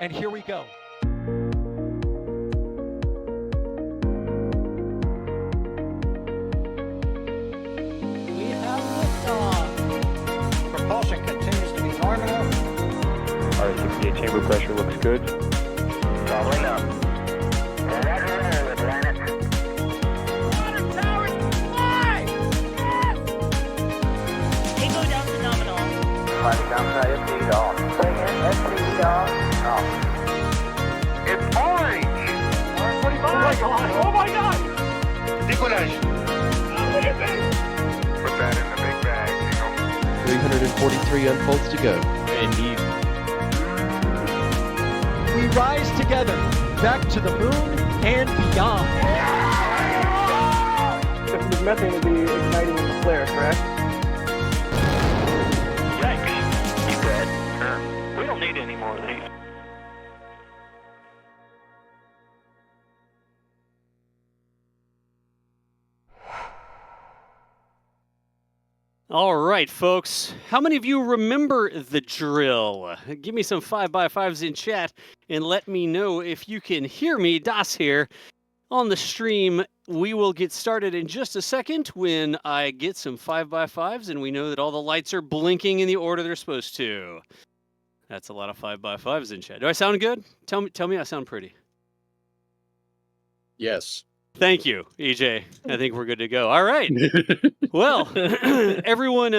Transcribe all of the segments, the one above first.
and here we go. We have liftoff. Propulsion continues to be normal. R68 chamber pressure looks good. Following up. Roger, roll, planet. Water towers, fly! Yes! Echo down to nominal. Flight downside FD off. Bring in FD off. It's orange! 145. Oh my God! Oh my God! Decollage. Look at this! Put that in the big bag, Eagle. 343 unfolds to go. Indeed. We rise together, back to the moon and beyond. The methane would be igniting the flare, correct? Yikes. You dead? Sure. We don't need any more of these. All right, folks. How many of you remember the drill? Give me some 5x5s in chat and let me know if you can hear me. Das here on the stream. We will get started in just a second when I get some 5x5s and we know that all the lights are blinking in the order they're supposed to. That's a lot of 5x5s in chat. Do I sound good? Tell me I sound pretty. Yes. Thank you, EJ. I think we're good to go. All right. Well, everyone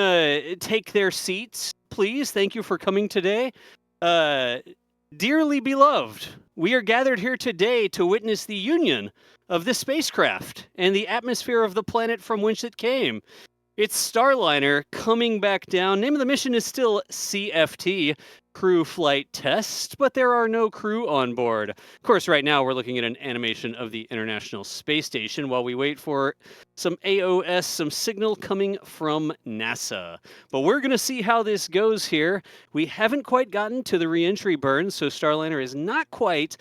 take their seats, please. Thank you for coming today. Dearly beloved, we are gathered here today to witness the union of this spacecraft and the atmosphere of the planet from which it came. It's Starliner coming back down. Name of the mission is still CFT, Crew Flight Test, but there are no crew on board. Of course, right now we're looking at an animation of the International Space Station while we wait for some AOS, some signal coming from NASA. But we're going to see how this goes here. We haven't quite gotten to the re-entry burn, so Starliner is not quite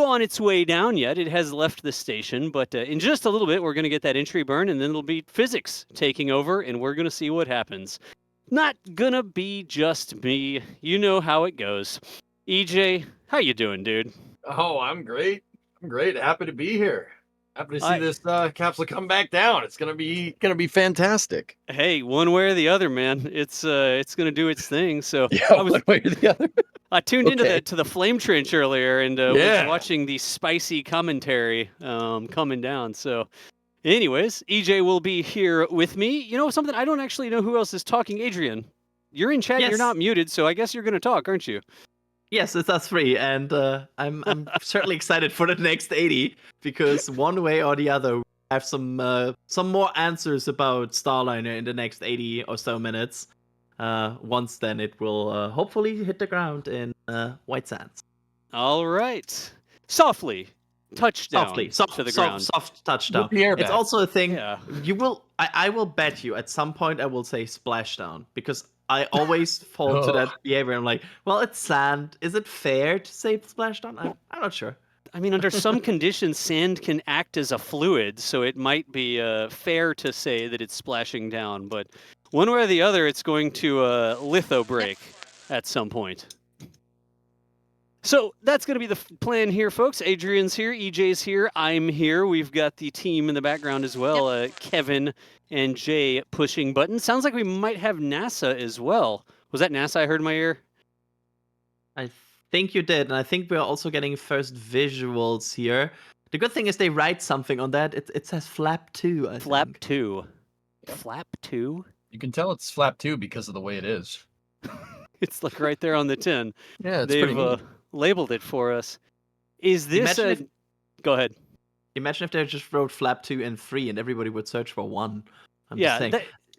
on its way down yet. It has left the station, but in just a little bit, we're going to get that entry burn, and then it'll be physics taking over, and we're going to see what happens. Not gonna be just me. You know how it goes. EJ, how you doing, dude? Oh, I'm great. I'm great. Happy to be here. Happy to see this capsule come back down. It's gonna be fantastic. Hey, one way or the other, man. It's gonna do its thing. So Yeah, one way or the other. I tuned into the flame trench earlier and was Yeah. watching the spicy commentary coming down. So, anyways, EJ will be here with me. You know something? I don't actually know who else is talking. Adrian, you're in chat. Yes. You're not muted, so I guess you're gonna talk, aren't you? Yes, it's us three, and I'm certainly excited for the next 80 because one way or the other, we have some more answers about Starliner in the next 80 or so minutes. Once then, it will hopefully hit the ground in White Sands. All right, softly. Touchdown Softly, to the ground. soft touchdown. With the airbag. It's also a thing. Yeah. You will. I will bet you at some point I will say splashdown because I always fall to that behavior. I'm like, well, it's sand. Is it fair to say splashdown? I'm not sure. I mean, under some conditions, sand can act as a fluid, so it might be fair to say that it's splashing down. But one way or the other, it's going to litho break at some point. So that's going to be the plan here, folks. Adrian's here, EJ's here, I'm here. We've got the team in the background as well, Kevin and Jay pushing buttons. Sounds like we might have NASA as well. Was that NASA I heard in my ear? I think you did, and I think we're also getting first visuals here. The good thing is they write something on that. It says Flap 2. I Flap think. 2. Flap 2? You can tell it's flap 2 because of the way it is. It's like right there on the tin. Yeah, it's pretty They've neat. labeled it for us. Is this Imagine Go ahead. Imagine if they just wrote Flap 2 and 3 and everybody would search for 1. I'm just Yeah, saying.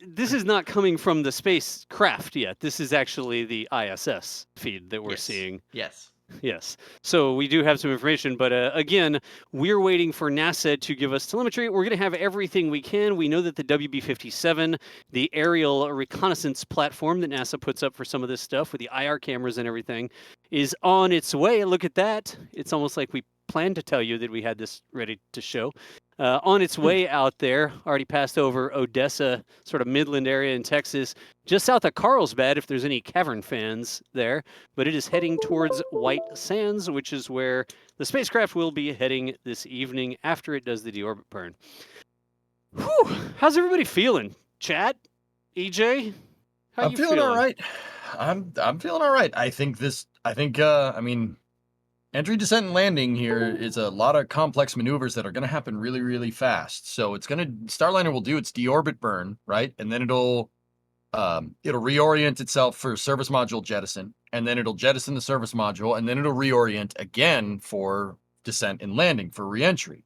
this is not coming from the spacecraft yet. This is actually the ISS feed that we're Yes. seeing. Yes. Yes. So we do have some information, but again, we're waiting for NASA to give us telemetry. We're going to have everything we can. We know that the WB-57, the aerial reconnaissance platform that NASA puts up for some of this stuff with the IR cameras and everything, is on its way. Look at that. It's almost like we planned to tell you that we had this ready to show. On its way out there, already passed over Odessa, sort of Midland area in Texas, just south of Carlsbad, if there's any cavern fans there. But it is heading towards White Sands, which is where the spacecraft will be heading this evening after it does the deorbit burn. Whew! How's everybody feeling? Chat? EJ? How I'm you feeling all right. I'm feeling all right. I mean, entry, descent, and landing here is a lot of complex maneuvers that are going to happen really, really fast. So Starliner will do its deorbit burn, right? And then it'll reorient itself for service module jettison, and then it'll jettison the service module, and then it'll reorient again for descent and landing for reentry.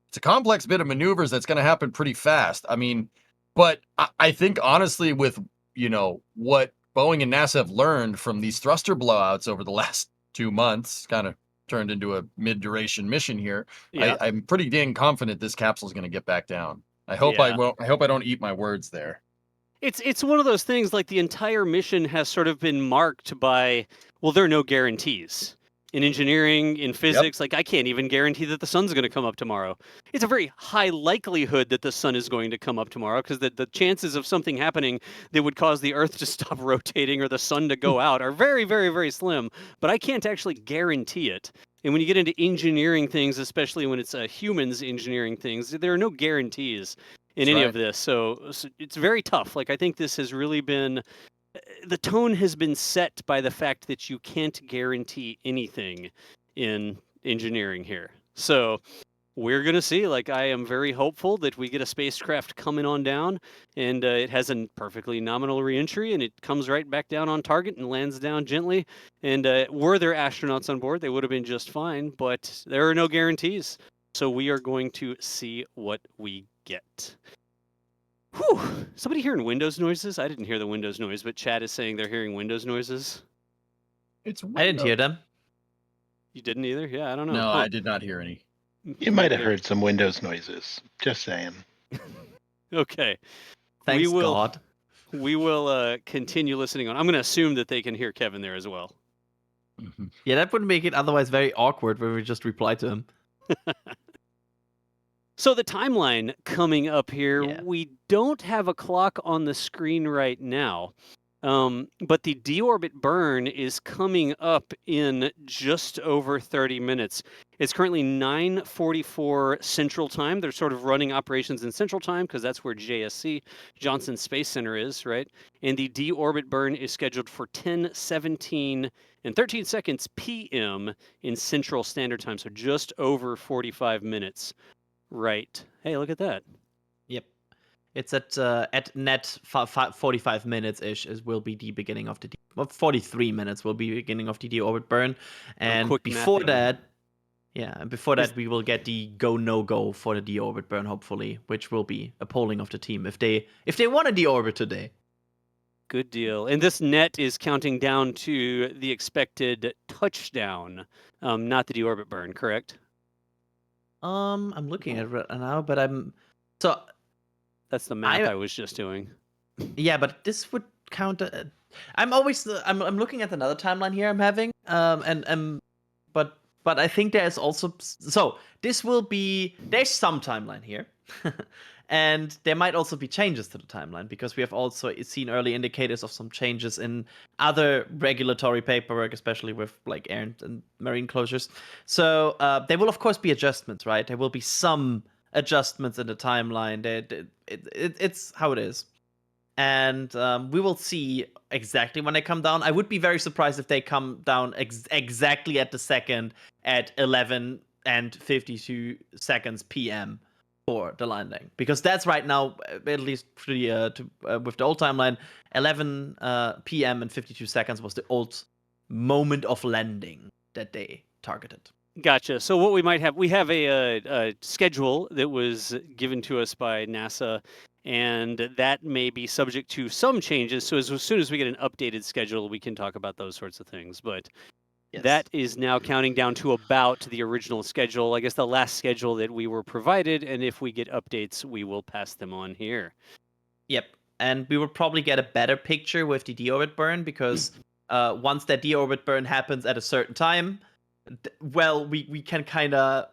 It's a complex bit of maneuvers that's going to happen pretty fast. I mean, but I think honestly, with what Boeing and NASA have learned from these thruster blowouts over the last 2 months, kind of turned into a mid-duration mission here. Yeah. I'm pretty dang confident this capsule is going to get back down. I hope I don't eat my words there. It's one of those things, like the entire mission has sort of been marked by, well, there are no guarantees. In engineering, in physics, like I can't even guarantee that the sun's going to come up tomorrow. It's a very high likelihood that the sun is going to come up tomorrow, because the chances of something happening that would cause the Earth to stop rotating or the sun to go out are very, very, very slim. But I can't actually guarantee it. And when you get into engineering things, especially when it's humans engineering things, there are no guarantees in any of this. So it's very tough. Like, I think this has really been, the tone has been set by the fact that you can't guarantee anything in engineering here. So we're going to see. Like, I am very hopeful that we get a spacecraft coming on down, and it has a perfectly nominal reentry, and it comes right back down on target and lands down gently. And were there astronauts on board, they would have been just fine, but there are no guarantees. So we are going to see what we get. Whew. Somebody hearing Windows noises? I didn't hear the Windows noise, but chat is saying they're hearing Windows noises. I didn't hear them. You didn't either? Yeah, I don't know. No, I did not hear any. You might have heard some Windows noises. Just saying. Okay. Thanks, God. We will continue listening on. I'm going to assume that they can hear Kevin there as well. Mm-hmm. Yeah, that would make it otherwise very awkward when we just reply to him. So the timeline coming up here, we don't have a clock on the screen right now, but the deorbit burn is coming up in just over 30 minutes. It's currently 9:44 Central Time. They're sort of running operations in Central Time because that's where JSC, Johnson Space Center, is, right? And the deorbit burn is scheduled for 10:17 and 13 seconds p.m. in Central Standard Time, so just over 45 minutes. Right. Hey, look at that. Yep. It's at net 45 minutes ish will be the beginning of the 43 minutes will be the beginning of the deorbit burn, and before that we will get the go no go for the deorbit burn, hopefully, which will be a polling of the team if they want to deorbit today. Good deal. And this net is counting down to the expected touchdown, not the deorbit burn, correct? I'm looking at it right now, but that's the math I was just doing. Yeah, but this would count. I'm looking at another timeline here I'm having, but I think there's also there's some timeline here, and there might also be changes to the timeline because we have also seen early indicators of some changes in other regulatory paperwork, especially with like air and marine closures. So there will of course be adjustments, right? There will be some adjustments in the timeline. It's how it is. And we will see exactly when they come down. I would be very surprised if they come down exactly at the second at 11 and 52 seconds p.m. for the landing, because that's right now, at least with the old timeline, 11 p.m. and 52 seconds was the old moment of landing that they targeted. Gotcha. So what we might have, we have a schedule that was given to us by NASA, and that may be subject to some changes. So as soon as we get an updated schedule, we can talk about those sorts of things. But that is now counting down to about the original schedule, I guess the last schedule that we were provided. And if we get updates, we will pass them on here. Yep. And we will probably get a better picture with the deorbit burn, because once that deorbit burn happens at a certain time, we can kind of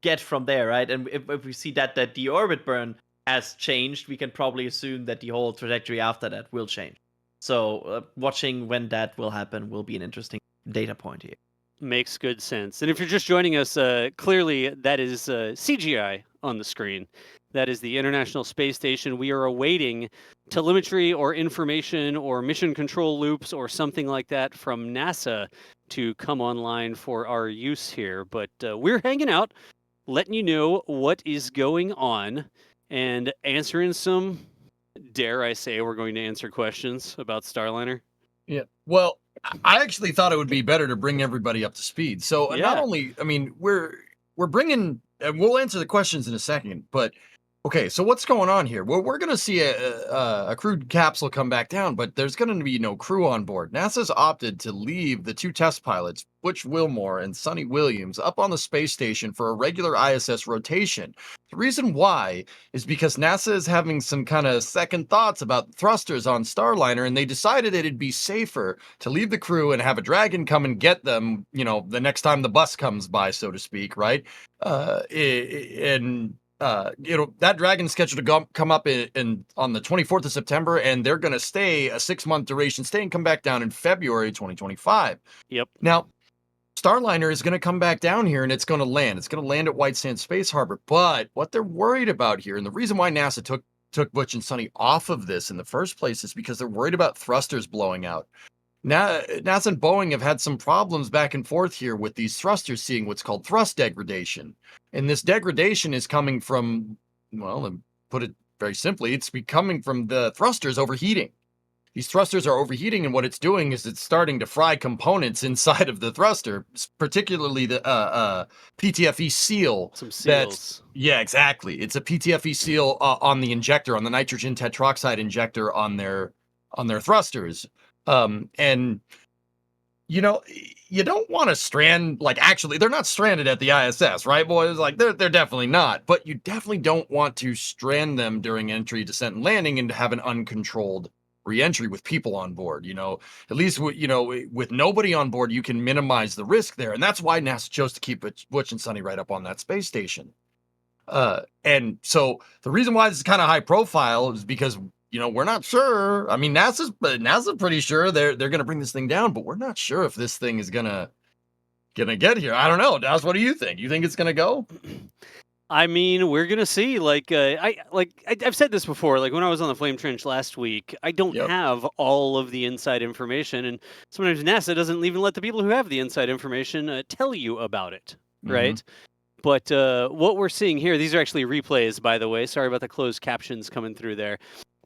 get from there, right? And if we see that the orbit burn has changed, we can probably assume that the whole trajectory after that will change. So watching when that will happen will be an interesting data point here. Makes good sense. And if you're just joining us, clearly that is CGI on the screen. That is the International Space Station. We are awaiting telemetry or information or mission control loops or something like that from NASA to come online for our use here. But we're hanging out, letting you know what is going on and answering some, dare I say, we're going to answer questions about Starliner. Yeah. Well, I actually thought it would be better to bring everybody up to speed. So not Yeah. only, I mean, we're bringing, and we'll answer the questions in a second, but okay, so what's going on here? Well, we're going to see a crewed capsule come back down, but there's going to be no crew on board. NASA's opted to leave the 2 test pilots, Butch Wilmore and Sonny Williams, up on the space station for a regular ISS rotation. The reason why is because NASA is having some kind of second thoughts about thrusters on Starliner, and they decided it'd be safer to leave the crew and have a Dragon come and get them, the next time the bus comes by, so to speak, right? That Dragon's scheduled to come up on the 24th of September, and they're going to stay a 6-month duration stay and come back down in February 2025. Yep. Now, Starliner is going to come back down here and it's going to land. It's going to land at White Sands Space Harbor. But what they're worried about here, and the reason why NASA took Butch and Sonny off of this in the first place, is because they're worried about thrusters blowing out. Now, NASA and Boeing have had some problems back and forth here with these thrusters seeing what's called thrust degradation. And this degradation is coming from, well, to put it very simply, it's coming from the thrusters overheating. These thrusters are overheating, and what it's doing is it's starting to fry components inside of the thruster, particularly the PTFE seal. Some seals. Yeah, exactly. It's a PTFE seal on the injector, on the nitrogen tetroxide injector on their thrusters. And you don't want to strand, actually, they're not stranded at the ISS, right, boys? They're definitely not, but you definitely don't want to strand them during entry, descent, and landing and to have an uncontrolled re-entry with people on board. At least, with nobody on board, you can minimize the risk there. And that's why NASA chose to keep Butch and Sonny right up on that space station. And so the reason why this is kind of high profile is because we're not sure. I mean, NASA's pretty sure they're going to bring this thing down, but we're not sure if this thing is gonna get here. I don't know. Das, what do you think? You think it's gonna go? I mean, we're gonna see. I've said this before. Like when I was on the Flame Trench last week, I don't have all of the inside information, and sometimes NASA doesn't even let the people who have the inside information tell you about it, right? But what we're seeing here, these are actually replays, by the way. Sorry about the closed captions coming through there.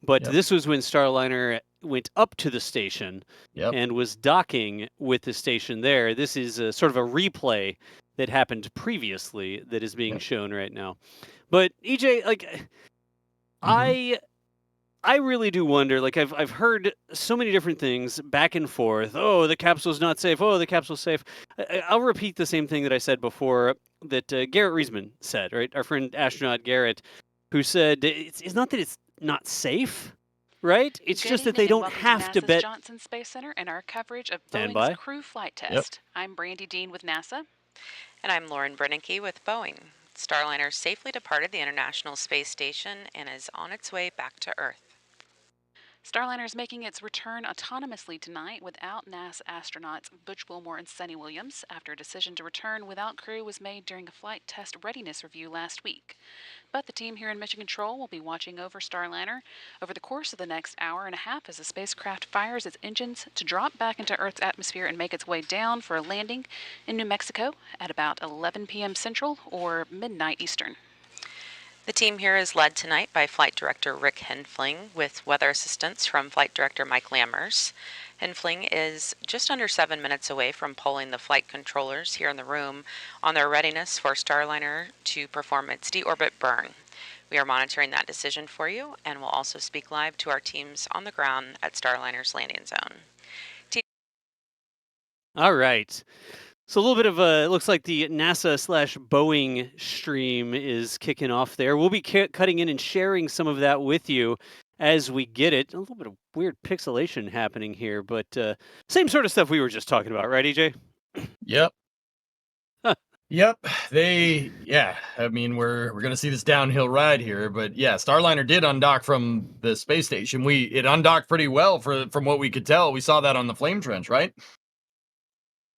But this was when Starliner went up to the station and was docking with the station there. This is sort of a replay that happened previously that is being shown right now. But EJ, I really do wonder. I've heard so many different things back and forth. Oh, the capsule's not safe. Oh, the capsule's safe. I'll repeat the same thing that I said before that Garrett Reisman said, right? Our friend astronaut Garrett, who said it's not that it's not safe, right? It's just that they don't have to bet. Johnson Space Center and our coverage of Boeing's crew flight test. I'm Brandy Dean with NASA. And I'm Lauren Brennicky with Boeing. Starliner safely departed the International Space Station and is on its way back to Earth. Starliner is making its return autonomously tonight without NASA astronauts Butch Wilmore and Sonny Williams after a decision to return without crew was made during a flight test readiness review last week. But the team here in Mission Control will be watching over Starliner over the course of the next hour and a half as the spacecraft fires its engines to drop back into Earth's atmosphere and make its way down for a landing in New Mexico at about 11 p.m. Central or midnight Eastern. The team here is led tonight by Flight Director Rick Henfling with weather assistance from Flight Director Mike Lammers. Henfling is just under 7 minutes away from polling the flight controllers here in the room on their readiness for Starliner to perform its deorbit burn. We are monitoring that decision for you and will also speak live to our teams on the ground at Starliner's landing zone. All right. So a little bit of it looks like the NASA/Boeing stream is kicking off there. We'll be cutting in and sharing some of that with you as we get it. A little bit of weird pixelation happening here, but same sort of stuff we were just talking about, right, EJ? Yep. Yep, I mean, we're gonna see this downhill ride here, but yeah, Starliner did undock from the space station. It undocked pretty well from what we could tell. We saw that on the flame trench, right?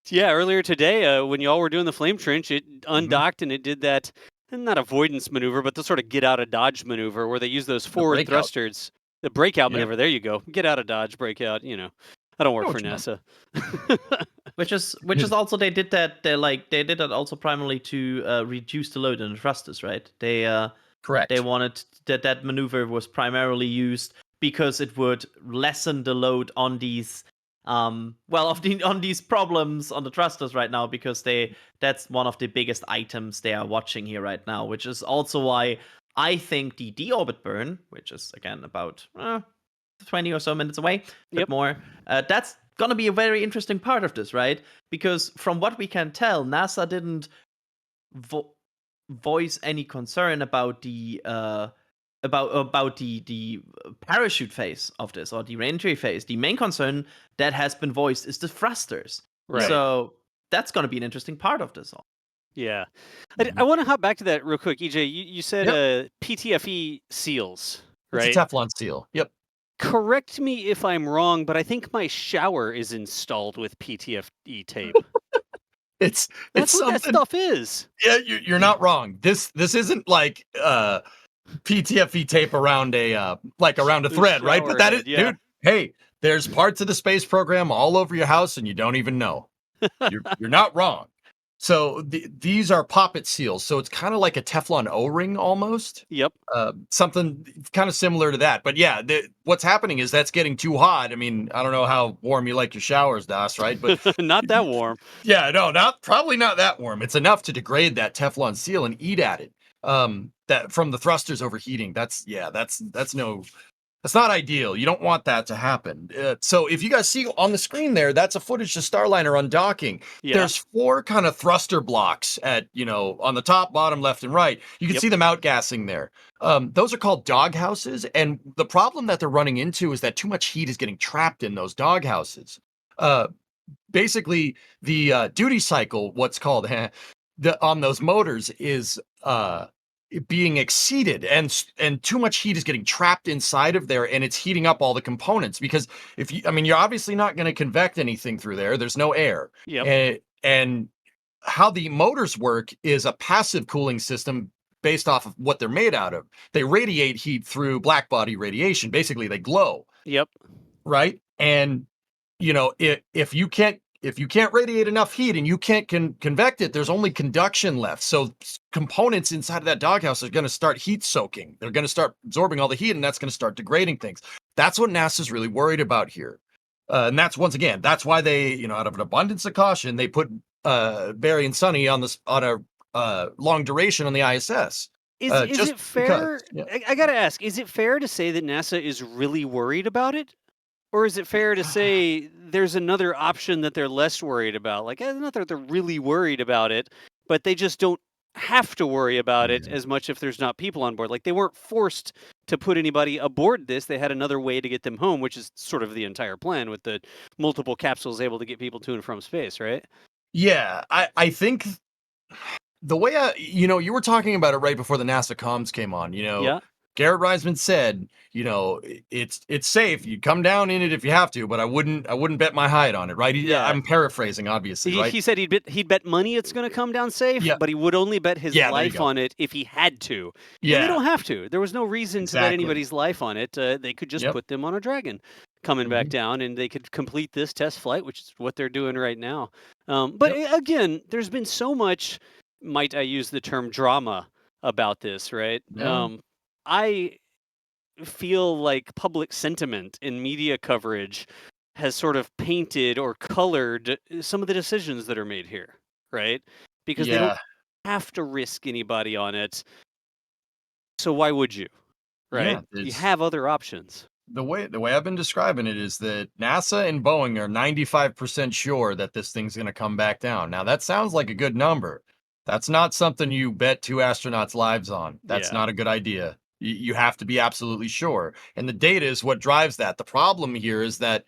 Yeah, earlier today, when y'all were doing the flame trench, it undocked and it did that, not avoidance maneuver, but the sort of get out of dodge maneuver where they use those The forward breakout. thrusters. The breakout Yeah. maneuver. There you go. Get out of dodge, breakout. I don't work Know for what you meant. NASA. Which is also they did that also primarily to reduce the load on the thrusters, right? Correct. They wanted that maneuver was primarily used because it would lessen the load on these on these problems on the thrusters right now, because that's one of the biggest items they are watching here right now, which is also why I think the deorbit burn, which is again about 20 or so minutes away, a bit more, that's gonna be a very interesting part of this, right? Because from what we can tell, NASA didn't voice any concern about the the parachute phase of this, or the reentry phase. The main concern that has been voiced is the thrusters. Right. So that's going to be an interesting part of this all. Yeah. I want to hop back to that real quick, EJ. You said PTFE seals, right? It's a Teflon seal. Yep. Correct me if I'm wrong, but I think my shower is installed with PTFE tape. That's what something, that stuff is. Yeah, you're not wrong. This isn't like PTFE tape around a around a thread, right? But that is, dude. Hey, there's parts of the space program all over your house, and you don't even know. You're not wrong. So these are poppet seals. So it's kind of like a Teflon O-ring almost. Yep. Something kind of similar to that. But yeah, what's happening is that's getting too hot. I mean, I don't know how warm you like your showers, Das, right? But not that warm. Yeah, no, probably not that warm. It's enough to degrade that Teflon seal and eat at it. That from the thrusters overheating. That's not ideal. You don't want that to happen. So if you guys see on the screen there, that's a footage of Starliner undocking. Yeah. There's 4 kind of thruster blocks at, on the top, bottom, left, and right. You can see them outgassing there. Those are called doghouses. And the problem that they're running into is that too much heat is getting trapped in those doghouses. Basically, the duty cycle, what's called on those motors, is being exceeded, and too much heat is getting trapped inside of there, and it's heating up all the components. Because you're obviously not going to convect anything through there. There's no air. Yep. And how the motors work is a passive cooling system based off of what they're made out of. They radiate heat through black body radiation. Basically, they glow. Yep. Right. And if you can't radiate enough heat and you can't convect it, there's only conduction left. So components inside of that doghouse are going to start heat soaking. They're going to start absorbing all the heat, and that's going to start degrading things. That's what NASA's really worried about here. And that's, once again, that's why they, out of an abundance of caution, they put Barry and Sonny on a long duration on the ISS. Is it fair? I got to ask, is it fair to say that NASA is really worried about it? Or is it fair to say there's another option that they're less worried about? Like, not that they're really worried about it, but they just don't have to worry about it as much if there's not people on board. Like, they weren't forced to put anybody aboard this. They had another way to get them home, which is sort of the entire plan with the multiple capsules able to get people to and from space, right? Yeah, I think the way you were talking about it right before the NASA comms came on, Yeah. Garrett Reisman said, it's safe. You come down in it if you have to, but I wouldn't bet my hide on it, right? Yeah. I'm paraphrasing, obviously, right? He said he'd bet money it's going to come down safe, but he would only bet his life on it if he had to. Yeah. And they don't have to. There was no reason to bet anybody's life on it. They could just put them on a Dragon coming back down, and they could complete this test flight, which is what they're doing right now. But again, there's been so much, might I use the term, drama about this, right? Yeah. I feel like public sentiment in media coverage has sort of painted or colored some of the decisions that are made here, right? Because they don't have to risk anybody on it. So why would you? Right? You have other options. The way I've been describing it is that NASA and Boeing are 95% sure that this thing's going to come back down. Now, that sounds like a good number. That's not something you bet 2 astronauts' lives on. That's not a good idea. You have to be absolutely sure. And the data is what drives that. The problem here is that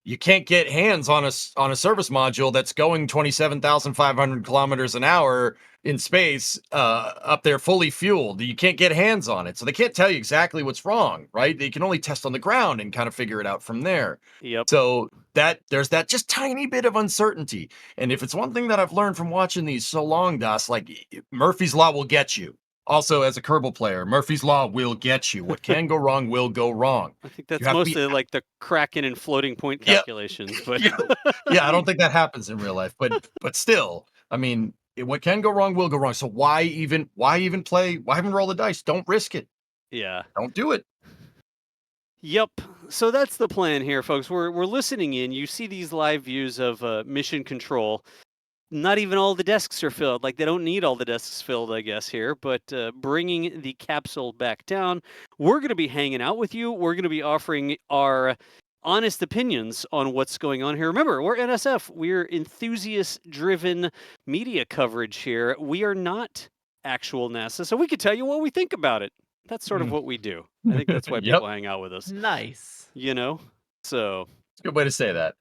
you can't get hands on a service module that's going 27,500 kilometers an hour in space up there fully fueled. You can't get hands on it. So they can't tell you exactly what's wrong, right? They can only test on the ground and kind of figure it out from there. Yep. So there's that just tiny bit of uncertainty. And if it's one thing that I've learned from watching these so long, Das, like Murphy's Law will get you. Also, as a Kerbal player, Murphy's Law will get you. What can go wrong will go wrong. I think that's have to be- mostly like the Kraken and floating point Yep. calculations, but Yeah, I don't think that happens in real life, but still, I mean, what can go wrong will go wrong. So why even play? Why even roll the dice? Don't risk it. yeah. Don't do it. Yep. So that's the plan here, folks. We're listening in. You see these live views of mission control. Not even all the desks are filled. Like, they don't need all the desks filled, I guess, here. But bringing the capsule back down, we're going to be hanging out with you. We're going to be offering our honest opinions on what's going on here. Remember, we're NSF. We're enthusiast-driven media coverage here. We are not actual NASA, so we could tell you what we think about it. That's sort of what we do. I think that's why Yep. people hang out with us. Nice. You know? So... It's a good way to say that.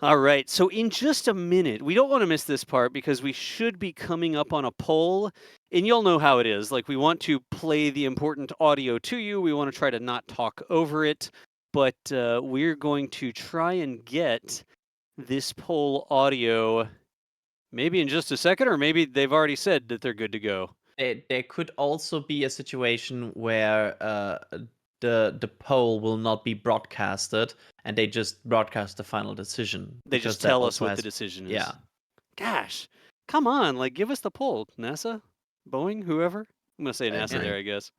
All right. So in just a minute, we don't want to miss this part because we should be coming up on a poll. And you'll know how it is. Like, we want to play the important audio to you. We want to try to not talk over it. But we're going to try and get this poll audio maybe in just a second, or maybe they've already said that they're good to go. There could also be a situation where the poll will not be broadcasted, and they just broadcast the final decision. They because just that tell us also what has- the decision is. Yeah. Gosh, come on. Like, give us the poll. NASA? Boeing? Whoever? I'm going to say I NASA agree. there, I guess.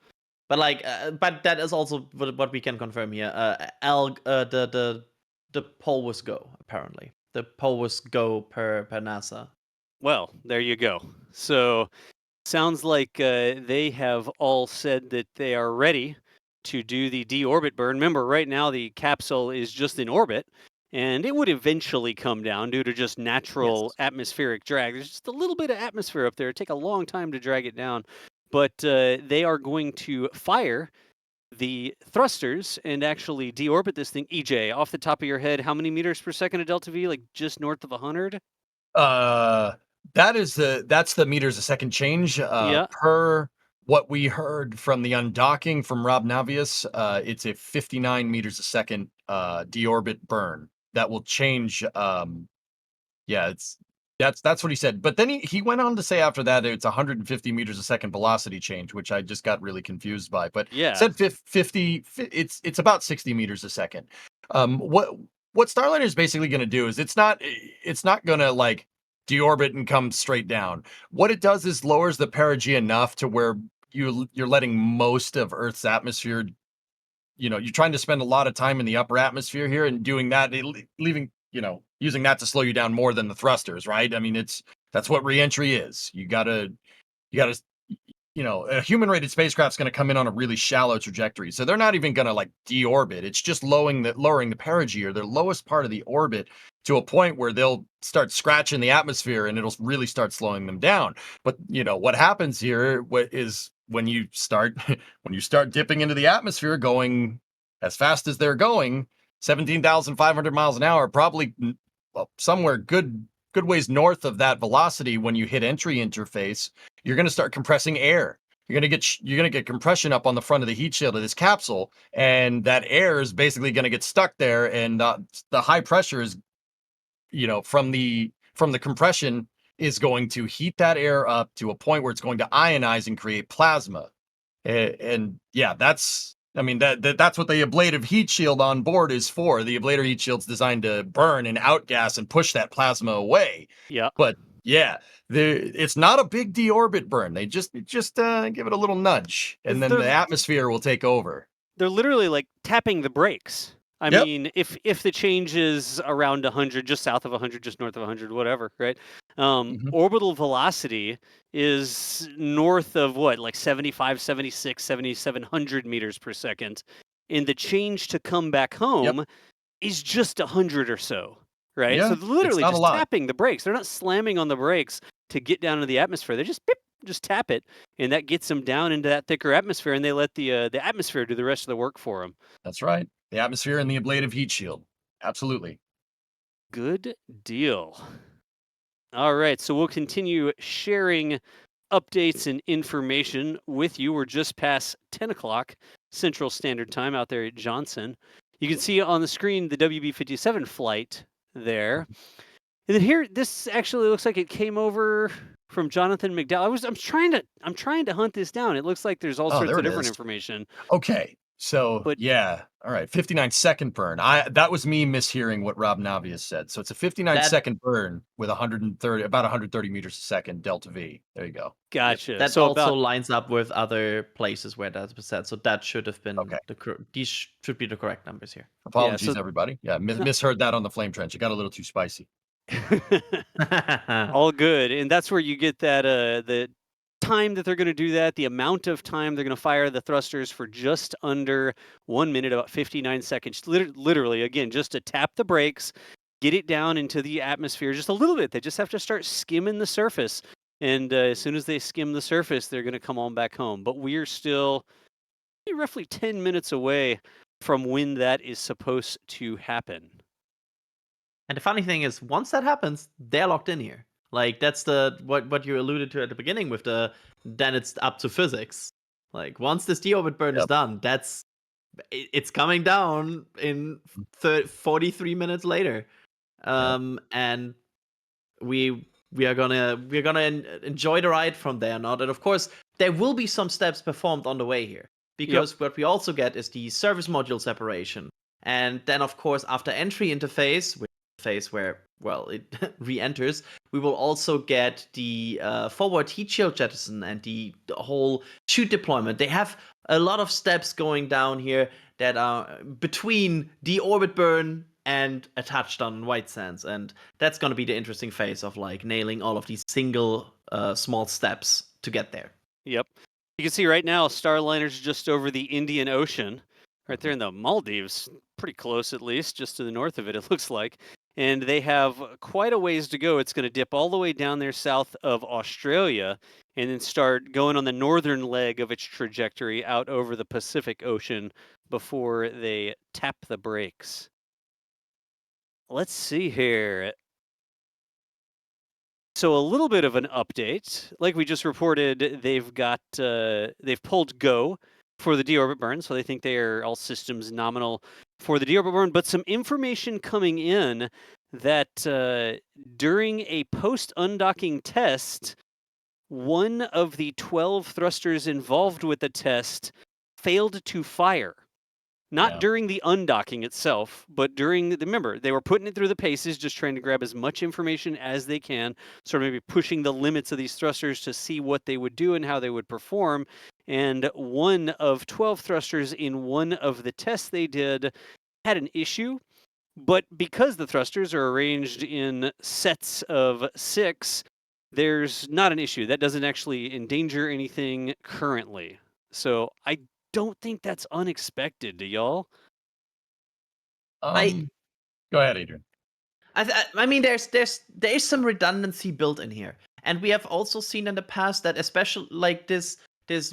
But like, but that is also what we can confirm here. The poll was go, apparently. The poll was go per NASA. Well, there you go. So, sounds like they have all said that they are ready to do the deorbit burn. Remember, right now the capsule is just in orbit, and it would eventually come down due to just natural atmospheric drag. There's just a little bit of atmosphere up there. It'd take a long time to drag it down. But they are going to fire the thrusters and actually deorbit this thing. EJ, off the top of your head, how many meters per second of Delta V? Like just north of 100? That's the meters a second change. Yeah. Per what we heard from the undocking from Rob Navius, it's a 59 meters a second deorbit burn that will change. Yeah, that's what he said. But then he went on to say after that it's 150 meters a second velocity change, which I just got really confused by. But Yeah. said 50. It's about 60 meters a second. What Starliner is basically going to do is it's not going to like deorbit and come straight down. What it does is lowers the perigee enough to where you're letting most of Earth's atmosphere. You know, you're trying to spend a lot of time in the upper atmosphere here, and doing that, leaving, using that to slow you down more than the thrusters, right? I mean, that's what reentry is. You gotta, a human rated spacecraft's going to come in on a really shallow trajectory. So they're not even going to like deorbit. It's just lowering the perigee, or the lowest part of the orbit, to a point where they'll start scratching the atmosphere and it'll really start slowing them down. But what happens here is when you start dipping into the atmosphere, going as fast as they're going, 17,500 miles an hour, probably somewhere good ways north of that velocity. When you hit entry interface, you're going to start compressing air. You're going to get compression up on the front of the heat shield of this capsule, and that air is basically going to get stuck there, and the high pressure is, from the compression, is going to heat that air up to a point where it's going to ionize and create plasma. And yeah, that's what the ablative heat shield on board is for. The ablator heat shield's designed to burn and outgas and push that plasma away. Yeah. But yeah, it's not a big deorbit burn. They just give it a little nudge, and then the atmosphere will take over. They're literally like tapping the brakes. I Yep. mean, if the change is around 100, just south of 100, just north of 100, whatever, right? Orbital velocity is north of what, like 75, 76, 7,700 meters per second. And the change to come back home is just 100 or so, right? Yeah, so they're literally it's not a just lot. tapping the brakes. They're not slamming on the brakes to get down into the atmosphere. They just tap it, and that gets them down into that thicker atmosphere, and they let the atmosphere do the rest of the work for them. That's right. The atmosphere and the ablative heat shield. Absolutely. Good deal. All right, so we'll continue sharing updates and information with you. We're just past 10 o'clock Central Standard Time out there at Johnson. You can see on the screen the WB-57 flight there. And then here, this actually looks like it came over from Jonathan McDowell. I'm trying to hunt this down. It looks like there's all Oh, sorts there of it different is. information. Okay. So But yeah, all right, 59-second burn. That was me mishearing what Rob Navius said. So it's a 59-second burn with 130, about 130 meters a second delta V. There you go. gotcha. That So also about lines up with other places where that was said. So that should have been Okay. these should be the correct numbers here. Apologies, so- everybody. Yeah, misheard that on the flame trench. It got a little too spicy. all good, and that's where you get that the time that they're going to do that, the amount of time they're going to fire the thrusters for just under 1 minute, about 59 seconds. Literally, again, just to tap the brakes, get it down into the atmosphere just a little bit. They just have to start skimming the surface, and as soon as they skim the surface, they're going to come on back home. But we're still roughly 10 minutes away from when that is supposed to happen. And the funny thing is, once that happens, they're locked in here. Like that's the what you alluded to at the beginning with then it's up to physics. Like once this deorbit burn is done, it's coming down in 43 minutes later. And we are gonna enjoy the ride from there now. And of course, there will be some steps performed on the way here because what we also get is the service module separation, and then of course after entry interface, phase where it re-enters, we will also get the forward heat shield jettison and the whole chute deployment. They have a lot of steps going down here that are between the orbit burn and a touchdown in White Sands, and that's going to be the interesting phase of like nailing all of these single small steps to get there. Yep. You can see right now Starliner's just over the Indian Ocean, right there in the Maldives, pretty close at least, just to the north of it, it looks like. And they have quite a ways to go. It's going to dip all the way down there south of Australia and then start going on the northern leg of its trajectory out over the Pacific Ocean before they tap the brakes. Let's see here. So a little bit of an update. Like we just reported, they've pulled go for the deorbit burn, so they think they are all systems nominal for the deorbit burn. But some information coming in that during a post-undocking test, one of the 12 thrusters involved with the test failed to fire. Not during the undocking itself, but remember, they were putting it through the paces, just trying to grab as much information as they can, sort of maybe pushing the limits of these thrusters to see what they would do and how they would perform. And one of 12 thrusters in one of the tests they did had an issue, but because the thrusters are arranged in sets of 6, there's not an issue. That doesn't actually endanger anything currently. So I don't think that's unexpected, do y'all? Go ahead, Adrian. I mean, there is some redundancy built in here, and we have also seen in the past that, especially like this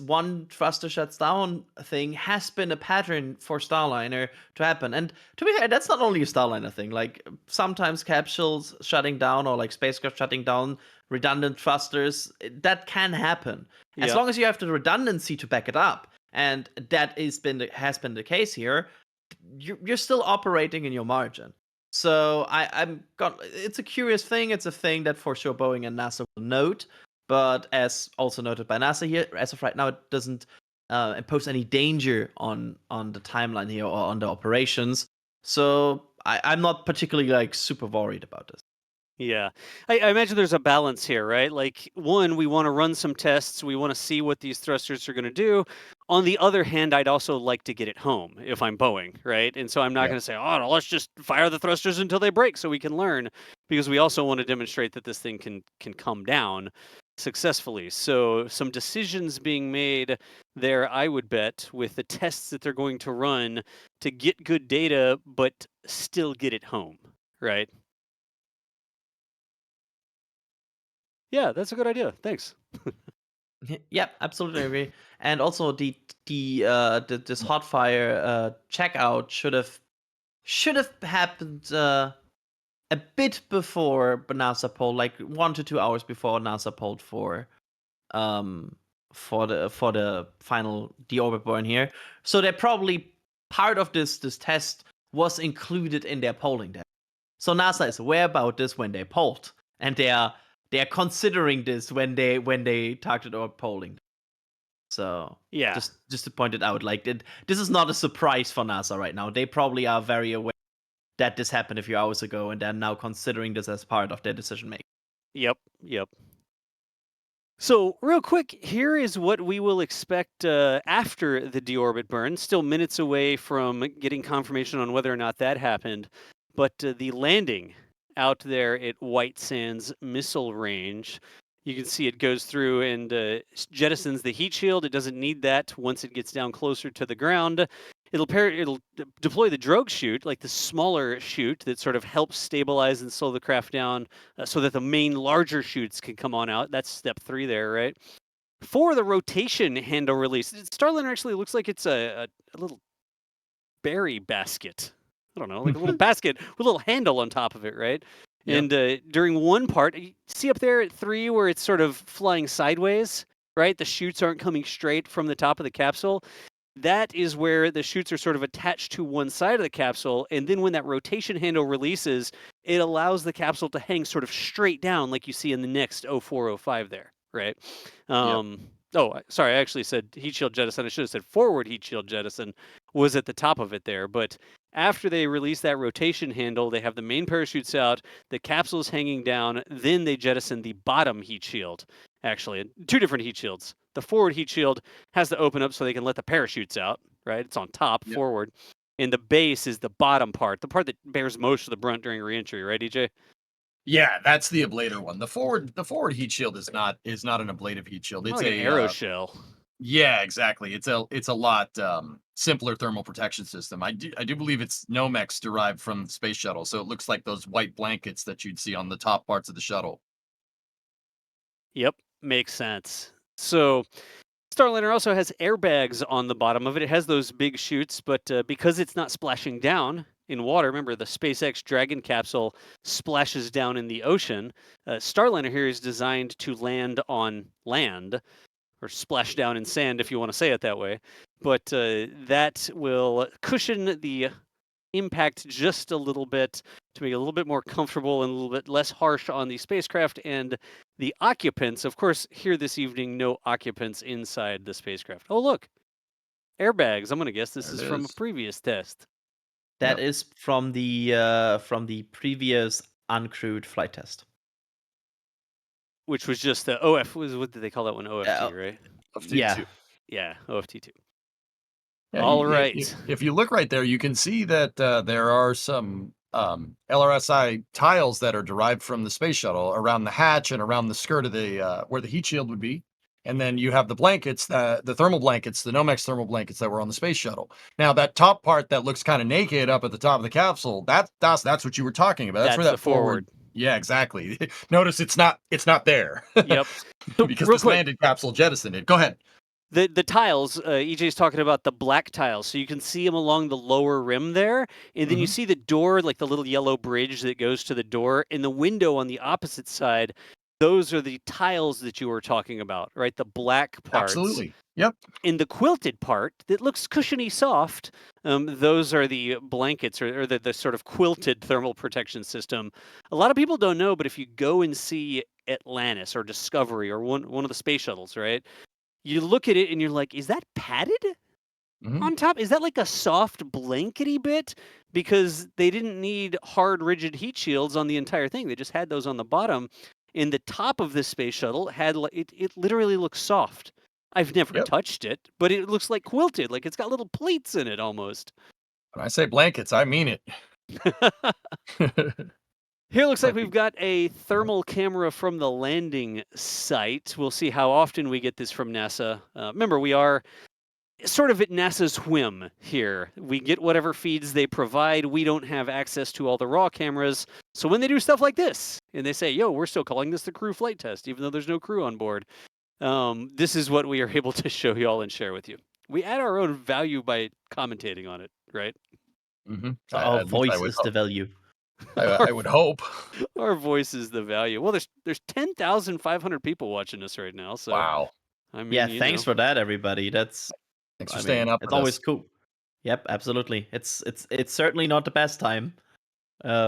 one thruster shuts down thing has been a pattern for Starliner to happen. And to be fair, that's not only a Starliner thing. Like sometimes capsules shutting down or like spacecraft shutting down redundant thrusters, that can happen as long as you have the redundancy to back it up. And that has been the case here. You're still operating in your margin. So it's a curious thing. It's a thing that for sure Boeing and NASA will note. But as also noted by NASA here, as of right now, it doesn't impose any danger on the timeline here or on the operations. So I'm not particularly like super worried about this. Yeah. I imagine there's a balance here, right? Like, one, we want to run some tests. We want to see what these thrusters are going to do. On the other hand, I'd also like to get it home if I'm Boeing, right? And so I'm not going to say, oh, no, let's just fire the thrusters until they break so we can learn, because we also want to demonstrate that this thing can come down successfully. So some decisions being made there, I would bet, with the tests that they're going to run to get good data, but still get it home, right? Yeah, that's a good idea. Thanks. Yep, absolutely agree. And also this hot fire checkout should have happened a bit before NASA polled, like 1 to 2 hours before NASA polled um for the final deorbit burn here. So they're probably part of this test was included in their polling data. So NASA is aware about this when they polled, and they are considering this when they talked about polling. So Yeah. just to point it out, like this is not a surprise for NASA right now. They probably are very aware that this happened a few hours ago, and they're now considering this as part of their decision making. Yep. So, real quick, here is what we will expect after the deorbit burn. Still minutes away from getting confirmation on whether or not that happened. But the landing out there at White Sands Missile Range, you can see it goes through and jettisons the heat shield. It doesn't need that once it gets down closer to the ground. It'll deploy the drogue chute, like the smaller chute that sort of helps stabilize and slow the craft down so that the main larger chutes can come on out. That's step 3 there, right? For the rotation handle release, Starliner actually looks like it's a little berry basket. I don't know, like a little basket with a little handle on top of it, right? Yep. And during one part, you see up there at 3 where it's sort of flying sideways, right? The chutes aren't coming straight from the top of the capsule. That is where the chutes are sort of attached to one side of the capsule. And then when that rotation handle releases, it allows the capsule to hang sort of straight down like you see in the next 0405 there, right? Oh, sorry, I actually said heat shield jettison. I should have said forward heat shield jettison was at the top of it there. But after they release that rotation handle, they have the main parachutes out, the capsule is hanging down, then they jettison the bottom heat shield. Actually, 2 different heat shields. The forward heat shield has to open up so they can let the parachutes out, right? It's on top, forward. And the base is the bottom part, the part that bears most of the brunt during reentry, right, EJ? Yeah, that's the ablator one. The forward heat shield is not an ablative heat shield. It's like an arrow shell. Yeah, exactly. It's a lot simpler thermal protection system. I do believe it's Nomex derived from the space shuttle, so it looks like those white blankets that you'd see on the top parts of the shuttle. Yep, makes sense. So Starliner also has airbags on the bottom of it. It has those big chutes, but because it's not splashing down in water, remember the SpaceX Dragon capsule splashes down in the ocean. Starliner here is designed to land on land, or splash down in sand if you want to say it that way. But that will cushion the impact just a little bit to make it a little bit more comfortable and a little bit less harsh on the spacecraft and the occupants. Of course, here this evening, no occupants inside the spacecraft. Oh, look, airbags. I'm going to guess this is from a previous test. That is from the previous uncrewed flight test, which was just the OF. What did they call that one? OFT, right? OFT2. Yeah, OFT2. Yeah, all right. If you look right there, you can see that there are some LRSI tiles that are derived from the space shuttle around the hatch and around the skirt of the where the heat shield would be. And then you have the blankets, the thermal blankets, the Nomex thermal blankets that were on the space shuttle. Now that top part that looks kind of naked up at the top of the capsule, that's what you were talking about. That's where that the forward. Yeah, exactly. Notice it's not there. Yep. Because this landed capsule jettisoned it. Go ahead. The tiles, EJ's talking about the black tiles, so you can see them along the lower rim there, and then you see the door, like the little yellow bridge that goes to the door, and the window on the opposite side. Those are the tiles that you were talking about, right? The black parts. Absolutely. Yep. In the quilted part that looks cushiony soft, those are the blankets or the sort of quilted thermal protection system. A lot of people don't know, but if you go and see Atlantis or Discovery or one of the space shuttles, right? You look at it and you're like, is that padded on top? Is that like a soft blankety bit? Because they didn't need hard, rigid heat shields on the entire thing. They just had those on the bottom. And the top of this space shuttle had it literally looks soft. I've never touched it, but it looks like quilted, like it's got little pleats in it almost. When I say blankets, I mean it. Here looks like we've got a thermal camera from the landing site. We'll see how often we get this from NASA. Remember, we are sort of at NASA's whim here. We get whatever feeds they provide. We don't have access to all the raw cameras. So when they do stuff like this, and they say, yo, we're still calling this the crew flight test, even though there's no crew on board, This is what we are able to show y'all and share with you. We add our own value by commentating on it, right? Mm-hmm. So our At least I voice would is the hope. value. I would hope. Our voice is the value. Well, there's 10,500 people watching us right now, so Wow. I mean, Yeah, you thanks know. for that, everybody. That's Thanks for I staying mean, up it's with always us. cool. Yep, absolutely. It's certainly not the best time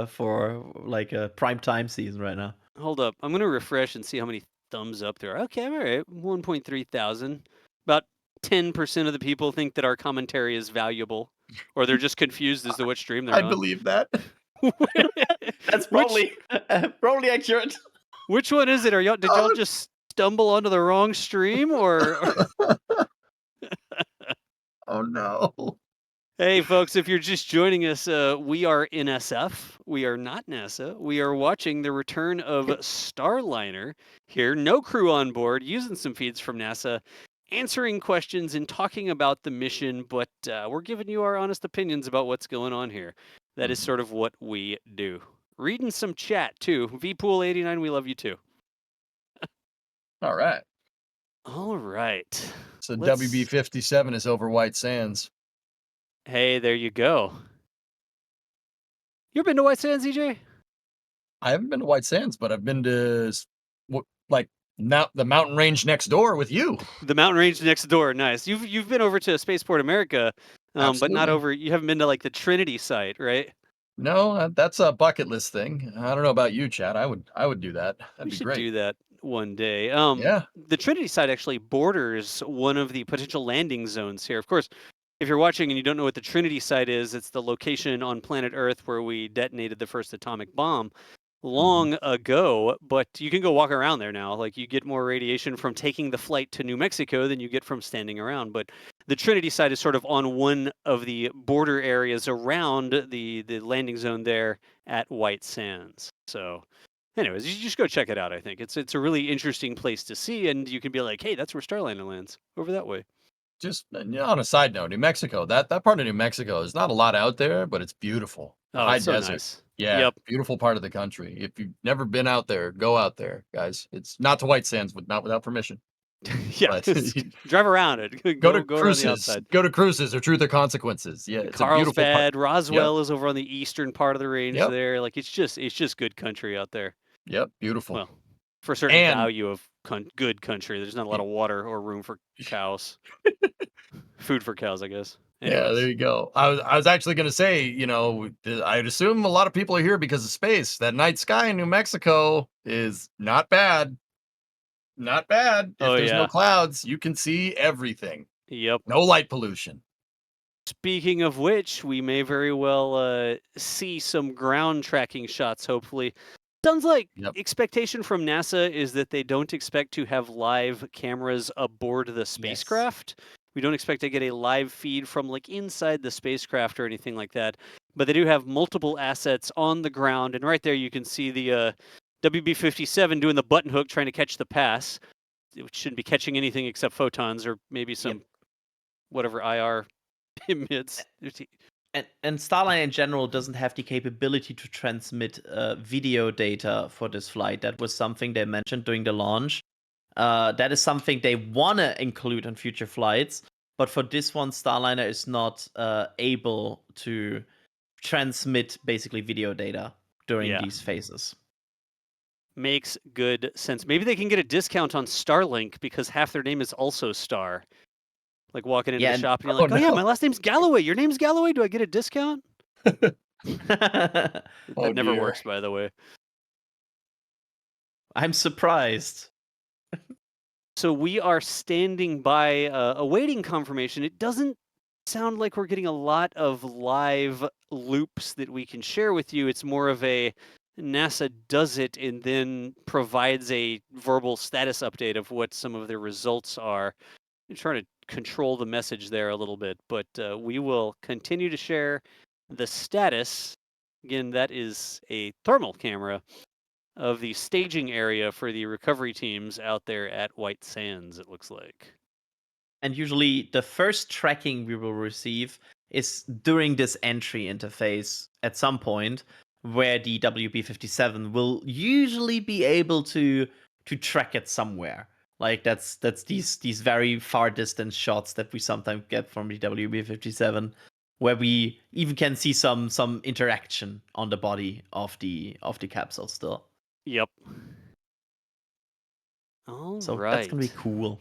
for like a prime time season right now. Hold up. I'm going to refresh and see how many thumbs up there are. Okay, all right. 1.3 thousand. About 10% of the people think that our commentary is valuable, or they're just confused as to what stream they're I on. believe that. That's Which- probably accurate. Which one is it? Did y'all Oh. just stumble onto the wrong stream, or... Oh no. Hey, folks, if you're just joining us, we are NSF. We are not NASA. We are watching the return of Starliner here. No crew on board, using some feeds from NASA, answering questions and talking about the mission, but we're giving you our honest opinions about what's going on here. That is sort of what we do. Reading some chat, too. VPool89, we love you, too. All right. All right. So Let's- WB-57 is over White Sands. Hey, there you go. You ever been to White Sands, EJ? I haven't been to White Sands, but I've been to the mountain range next door with you. The mountain range next door, nice. You've been over to Spaceport America, but not Absolutely. over. You haven't been to like the Trinity site, right? No, that's a bucket list thing. I don't know about you, Chad. I would do that. That'd We be should great. do that one day. Yeah. The Trinity site actually borders one of the potential landing zones here. Of course, if you're watching and you don't know what the Trinity site is, it's the location on planet Earth where we detonated the first atomic bomb long ago, but you can go walk around there now. Like, you get more radiation from taking the flight to New Mexico than you get from standing around. But the Trinity site is sort of on one of the border areas around the landing zone there at White Sands. So anyways, you just go check it out. I think it's a really interesting place to see, and you can be like, hey, that's where Starliner lands, over that way. Just on a side note, New Mexico, that part of New Mexico, there's not a lot out there, but it's beautiful. Oh, High it's so desert. nice. Yeah, Yep. beautiful part of the country. If you've never been out there, go out there, guys. It's not to White Sands, but not without permission. Yeah, But drive around it. go to around the cruises. outside. Go to cruises or Truth or Consequences. Yeah, it's a beautiful part. Carlsbad, Roswell is over on the eastern part of the range Yep. there. Like, it's just good country out there. Yep, beautiful. Well, for a certain And- value of good country, there's not a lot of water or room for cows. Food for cows, I guess. Yeah, Anyways. there you go. I was actually going to say, I'd assume a lot of people are here because of space. That night sky in New Mexico is not bad. Not bad. If there's no clouds, you can see everything. Yep. No light pollution. Speaking of which, we may very well see some ground tracking shots, hopefully. Sounds like expectation from NASA is that they don't expect to have live cameras aboard the spacecraft. We don't expect to get a live feed from like inside the spacecraft or anything like that. But they do have multiple assets on the ground. And right there you can see the WB-57 doing the button hook trying to catch the pass. It shouldn't be catching anything except photons or maybe some whatever IR emits. And Starliner in general doesn't have the capability to transmit video data for this flight. That was something they mentioned during the launch. That is something they want to include on future flights. But for this one, Starliner is not able to transmit basically video data during these phases. Makes good sense. Maybe they can get a discount on Starlink because half their name is also Star. Like walking into the shop and you're like, yeah, my last name's Galloway. Your name's Galloway. Do I get a discount? That never works, by the way. I'm surprised. So we are standing by awaiting confirmation. It doesn't sound like we're getting a lot of live loops that we can share with you. It's more of a NASA does it and then provides a verbal status update of what some of their results are. I'm trying to control the message there a little bit, but we will continue to share the status. Again, that is a thermal camera of the staging area for the recovery teams out there at White Sands, it looks like. And usually the first tracking we will receive is during this entry interface at some point, where the WB-57 will usually be able to track it somewhere. Like that's these very far distance shots that we sometimes get from the WB-57, where we even can see some interaction on the body of the capsule still. Yep. All So right. that's gonna be cool.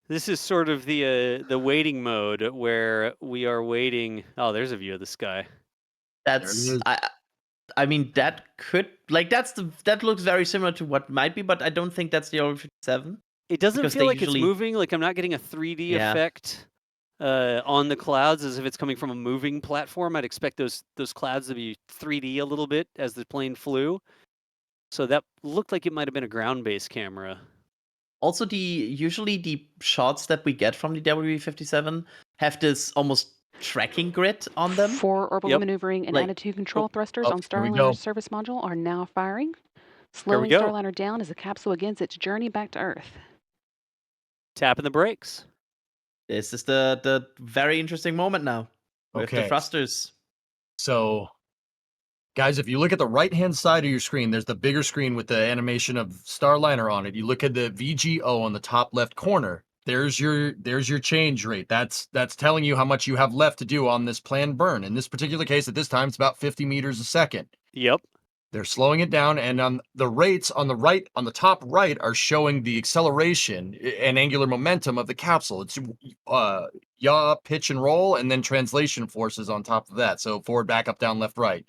This is sort of the waiting mode where we are waiting. Oh, there's a view of the sky. That's is. I mean that could that looks very similar to what might be, but I don't think that's the WB-57. It doesn't Because feel they like usually- it's moving. Like I'm not getting a 3D Yeah. effect on the clouds as if it's coming from a moving platform. I'd expect those clouds to be 3D a little bit as the plane flew. So that looked like it might have been a ground-based camera. Also, usually the shots that we get from the WB-57 have this almost tracking grid on them. For orbital Yep. maneuvering and Like- attitude control thrusters Oh, on here we go. Starliner's service module are now firing, Here we slowing go. Starliner down as the capsule begins its journey back to Earth. Tapping the brakes. This is the very interesting moment now with the Okay. thrusters. So, guys, if you look at the right-hand side of your screen, there's the bigger screen with the animation of Starliner on it. You look at the VGO on the top left corner. There's your change rate. That's telling you how much you have left to do on this planned burn. In this particular case, at this time, it's about 50 meters a second. Yep. They're slowing it down, and on the rates on the top right, are showing the acceleration and angular momentum of the capsule. It's yaw, pitch, and roll, and then translation forces on top of that. So forward, back, up, down, left, right.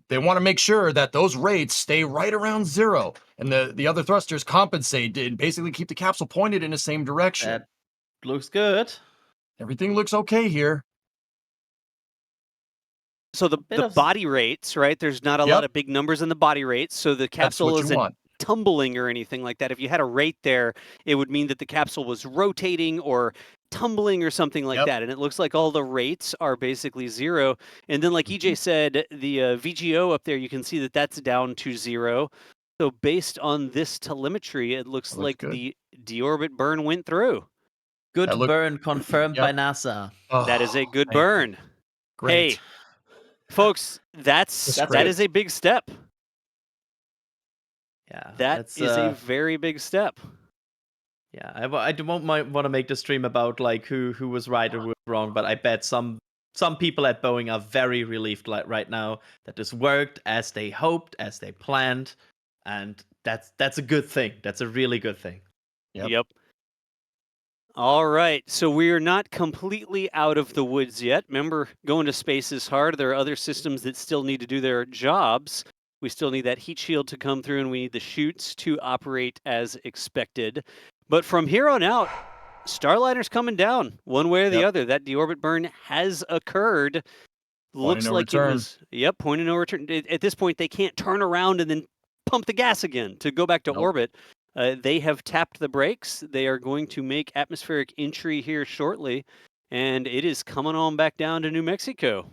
They want to make sure that those rates stay right around zero, and the other thrusters compensate and basically keep the capsule pointed in the same direction. That looks good. Everything looks okay here. So the bit of- body rates, right? There's not a Yep. lot of big numbers in the body rates, so the That's capsule what you isn't want. tumbling or anything like that. If you had a rate there, it would mean that the capsule was rotating or tumbling or something like Yep. that. And it looks like all the rates are basically zero. And then, like Mm-hmm. EJ said, the VGO up there, you can see that that's down to zero. So based on this telemetry, it looks That looks like good. the deorbit burn went through. Good That look- burn confirmed by Yep. NASA. That is a Oh, good thank you. burn. Great. Hey, folks, That's that great. is a big step. Yeah, That that's is a very big step. yeah. I don't want to make the stream about like who was right or who was wrong, but I bet some people at Boeing are very relieved right now that this worked as they hoped, as they planned, and that's a good thing. That's a really good thing. Yep. All right. So we are not completely out of the woods yet. Remember, going to space is hard. There are other systems that still need to do their jobs. We still need that heat shield to come through, and we need the chutes to operate as expected. But from here on out, Starliner's coming down one way or the Yep. other. That deorbit burn has occurred. Looks no like return. it was, point of no return. At this point, they can't turn around and then pump the gas again to go back to Nope. orbit. They have tapped the brakes. They are going to make atmospheric entry here shortly, and it is coming on back down to New Mexico.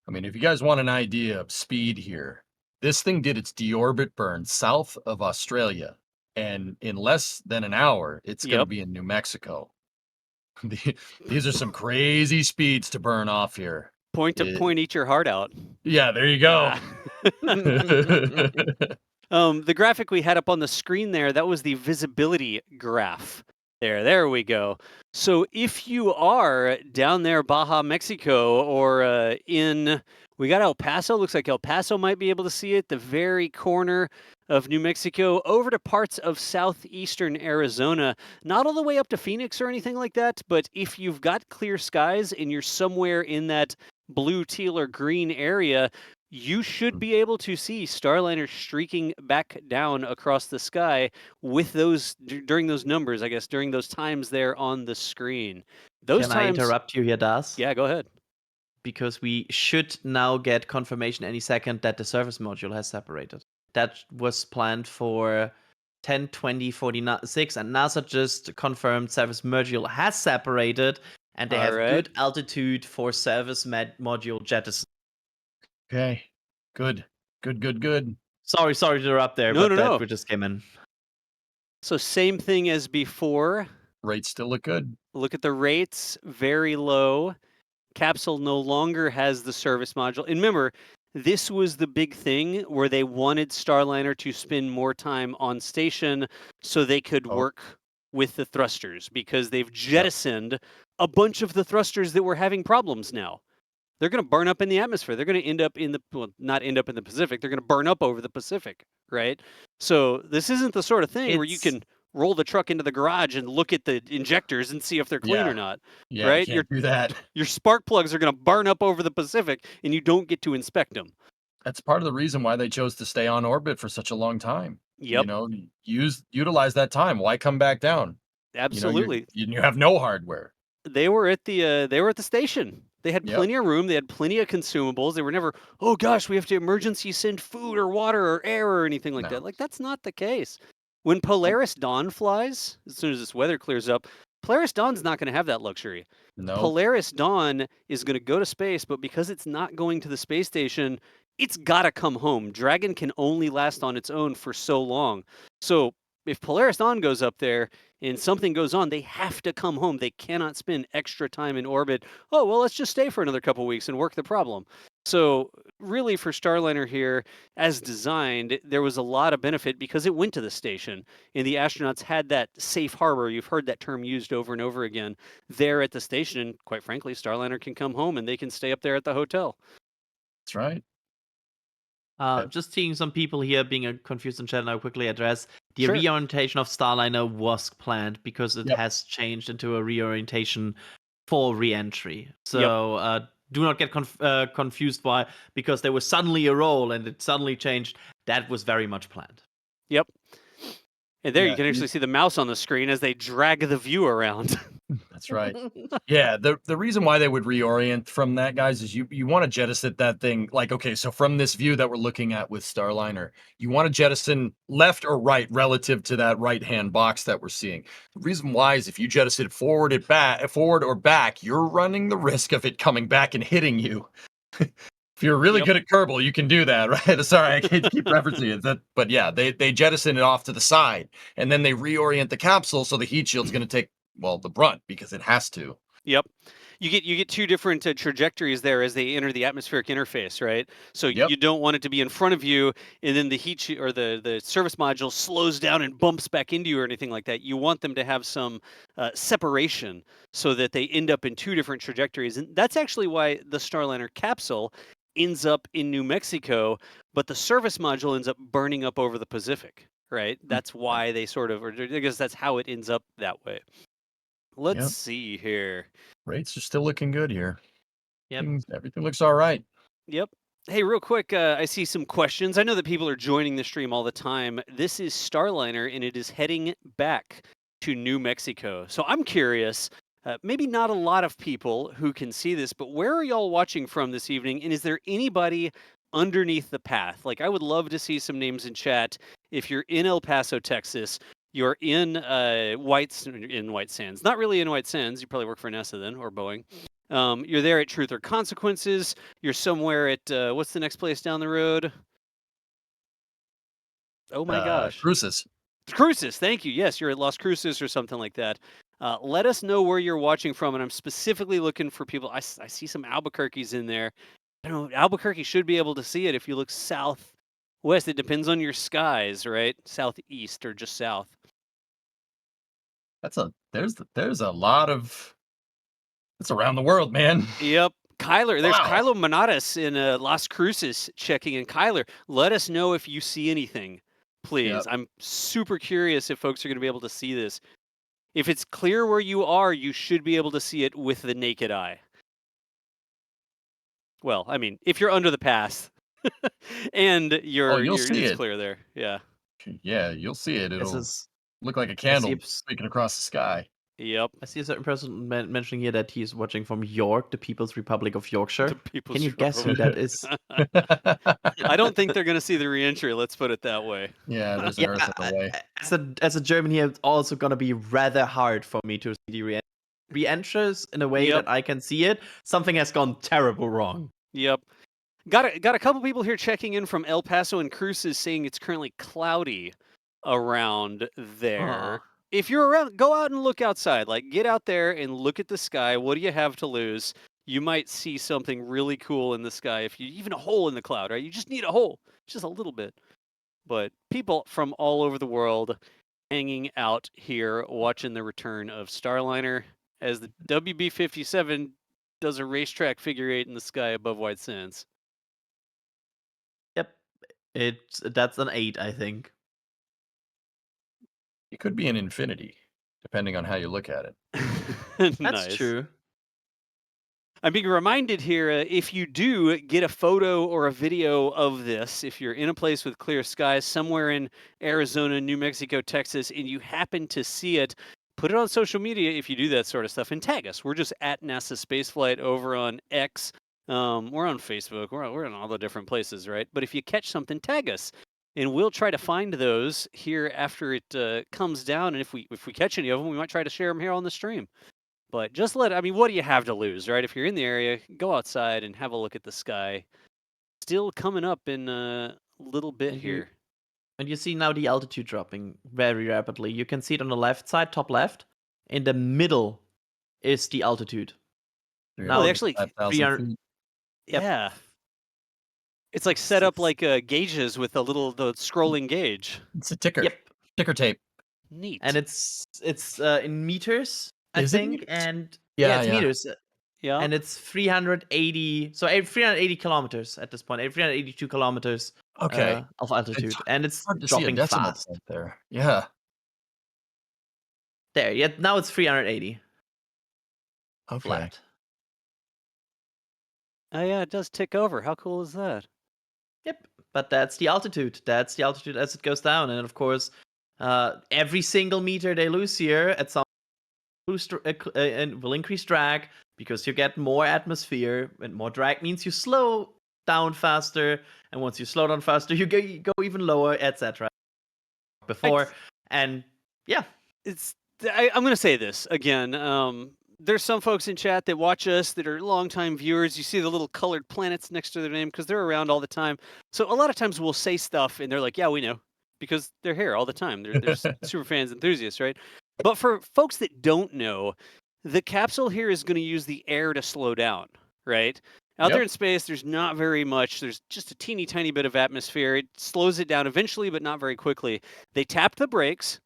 I mean, if you guys want an idea of speed here, this thing did its deorbit burn south of Australia, and in less than an hour, it's going to Yep. be in New Mexico. These are some crazy speeds to burn off here. Point to point, eat your heart out. Yeah, there you go. The graphic we had up on the screen there, that was the visibility graph. There we go. So if you are down there, Baja, Mexico, or we got El Paso. Looks like El Paso might be able to see it. The very corner of New Mexico, over to parts of southeastern Arizona. Not all the way up to Phoenix or anything like that, but if you've got clear skies and you're somewhere in that blue, teal, or green area, you should be able to see Starliner streaking back down across the sky with those during those numbers, I guess, during those times there on the screen. Those Can I times. interrupt you here, Das? Yeah, go ahead. Because we should now get confirmation any second that the service module has separated. That was planned for 10:20:46, and NASA just confirmed service module has separated, and they have Alright. good altitude for service module jettison. Okay, good. Sorry to interrupt there, No, but no. we just came in. So same thing as before. Rates still look good. Look at the rates, very low. Capsule no longer has the service module. And remember, this was the big thing where they wanted Starliner to spend more time on station so they could work with the thrusters, because they've jettisoned a bunch of the thrusters that were having problems now. They're going to burn up in the atmosphere. They're going to end up in the, well, not end up in the Pacific. They're going to burn up over the Pacific, right? So this isn't the sort of thing where you can roll the truck into the garage and look at the injectors and see if they're clean or not, right? You can't do that. Your spark plugs are going to burn up over the Pacific, and you don't get to inspect them. That's part of the reason why they chose to stay on orbit for such a long time. Yep. You know, utilize that time. Why come back down? Absolutely. You have no hardware. They were at the station. They had plenty of room. They had plenty of consumables. They were never, oh gosh, we have to emergency send food or water or air or anything like that. Like, that's not the case. When Polaris Dawn flies, as soon as this weather clears up, Polaris Dawn's not going to have that luxury. No. Polaris Dawn is going to go to space, but because it's not going to the space station, it's got to come home. Dragon can only last on its own for so long. So if Polaris Dawn goes up there and something goes on, they have to come home. They cannot spend extra time in orbit. Oh, well, let's just stay for another couple weeks and work the problem. So really, for Starliner here, as designed, there was a lot of benefit because it went to the station, and the astronauts had that safe harbor. You've heard that term used over and over again there at the station, and quite frankly, Starliner can come home and they can stay up there at the hotel. That's right. Just seeing some people here being confused in chat, and I'll quickly address the reorientation of Starliner was planned because it has changed into a reorientation for re-entry. So do not get confused because there was suddenly a roll and it suddenly changed. That was very much planned. Yep. And there you can actually see the mouse on the screen as they drag the view around. That's right. Yeah, the reason why they would reorient from that, guys, is you want to jettison that thing. Like, okay, so from this view that we're looking at with Starliner, you want to jettison left or right relative to that right-hand box that we're seeing. The reason why is if you jettison it forward or back, you're running the risk of it coming back and hitting you. If you're really good at Kerbal, you can do that, right? Sorry, I can't keep referencing it. But yeah, they jettison it off to the side, and then they reorient the capsule so the heat shield's going to take, well, the brunt because it has to. Yep. You get two different trajectories there as they enter the atmospheric interface, right? So you don't want it to be in front of you, and then the heat or the service module slows down and bumps back into you or anything like that. You want them to have some separation so that they end up in two different trajectories, and that's actually why the Starliner capsule ends up in New Mexico, but the service module ends up burning up over the Pacific, right? That's why they sort of, or I guess that's how it ends up that way. Let's see here. Rates are still looking good here. Yep. Everything looks all right. Yep. Hey, real quick, I see some questions. I know that people are joining the stream all the time. This is Starliner, and it is heading back to New Mexico. So I'm curious, maybe not a lot of people who can see this, but where are y'all watching from this evening? And is there anybody underneath the path? Like, I would love to see some names in chat. If you're in El Paso, Texas, you're in White Sands. Not really in White Sands. You probably work for NASA then, or Boeing. You're there at Truth or Consequences. You're somewhere at, what's the next place down the road? Oh my gosh. Cruces. Cruces, thank you. Yes, you're at Las Cruces or something like that. Let us know where you're watching from, and I'm specifically looking for people. I see some Albuquerques in there. I don't know, Albuquerque should be able to see it if you look southwest. It depends on your skies, right? Southeast or just south. There's a lot of, it's around the world, man. Yep. Kyler, there's Kylo Manadas in Las Cruces checking in. Kyler, let us know if you see anything, please. Yep. I'm super curious if folks are going to be able to see this. If it's clear where you are, you should be able to see it with the naked eye. Well, I mean, if you're under the pass and it's clear there. Yeah. Yeah, you'll see it. It'll look like a candle streaking across the sky. Yep. I see a certain person mentioning here that he's watching from York, the People's Republic of Yorkshire. Can you guess who that is? I don't think they're going to see the reentry. Let's put it that way. Yeah, there's an Earth in the way. As a German here, it's also going to be rather hard for me to see the re-entries in a way that I can see it. Something has gone terrible wrong. Yep. Got a couple people here checking in from El Paso and Cruces saying it's currently cloudy around there. If you're around, go out and look outside. Like, get out there and look at the sky. What do you have to lose? you might see something really cool in the sky. If you even a hole in the cloud, right? You just need a hole, just a little bit. But people from all over the world hanging out here watching the return of Starliner as the WB-57 does a racetrack figure 8 in the sky above White Sands. Yep. That's an 8, I think. It could be an infinity, depending on how you look at it. That's Nice. true. I'm being reminded here, if you do get a photo or a video of this, if you're in a place with clear skies somewhere in Arizona, New Mexico, Texas, and you happen to see it, put it on social media if you do that sort of stuff and tag us. We're just at NASA Spaceflight over on X. We're on Facebook. We're in all the different places, right? But if you catch something, tag us. And we'll try to find those here after it comes down. And if we catch any of them, we might try to share them here on the stream. But just I mean, what do you have to lose, right? If you're in the area, go outside and have a look at the sky. Still coming up in a little bit here. And you see now the altitude dropping very rapidly. You can see it on the left side, top left. In the middle is the altitude. Now, actually, 5,000 feet. Yeah. It's like set up like gauges with the scrolling gauge. It's a ticker. Yep. Ticker tape. Neat. And it's in meters, I think. Meters? And Yeah, it's yeah. meters. Yeah. And it's 380. So 380 kilometers at this point. 382 kilometers. Okay. Of altitude, and it's hard to see a dropping decimal fast. point there. Yeah. There, yeah. Now it's 380. Okay. Flat. Oh yeah, it does tick over. How cool is that? Yep. But that's the altitude. That's the altitude as it goes down, and of course, every single meter they lose here at some will increase drag because you get more atmosphere, and more drag means you slow down faster, and once you slow down faster, you go even lower, etc. Before, and yeah, I'm going to say this again. There's some folks in chat that watch us that are longtime viewers. You see the little colored planets next to their name because they're around all the time. So a lot of times we'll say stuff and they're like, yeah, we know, because they're here all the time. They're super fans, enthusiasts, right? But for folks that don't know, the capsule here is going to use the air to slow down, right? Out there in space, there's not very much. There's just a teeny tiny bit of atmosphere. It slows it down eventually, but not very quickly. They tap the brakes,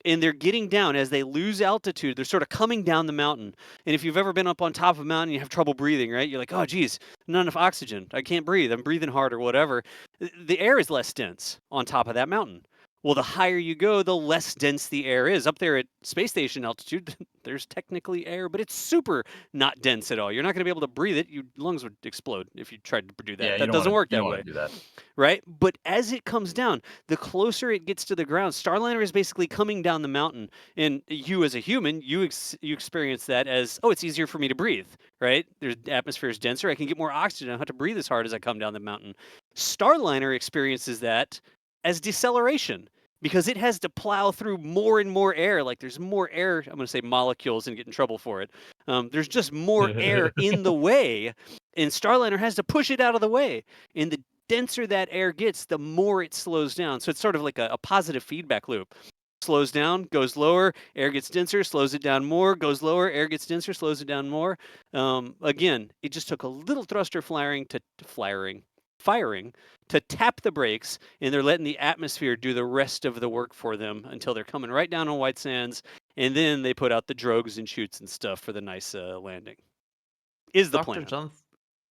and they're getting down. As they lose altitude, they're sort of coming down the mountain. And if you've ever been up on top of a mountain, you have trouble breathing, right? You're like, oh, geez, not enough oxygen. I can't breathe. I'm breathing hard or whatever. The air is less dense on top of that mountain. Well, the higher you go, the less dense the air is. Up there at space station altitude, there's technically air, but it's super not dense at all. You're not going to be able to breathe it. Your lungs would explode if you tried to do that. Yeah, that doesn't work that way. Do that. Right? But as it comes down, the closer it gets to the ground, Starliner is basically coming down the mountain. And you as a human, you experience that as, oh, it's easier for me to breathe, right? The atmosphere is denser. I can get more oxygen. I don't have to breathe as hard as I come down the mountain. Starliner experiences that as deceleration, because it has to plow through more and more air. Like there's more air, I'm going to say molecules and get in trouble for it. There's just more air in the way, and Starliner has to push it out of the way. And the denser that air gets, the more it slows down. So it's sort of like a positive feedback loop. Slows down, goes lower, air gets denser, slows it down more, goes lower, air gets denser, slows it down more. Again, it just took a little thruster firing to tap the brakes, and they're letting the atmosphere do the rest of the work for them until they're coming right down on White Sands, and then they put out the drogues and chutes and stuff for the nice landing. Is the plan.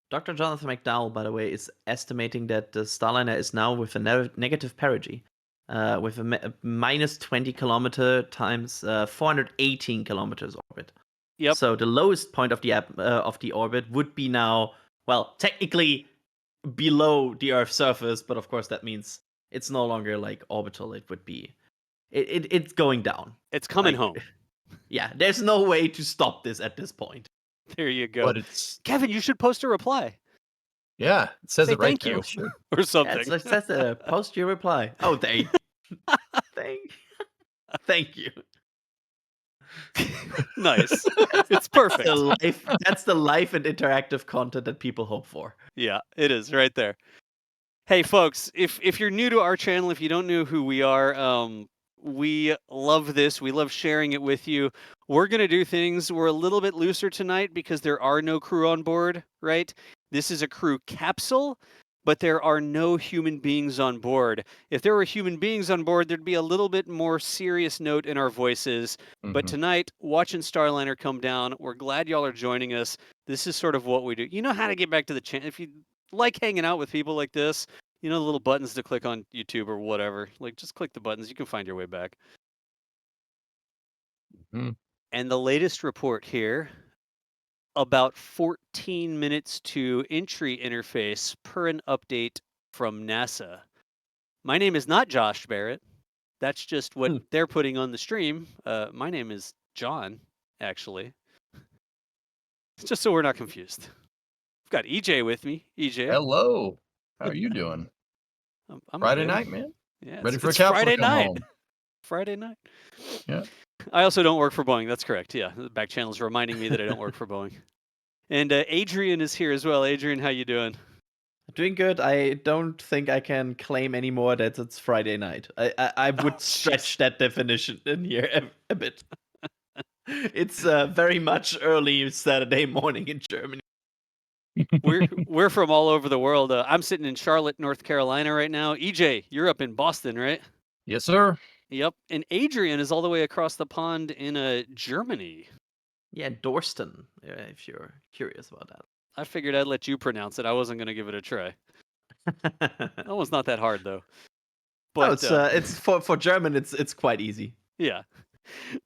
Dr. Jonathan McDowell, by the way, is estimating that the Starliner is now with a negative perigee, with a minus 20 kilometer times 418 kilometers orbit. Yep. So the lowest point of the orbit would be now, well, technically below the Earth's surface, but of course that means it's no longer like orbital. It would be, it's going down. It's coming home. Yeah, there's no way to stop this at this point. There you go. But it's Kevin, you should post a reply. Yeah, it says Say it right thank there. you. Sure. Or something. Yeah, it says post your reply. Oh, thank you. Nice. It's perfect. That's the life and interactive content that people hope for. Yeah, it is right there. Hey, folks, if you're new to our channel, if you don't know who we are, We love this. We love sharing it with you. We're going to do things. We're a little bit looser tonight because there are no crew on board, right? This is a crew capsule, but there are no human beings on board. If there were human beings on board, there'd be a little bit more serious note in our voices. But tonight, watching Starliner come down, we're glad y'all are joining us. This is sort of what we do. You know how to get back to the channel. If you like hanging out with people like this, you know, the little buttons to click on YouTube or whatever. Like, just click the buttons. You can find your way back. And the latest report here, about 14 minutes to entry interface per an update from NASA. My name is not Josh Barrett. That's just what they're putting on the stream. My name is John, actually. Just so we're not confused. I've got EJ with me. EJ. Hello. How are you doing? I'm Friday good. night, man. Yeah, Ready for a it's capsule Friday to come night. home. Friday night. Yeah. I also don't work for Boeing. That's correct. Yeah, the back channel is reminding me that I don't work for Boeing. And Adrian is here as well. Adrian, how you doing? Doing good. I don't think I can claim anymore that it's Friday night. I would stretch that definition in here a bit. It's very much early Saturday morning in Germany. We're from all over the world. I'm sitting in Charlotte, North Carolina right now. EJ, you're up in Boston, right? Yes, sir. Yep. And Adrian is all the way across the pond in Germany. Yeah, Dorsten, if you're curious about that. I figured I'd let you pronounce it. I wasn't going to give it a try. That one's not that hard though. But no, it's for German. It's quite easy. Yeah.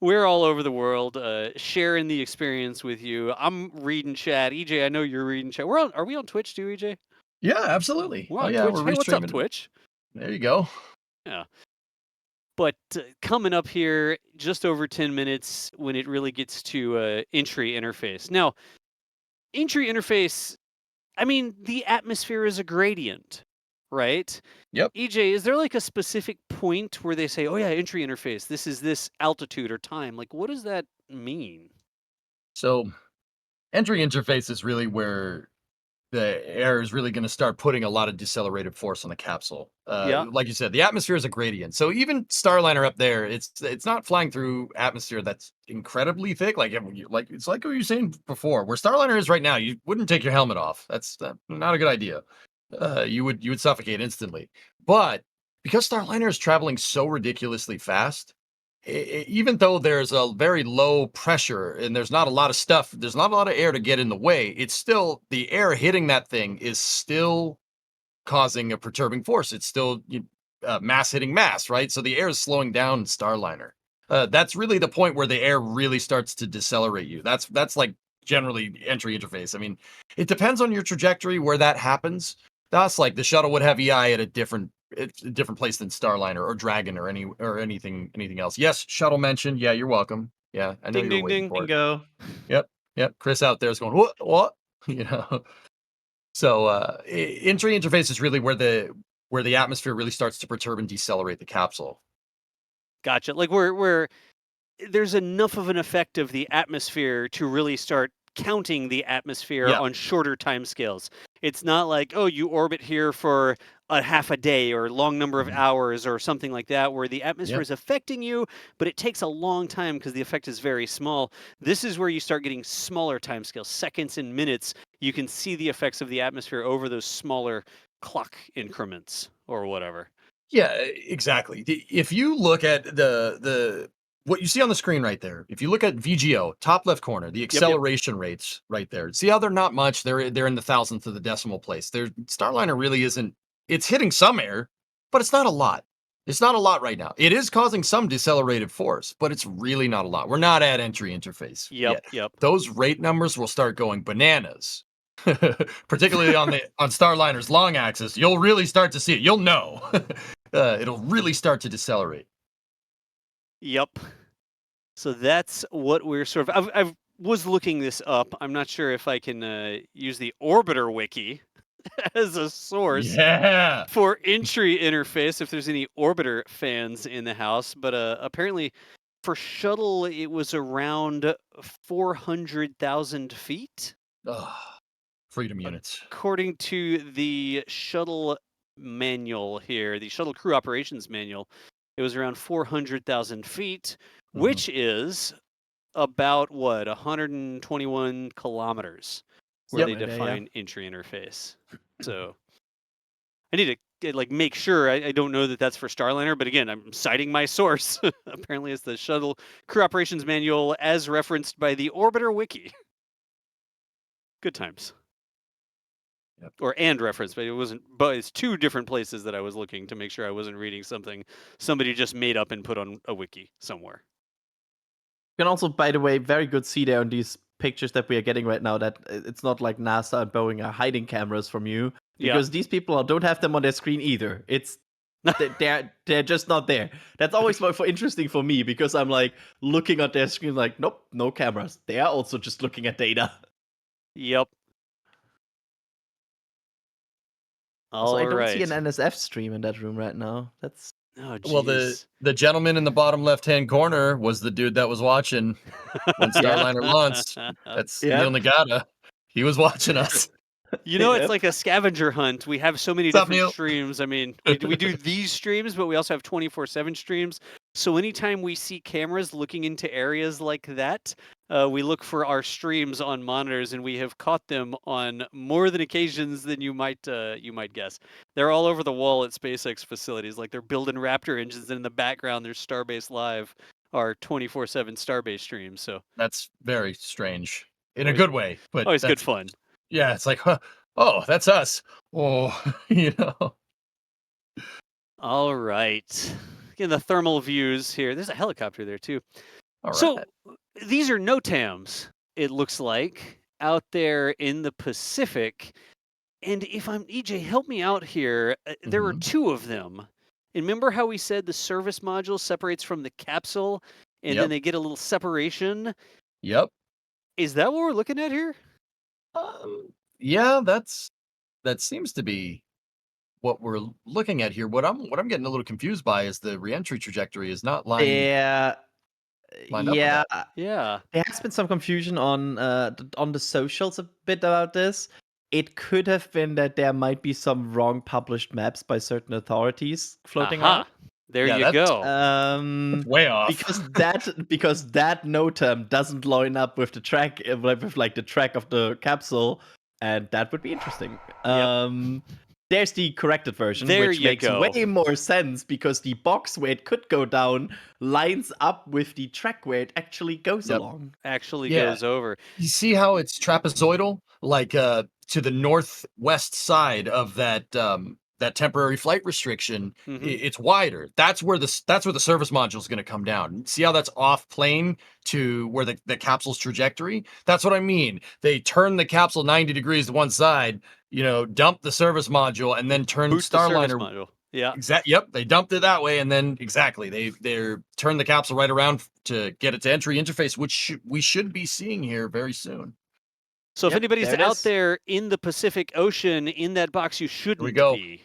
We're all over the world, sharing the experience with you. I'm reading chat. EJ, I know you're reading chat. Are we on Twitch too, EJ? Yeah, absolutely. We're on yeah, Twitch. we're Hey, what's up, restreaming it. Twitch? There you go. Yeah. But coming up here, just over 10 minutes when it really gets to entry interface. Now, entry interface, I mean, the atmosphere is a gradient, right? Yep. EJ, is there like a specific point where they say, oh yeah, entry interface, this is this altitude or time? Like, what does that mean? So, entry interface is really where the air is really going to start putting a lot of decelerated force on the capsule. Yeah. Like you said, the atmosphere is a gradient. So even Starliner up there, it's not flying through atmosphere that's incredibly thick. Like it's like what you were saying before, where Starliner is right now. You wouldn't take your helmet off. That's not a good idea. You would suffocate instantly. But because Starliner is traveling so ridiculously fast, even though there's a very low pressure and there's not a lot of stuff, there's not a lot of air to get in the way, it's still the air hitting that thing is still causing a perturbing force. It's still mass hitting mass, right? So the air is slowing down Starliner. That's really the point where the air really starts to decelerate you. That's like generally entry interface. I mean, it depends on your trajectory where that happens. That's like the shuttle would have EI at a different place than Starliner or Dragon or anything else. Yes, shuttle mentioned. Yeah, you're welcome. Yeah, I know Ding, you're ding, waiting ding. for it. Bingo. Yep. Chris out there is going, what? You know. So entry interface is really where the atmosphere really starts to perturb and decelerate the capsule. Gotcha. Like where there's enough of an effect of the atmosphere to really start counting the atmosphere Yeah. on shorter time scales. It's not like, oh, you orbit here for a half a day or long number of hours or something like that, where the atmosphere is affecting you, but it takes a long time because the effect is very small. This is where you start getting smaller time scales, seconds and minutes. You can see the effects of the atmosphere over those smaller clock increments or whatever. Yeah, exactly. If you look at the what you see on the screen right there, if you look at VGO, top left corner, the acceleration rates right there. See how they're not much? They're in the thousandth of the decimal place. Starliner really isn't. It's hitting some air, but it's not a lot. It's not a lot right now. It is causing some decelerated force, but it's really not a lot. We're not at entry interface yet. Yep. Those rate numbers will start going bananas. Particularly on Starliner's long axis, you'll really start to see it. You'll know. It'll really start to decelerate. Yep. So that's what we're sort of. I was looking this up. I'm not sure if I can use the Orbiter Wiki as a source for entry interface. If there's any Orbiter fans in the house, but apparently for shuttle it was around 400,000 feet. Freedom units. According to the shuttle manual here, the shuttle crew operations manual. It was around 400,000 feet, Mhm. which is about what 121 kilometers where Yep. they Somewhere there, define entry interface. So I need to like make sure. I don't know that that's for Starliner, but again, I'm citing my source. Apparently, it's the Shuttle Crew Operations Manual as referenced by the Orbiter Wiki. Good times. Yep. Or and reference, but it wasn't. But it's two different places that I was looking to make sure I wasn't reading something somebody just made up and put on a wiki somewhere. You can also, by the way, very good see there on these pictures that we are getting right now that it's not like NASA and Boeing are hiding cameras from you, Yeah. because these people don't have them on their screen either. It's they're just not there. That's always more interesting for me, because I'm like looking at their screen like, nope, no cameras. They are also just looking at data. Yep. So I All don't see right. an NSF stream in that room right now. That's Oh, Well, the jeez. the gentleman in the bottom left-hand corner was the dude that was watching when Starliner launched. That's Neil Yep. Nagata. He was watching us. You know, it's Yep. like a scavenger hunt. We have so many What's up, different Neil? streams. I mean, we do these streams, but we also have 24/7 streams. So anytime we see cameras looking into areas like that, we look for our streams on monitors, and we have caught them on more than occasions than you might guess. They're all over the wall at SpaceX facilities. Like they're building Raptor engines, and in the background there's Starbase Live, our 24/7 Starbase stream. So That's very strange in a always, good way, but always good that's fun. yeah. It's like, huh, oh, that's us. Oh, you know. All right. Again, the thermal views here. There's a helicopter there too. All right. So these are NOTAMs, it looks like, out there in the Pacific. And if I'm EJ, help me out here. There are Mhm. two of them. And remember how we said the service module separates from the capsule and then Yep. they get a little separation? Yep. Is that what we're looking at here? Yeah, that seems to be what we're looking at here. What I'm getting a little confused by is the reentry trajectory is not lined Yeah, lined up with yeah. that. Yeah. There has been some confusion on the socials a bit about this. It could have been that there might be some wrong published maps by certain authorities floating Aha. around. There Yeah, you that's go. way off. Because that NOTAM doesn't line up with the track with like the track of the capsule, and that would be interesting. There's the corrected version, There which you makes go. way more sense because the box where it could go down lines up with the track where it actually goes Yep. along. Actually Yeah. goes over. You see how it's trapezoidal, like to the northwest side of that temporary flight restriction. Mhm. It's wider. That's where the service module is going to come down. See how that's off plane to where the capsule's trajectory? That's what I mean. They turn the capsule 90 degrees to one side, dump the service module, and then turn Boot the service Starliner. module. Yeah. Yep, they dumped it that way, and then exactly they turn the capsule right around to get it to entry interface, which we should be seeing here very soon. So if Yep, anybody's there it out is. there in the Pacific Ocean in that box, you shouldn't go. be.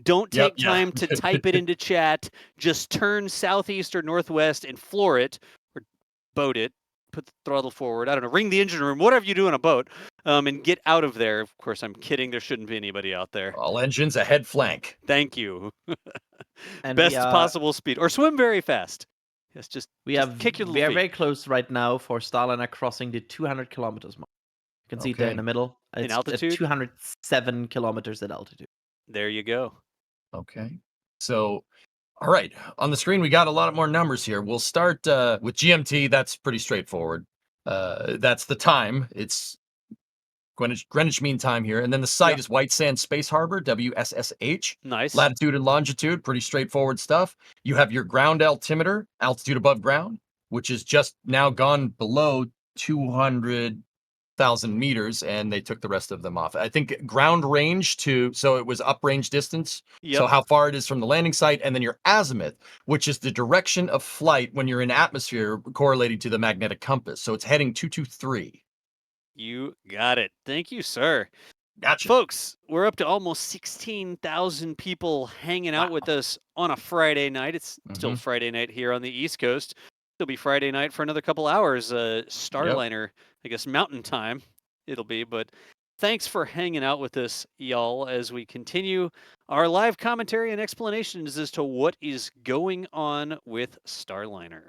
Don't Yep, take yeah. time to type it into chat. Just turn southeast or northwest and floor it or boat it. Put the throttle forward. I don't know. Ring the engine room. Whatever you do in a boat, and get out of there. Of course, I'm kidding. There shouldn't be anybody out there. All engines ahead flank. Thank you. And Best possible speed, or swim very fast. Yes, just kick your little feet. very close right now for Starliner crossing the 200 kilometers mark. You can see it there in the middle. It's altitude? at 207 kilometers at altitude. There you go. Okay. So, all right. On the screen, we got a lot more numbers here. We'll start with GMT. That's pretty straightforward. That's the time. It's Greenwich Mean Time here. And then the site is White Sands Space Harbor, WSSH. Nice. Latitude and longitude, pretty straightforward stuff. You have your ground altimeter, altitude above ground, which is just now gone below 200,000 meters, and they took the rest of them off. I think ground range so it was uprange distance. Yep. So how far it is from the landing site, and then your azimuth, which is the direction of flight when you're in atmosphere correlating to the magnetic compass. So it's heading 223. You got it. Thank you, sir. Gotcha. Folks, we're up to almost 16,000 people hanging out with us on a Friday night. It's still Friday night here on the East Coast. It'll be Friday night for another couple hours. Starliner, I guess Mountain Time it'll be, but thanks for hanging out with us, y'all, as we continue our live commentary and explanations as to what is going on with Starliner.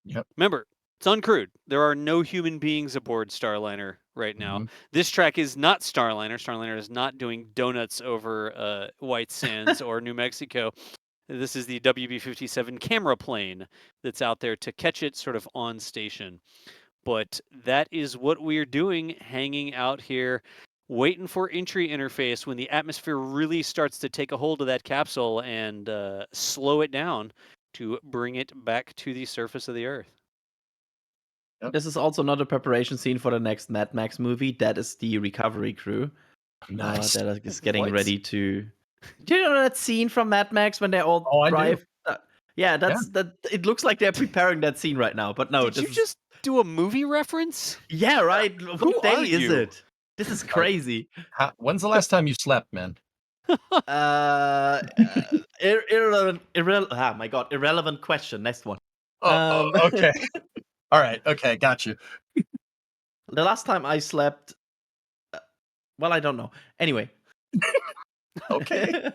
Yep. Remember, it's uncrewed. There are no human beings aboard Starliner right now. This track is not Starliner. Starliner is not doing donuts over White Sands or New Mexico. This is the WB-57 camera plane that's out there to catch it sort of on station. But that is what we're doing, hanging out here, waiting for entry interface when the atmosphere really starts to take a hold of that capsule and slow it down to bring it back to the surface of the Earth. This is also not a preparation scene for the next Mad Max movie. That is the recovery crew. Nice. That is getting What? ready to. Do you know that scene from Mad Max when they all I do. drive? Yeah, that. It looks like they're preparing that scene right now, but no. Did you just do a movie reference? Yeah, right. What day are is you? it? This is crazy. When's the last time you slept, man? My God, irrelevant question. Next one. Okay. All right. Okay, got you. The last time I slept, well, I don't know. Anyway. Okay.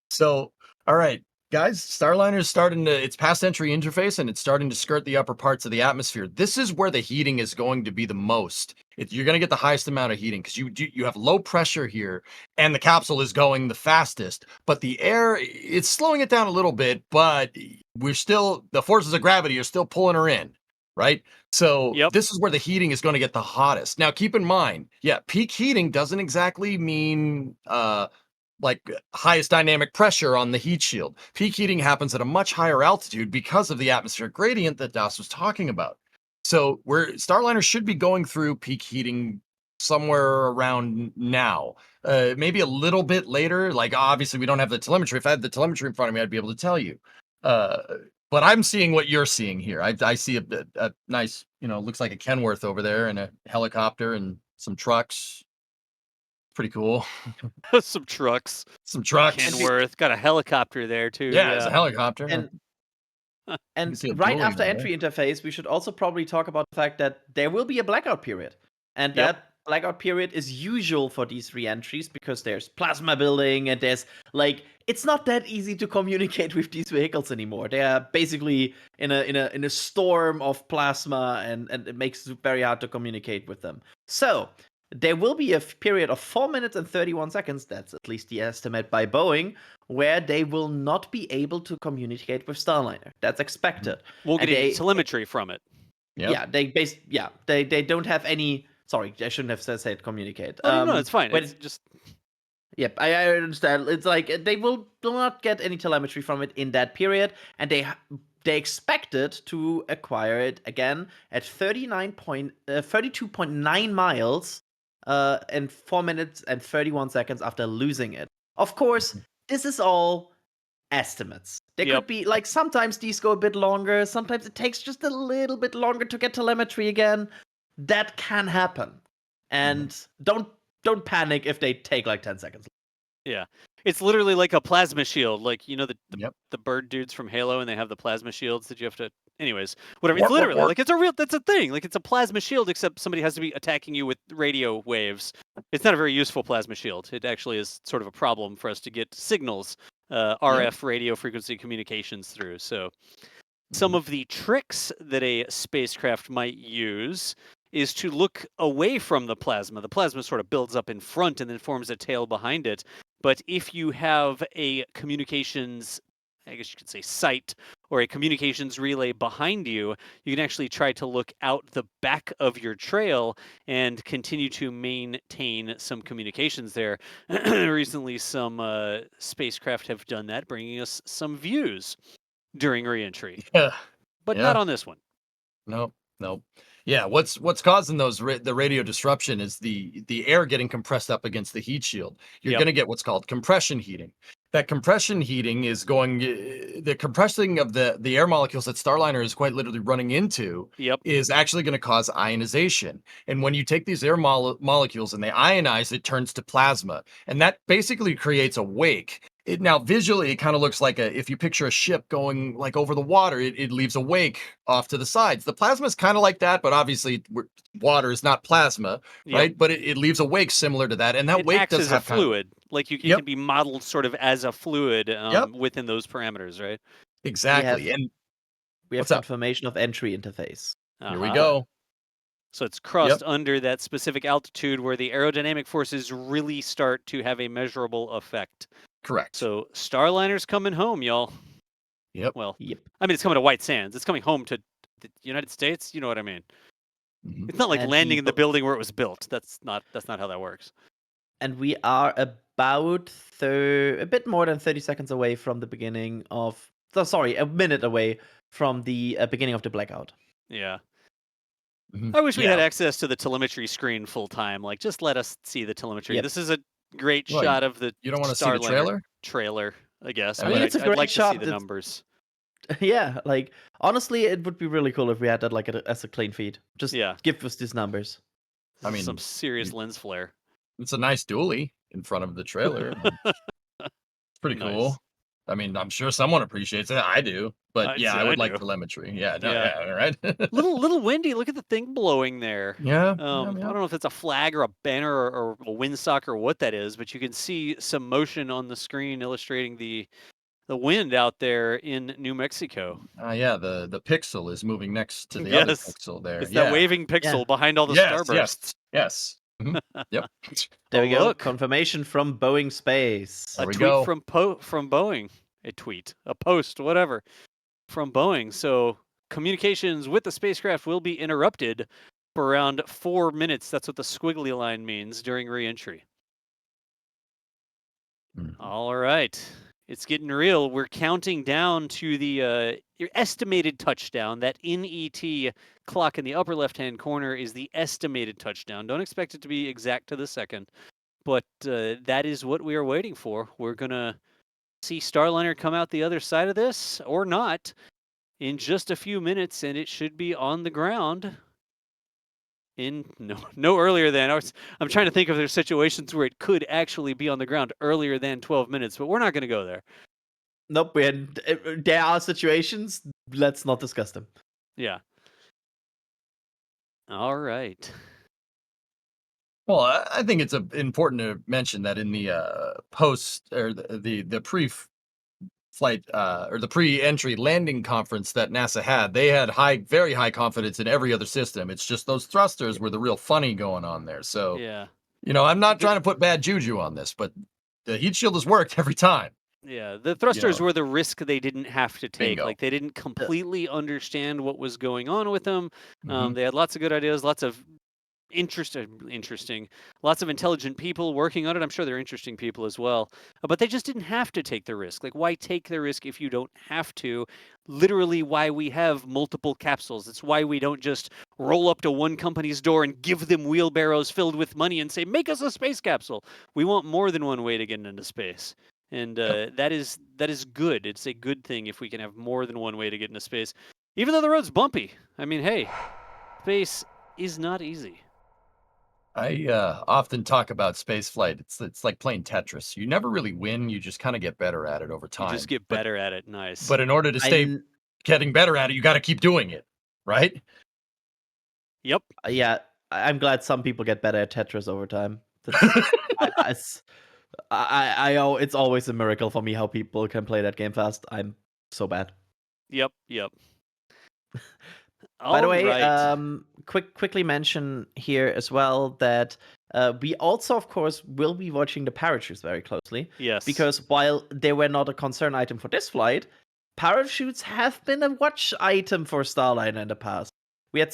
So, all right, guys, Starliner is starting to, it's past entry interface and it's starting to skirt the upper parts of the atmosphere. This is where the heating is going to be the most. You're going to get the highest amount of heating because you have low pressure here and the capsule is going the fastest, but the air, it's slowing it down a little bit, but the forces of gravity are still pulling her in, right? So this is where the heating is going to get the hottest. Now, keep in mind, peak heating doesn't exactly mean, like highest dynamic pressure on the heat shield. Peak heating happens at a much higher altitude because of the atmospheric gradient that Das was talking about. So Starliner should be going through peak heating somewhere around now. Maybe a little bit later. Like obviously we don't have the telemetry. If I had the telemetry in front of me, I'd be able to tell you. But I'm seeing what you're seeing here. I see a nice, looks like a Kenworth over there and a helicopter and some trucks. Pretty cool. Some trucks. Kenworth. Got a helicopter there too. Yeah, it's a helicopter. And right after entry interface, we should also probably talk about the fact that there will be a blackout period. And that blackout period is usual for these re-entries because there's plasma building and there's it's not that easy to communicate with these vehicles anymore. They are basically in a storm of plasma and it makes it very hard to communicate with them. So there will be a period of 4 minutes and 31 seconds, that's at least the estimate by Boeing, where they will not be able to communicate with Starliner. That's expected. We'll get any telemetry from it. Yeah, they don't have any. Sorry, I shouldn't have said communicate. No, it's fine. But it's just. Yep, I understand. It's like they will not get any telemetry from it in that period, and they expected to acquire it again at 32.9 miles. And 4 minutes and 31 seconds after losing it. Of course, this is all estimates. There could be, sometimes these go a bit longer, sometimes it takes just a little bit longer to get telemetry again. That can happen. And don't panic if they take 10 seconds. Yeah. It's literally like a plasma shield. The bird dudes from Halo and they have the plasma shields that you have to. Anyways, whatever. It's literally that's a thing. It's a plasma shield, except somebody has to be attacking you with radio waves. It's not a very useful plasma shield. It actually is sort of a problem for us to get signals, RF radio frequency communications through. So some of the tricks that a spacecraft might use is to look away from the plasma. The plasma sort of builds up in front and then forms a tail behind it. But if you have a communications, I guess you could say site, or a communications relay behind you, you can actually try to look out the back of your trail and continue to maintain some communications there. Recently, some spacecraft have done that, bringing us some views during reentry. But not on this one. Nope. Yeah, what's causing the radio disruption is the air getting compressed up against the heat shield. You're going to get what's called compression heating. That compression heating is the compressing of the air molecules that Starliner is quite literally running into is actually going to cause ionization. And when you take these air molecules and they ionize, it turns to plasma. And that basically creates a wake. Now visually, it kind of looks like if you picture a ship going like over the water, it leaves a wake off to the sides. The plasma is kind of like that, but obviously water is not plasma, Yep. right? But it leaves a wake similar to that, and that It wake acts does as have a fluid. Like it Yep. can be modeled sort of as a fluid Yep. within those parameters, right? exactly. And We have what's up? confirmation of entry interface. Here we Aha. go. So it's crossed under that specific altitude where the aerodynamic forces really start to have a measurable effect. Correct. So Starliner's coming home, y'all. Yep. Well, Yep. I mean, it's coming to White Sands. It's coming home to the United States. You know what I mean? Mhm. It's not like And landing we in the bo- building where it was built. That's not how that works. And we are about a bit more than 30 seconds away from the beginning of. Oh, sorry, a minute away from the beginning of the blackout. Yeah. Mhm. I wish we Yeah. had access to the telemetry screen full time. Like, just let us see the telemetry. Yep. This is a great Well, shot of the You don't want to see the Starliner trailer? I guess. I but mean, it's a I'd great like to see shot. the It's- numbers. Yeah, like honestly, it would be really cool if we had that like as a clean feed. Just Yeah. give us these numbers. I mean, some serious lens flare. It's a nice dually in front of the trailer. It's pretty Nice. cool. I mean, I'm sure someone appreciates it. I do, but yeah, I would like do. telemetry. Yeah, no, Yeah. yeah, right. little windy. Look at the thing blowing there. Yeah, I don't know if it's a flag or a banner or a windsock or what that is, but you can see some motion on the screen illustrating the wind out there in New Mexico. Yeah, the pixel is moving next to the other Yes. pixel there. It's yeah. that waving pixel Yeah. behind all the yes, starbursts. yes. Mhm. Yep. There we go. Look. Confirmation from Boeing Space. There A we tweet go. from Boeing. A tweet, a post, whatever, from Boeing. So communications with the spacecraft will be interrupted for around 4 minutes. That's what the squiggly line means during reentry. All right. It's getting real. We're counting down to the your estimated touchdown. That NET clock in the upper left-hand corner is the estimated touchdown. Don't expect it to be exact to the second, but that is what we are waiting for. We're going to see Starliner come out the other side of this or not in just a few minutes, and it should be on the ground in no earlier than I'm trying to think if there's situations where it could actually be on the ground earlier than 12 minutes, but we're not going to go there. Nope. There are situations. Let's not discuss them. Yeah. All right. Well, I think it's important to mention that in the post or the pre-flight or the pre-entry landing conference that NASA had, they had very high confidence in every other system. It's just those thrusters were the real funny going on there. So, Yeah. I'm not trying to put bad juju on this, but the heat shield has worked every time. Yeah, the thrusters know. were the risk they didn't have to take. Bingo. Like they didn't completely understand what was going on with them. Mhm. They had lots of good ideas, lots of lots of intelligent people working on it. I'm sure they're interesting people as well, but they just didn't have to take the risk. Like, why take the risk if you don't have to? Literally, why we have multiple capsules. It's why we don't just roll up to one company's door and give them wheelbarrows filled with money and say, "Make us a space capsule." We want more than one way to get into space. And that is good. It's a good thing if we can have more than one way to get into space, even though the road's bumpy. I mean, hey, space is not easy. I often talk about space flight. It's like playing Tetris. You never really win. You just kind of get better at it over time. You just get better at it. Nice. But in order to stay getting better at it, you got to keep doing it, right? Yep. Yeah, I'm glad some people get better at Tetris over time. It's always a miracle for me how people can play that game fast. I'm so bad. Yep. By the way, right. quickly mention here as well that we also, of course, will be watching the parachutes very closely. Yes. Because while they were not a concern item for this flight, parachutes have been a watch item for Starliner in the past. We had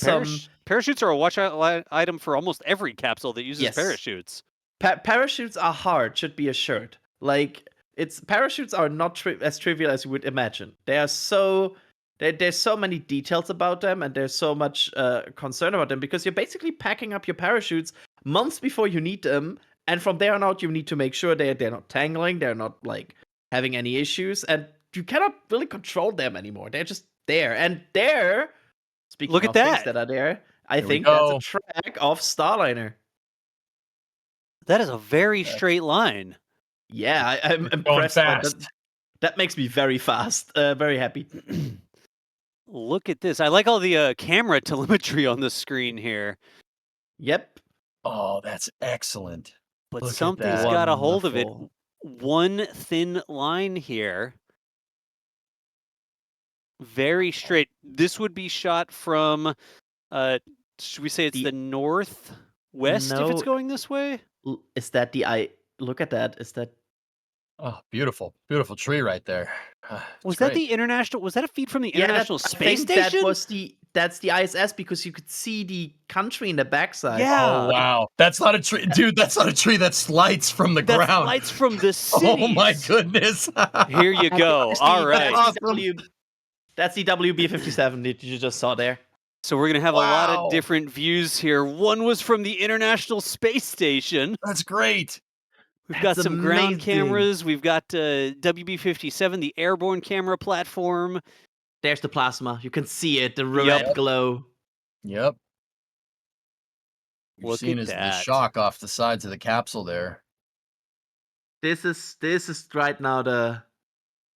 parachutes are a watch item for almost every capsule that uses Yes. parachutes. Parachutes are hard, should be assured. Like, parachutes are not as trivial as you would imagine. There's so many details about them, and there's so much concern about them, because you're basically packing up your parachutes months before you need them, and from there on out, you need to make sure they're not tangling, they're not like having any issues, and you cannot really control them anymore. They're just there, and there. Speaking Look of at things that. that are there, I There we think that's go. a track of Starliner. That is a very straight line. Yeah, I'm Going impressed. By fast. that makes me very fast. Very happy. Look at this. I like all the camera telemetry on the screen here. Yep. Oh, that's excellent. But Look at something's that. got a hold of it. Wonderful. One thin line here. Very straight. This would be shot from, should we say it's the northwest if it's No, going this way? is that the I? Look at that. Is that? Oh, beautiful. Beautiful tree right there. Was It's that great. the international? Was that a feed from the Yeah, International I Space think Station? that's the ISS because you could see the country in the backside. Yeah. Oh, wow. That's not a tree. Dude, that's not a tree. That's lights from the That's ground. lights from the cities. Oh, my goodness. Here you go. All right. That's the WB-57 that you just saw there. So we're going to have a lot of Wow. different views here. One was from the International Space Station. That's great. We've got That's some ground amazing. cameras. We've got WB-57, the airborne camera platform. There's the plasma. You can see it, the Yep. red glow. Yep. You're Look seeing at is the that. shock off the sides of the capsule there. This is right now the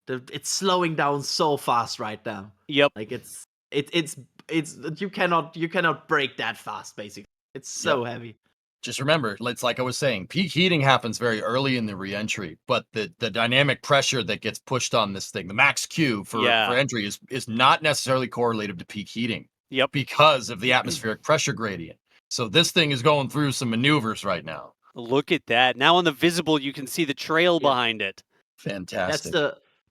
it's slowing down so fast right now. Yep. Like it's you cannot break that fast basically. It's so heavy. Just remember, it's like I was saying, peak heating happens very early in the reentry, but the dynamic pressure that gets pushed on this thing, the max Q for entry is not necessarily correlated to peak heating. Yep. Because of the atmospheric pressure gradient. So this thing is going through some maneuvers right now. Look at that. Now on the visible, you can see the trail behind it. Fantastic.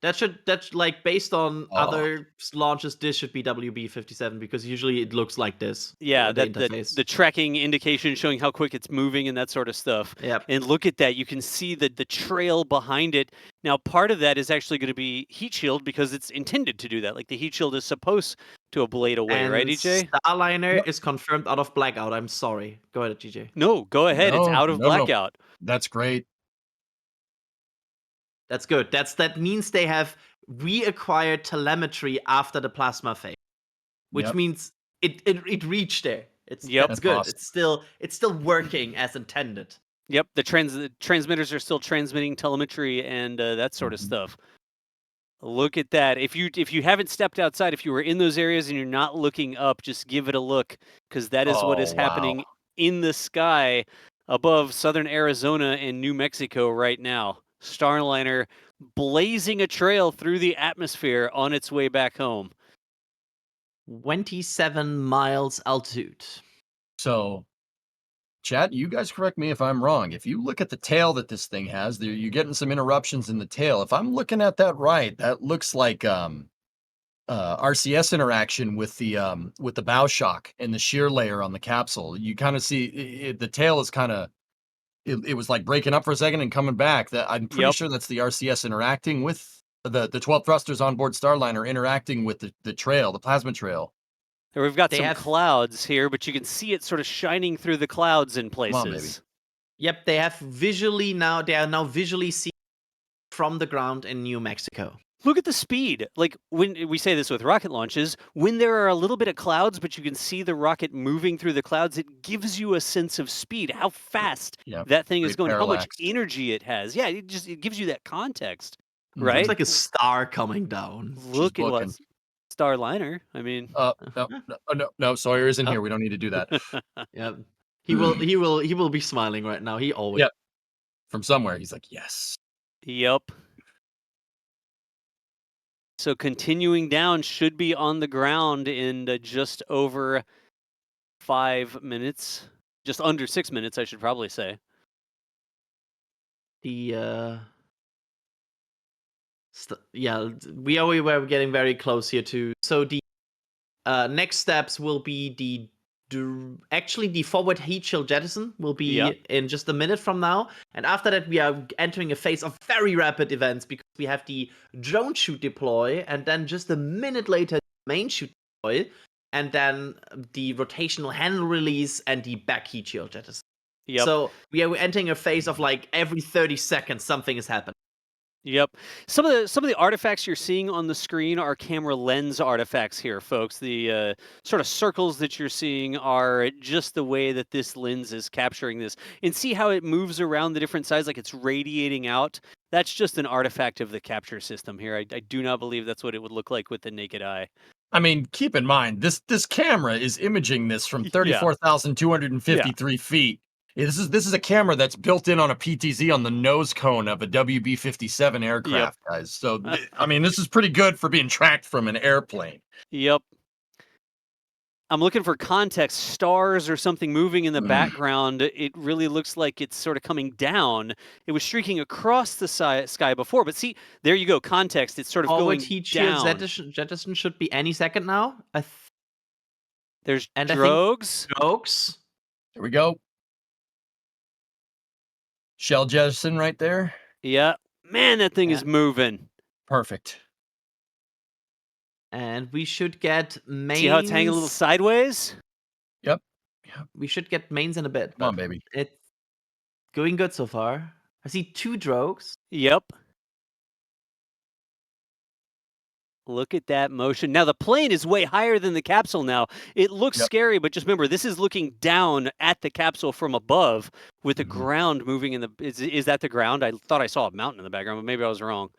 That's like based on other launches. This should be WB-57 because usually it looks like this. Yeah, the that interface. the tracking indication showing how quick it's moving and that sort of stuff. Yep. And look at that. You can see the trail behind it. Now, part of that is actually going to be heat shield because it's intended to do that. Like the heat shield is supposed to ablate away, And right, EJ? Starliner is confirmed out of blackout. I'm sorry. Go ahead, GJ. No, go ahead. It's out of blackout. That's great. That's good. That means they have reacquired telemetry after the plasma phase, which means it reached there. That's good. Awesome. It's still working as intended. Yep, the transmitters are still transmitting telemetry and that sort of stuff. Look at that. If you haven't stepped outside, if you were in those areas and you're not looking up, just give it a look because that is what is happening in the sky above southern Arizona and New Mexico right now. Starliner blazing a trail through the atmosphere on its way back home. 27 miles altitude. So, chat, you guys correct me if I'm wrong. If you look at the tail that this thing has, you're getting some interruptions in the tail. If I'm looking at that right, that looks like RCS interaction with the bow shock and the shear layer on the capsule. You kind of see the tail is kind of it was like breaking up for a second and coming back. That I'm pretty sure that's the RCS interacting with the 12 thrusters on board Starliner interacting with the trail, the plasma trail. And we've got some clouds here, but you can see it sort of shining through the clouds in places. Come on, baby. Yep, they are now visually seen from the ground in New Mexico. Look at the speed. Like when we say this with rocket launches, when there are a little bit of clouds, but you can see the rocket moving through the clouds, it gives you a sense of speed, how fast that thing is going, how much energy it has. Yeah, it gives you that context, right? It's like a star coming down. Look at what Starliner. I mean, no, Sawyer isn't here. We don't need to do that. Yep. He will be smiling right now. He always. Yep. From somewhere, he's like, yes. Yep. So continuing down should be on the ground in just over 5 minutes, just under 6 minutes, I should probably say. We were getting very close here too. So the next steps will be actually the forward heat shield jettison will be in just a minute from now, and after that we are entering a phase of very rapid events because we have the drone chute deploy, and then just a minute later the main chute deploy, and then the rotational handle release and the back heat shield jettison. So we are entering a phase of like every 30 seconds something is happening. Yep. Some of the artifacts you're seeing on the screen are camera lens artifacts here, folks. The sort of circles that you're seeing are just the way that this lens is capturing this. And see how it moves around the different sides like it's radiating out? That's just an artifact of the capture system here. I do not believe that's what it would look like with the naked eye. I mean, keep in mind, this camera is imaging this from Yeah. 34,253 feet. This is a camera that's built in on a PTZ on the nose cone of a WB-57 aircraft, guys. So, I mean, this is pretty good for being tracked from an airplane. Yep. I'm looking for context, stars or something moving in the background. It really looks like it's sort of coming down. It was streaking across the sky before, but see, there you go, context. It's sort of Forward going heat shield down. jettison should be any second now. There's and I think drogues. Drogues. Here we go. Shell jettison right there. Yeah. Man, that thing is moving. Perfect. And we should get mains. See how it's hanging a little sideways? Yep. We should get mains in a bit. Come on, baby. It's going good so far. I see 2 drogues. Yep. Look at that motion. Now, the plane is way higher than the capsule now. It looks scary, but just remember, this is looking down at the capsule from above with the ground moving in the... Is that the ground? I thought I saw a mountain in the background, but maybe I was wrong.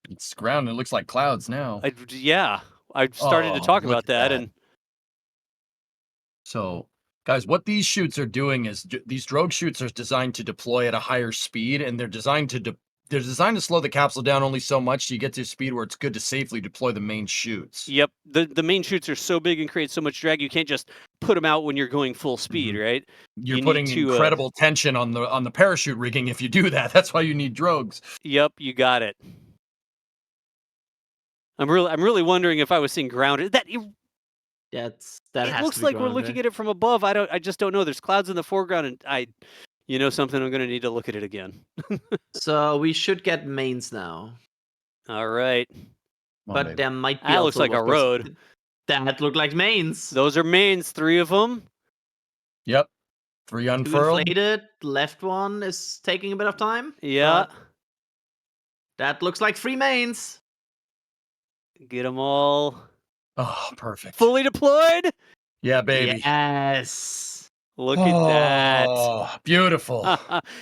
It's ground. It looks like clouds now. Yeah. I started to talk about that. And so, guys, what these chutes are doing is these drogue chutes are designed to deploy at a higher speed, and they're designed to slow the capsule down only so much you get to a speed where it's good to safely deploy the main chutes. Yep. The main chutes are so big and create so much drag, you can't just put them out when you're going full speed, right? You're putting incredible tension on the parachute rigging if you do that. That's why you need drogues. Yep, you got it. I'm really wondering if I was seeing grounded. That it looks like we're looking at it from above. I just don't know. There's clouds in the foreground, and you know something, I'm going to need to look at it again. So we should get mains now. All right. But there might be. That looks like a road. That look like mains. Those are mains. 3 of them. Yep. 3 unfurled. Inflated. Left one is taking a bit of time. Yeah. That looks like 3 mains. Get them all. Oh, perfect. Fully deployed? Yeah, baby. Yes. Look at that. Oh, beautiful.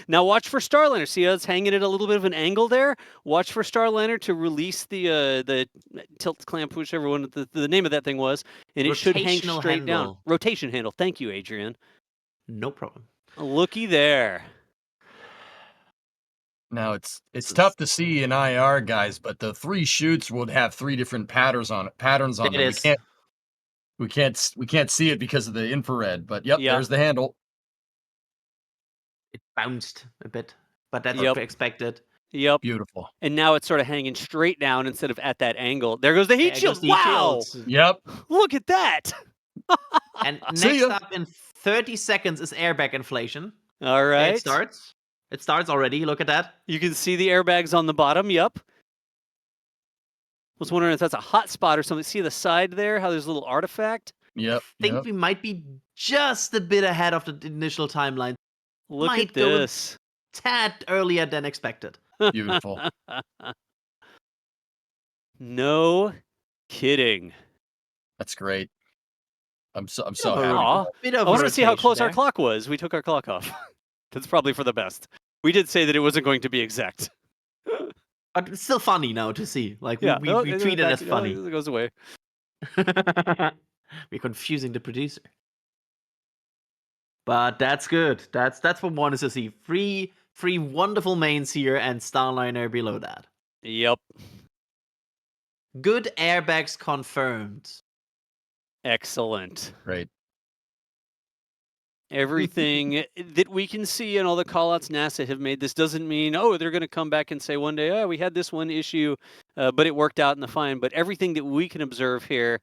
Now watch for Starliner. See how it's hanging at a little bit of an angle there? Watch for Starliner to release the tilt clamp, whichever one the name of that thing was, and it should hang straight down. Rotation handle. Thank you, Adrian. No problem. Looky there. Now it's them to see in IR, guys, but the 3 chutes would have 3 different patterns on them. We can't see it because of the infrared, but there's the handle. It bounced a bit, but that's what we expected. Yep. Beautiful. And now it's sort of hanging straight down instead of at that angle. There goes the heat shield. Wow. Yep. Look at that. And next up in 30 seconds is airbag inflation. All right. It starts. It starts already. Look at that. You can see the airbags on the bottom. Yep. Was wondering if that's a hot spot or something. See the side there? How there's a little artifact? Yep. I think we might be just a bit ahead of the initial timeline. Look at this. Go a tad earlier than expected. Beautiful. No kidding. That's great. I'm so happy. I want to see how close our clock was. We took our clock off. That's probably for the best. We did say that it wasn't going to be exact. But it's still funny now to see. Like, we treat it as funny. It goes away. We're confusing the producer. But that's good. That's what one is to see. Three wonderful mains here and Starliner below that. Yep. Good airbags confirmed. Excellent. Great. Everything that we can see and all the callouts NASA have made, this doesn't mean, they're going to come back and say one day, we had this one issue, but it worked out in the fine. But everything that we can observe here,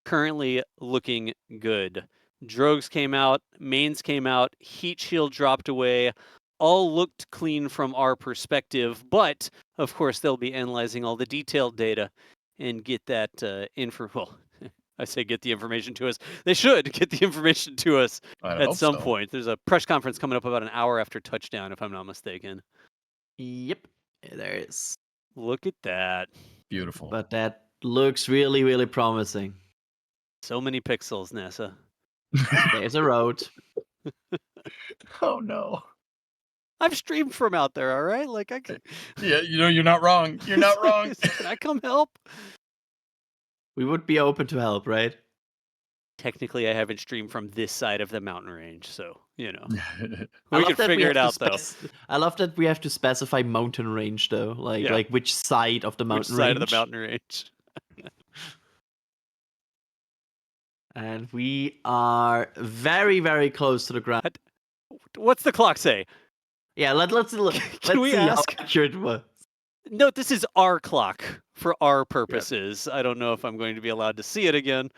currently looking good. Drogues came out, mains came out, heat shield dropped away, all looked clean from our perspective. But, of course, they'll be analyzing all the detailed data and get that info. Well, I say get the information to us. They should get the information to us at some point. There's a press conference coming up about an hour after touchdown, if I'm not mistaken. Yep, there is. Look at that. Beautiful. But that looks really, really promising. So many pixels, NASA. There's a road. Oh no. I've streamed from out there, all right? Like I can. Yeah, you're not wrong. You're not wrong. Can I come help? We would be open to help, right? Technically, I haven't streamed from this side of the mountain range, so I we love can that figure have it to out though. I love that we have to specify mountain range though, like which side of the Which mountain side range. of the mountain range? And we are very, very close to the ground. What's the clock say? Yeah, let's Can we see ask? how accurate it was. No, this is our clock for our purposes. I don't know if I'm going to be allowed to see it again,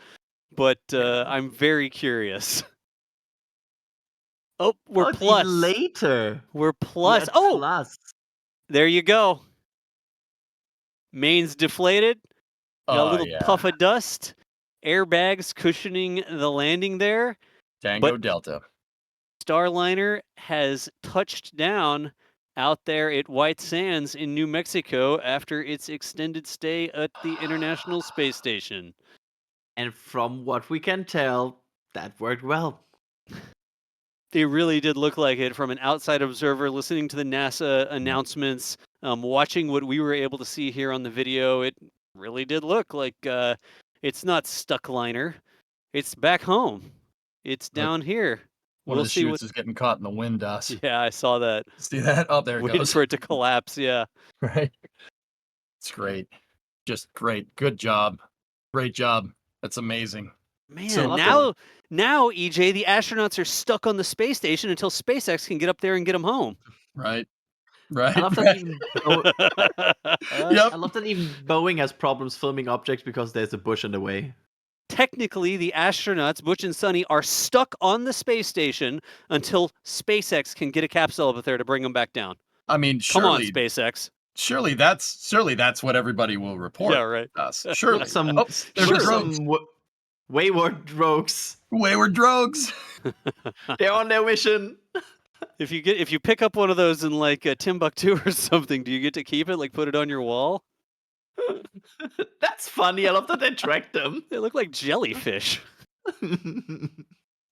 but I'm very curious. Oh, we're plus. Later. We're plus. Oh, plus. There you go. Mains deflated. Got a little puff of dust. Airbags cushioning the landing there. Tango But Delta. Starliner has touched down out there at White Sands in New Mexico after its extended stay at the International Space Station. And from what we can tell, that worked well. It really did look like it from an outside observer listening to the NASA announcements, watching what we were able to see here on the video. It really did look like it's not stuck liner. It's back home. It's down here. One of the chutes is getting caught in the wind dust. Yeah, I saw that. See that? Oh, there it Waiting goes. for it to collapse, yeah. Right. It's great. Just great. Good job. Great job. That's amazing. Man, So- now, EJ, the astronauts are stuck on the space station until SpaceX can get up there and get them home. Right. Right. I love that right. even Yep. I love that even Boeing has problems filming objects because there's a bush in the way. Technically, the astronauts, Butch and Sonny, are stuck on the space station until SpaceX can get a capsule up there to bring them back down. I mean, Come on, surely, SpaceX. surely that's what everybody will report. Yeah, right. Us. Surely. Some, Oh, there's sure, a drogue. some wayward rogues. Wayward drogues. They're on their mission. If you pick up one of those in like Timbuktu or something, do you get to keep it? Like put it on your wall? That's funny. I love that they tracked them. They look like jellyfish.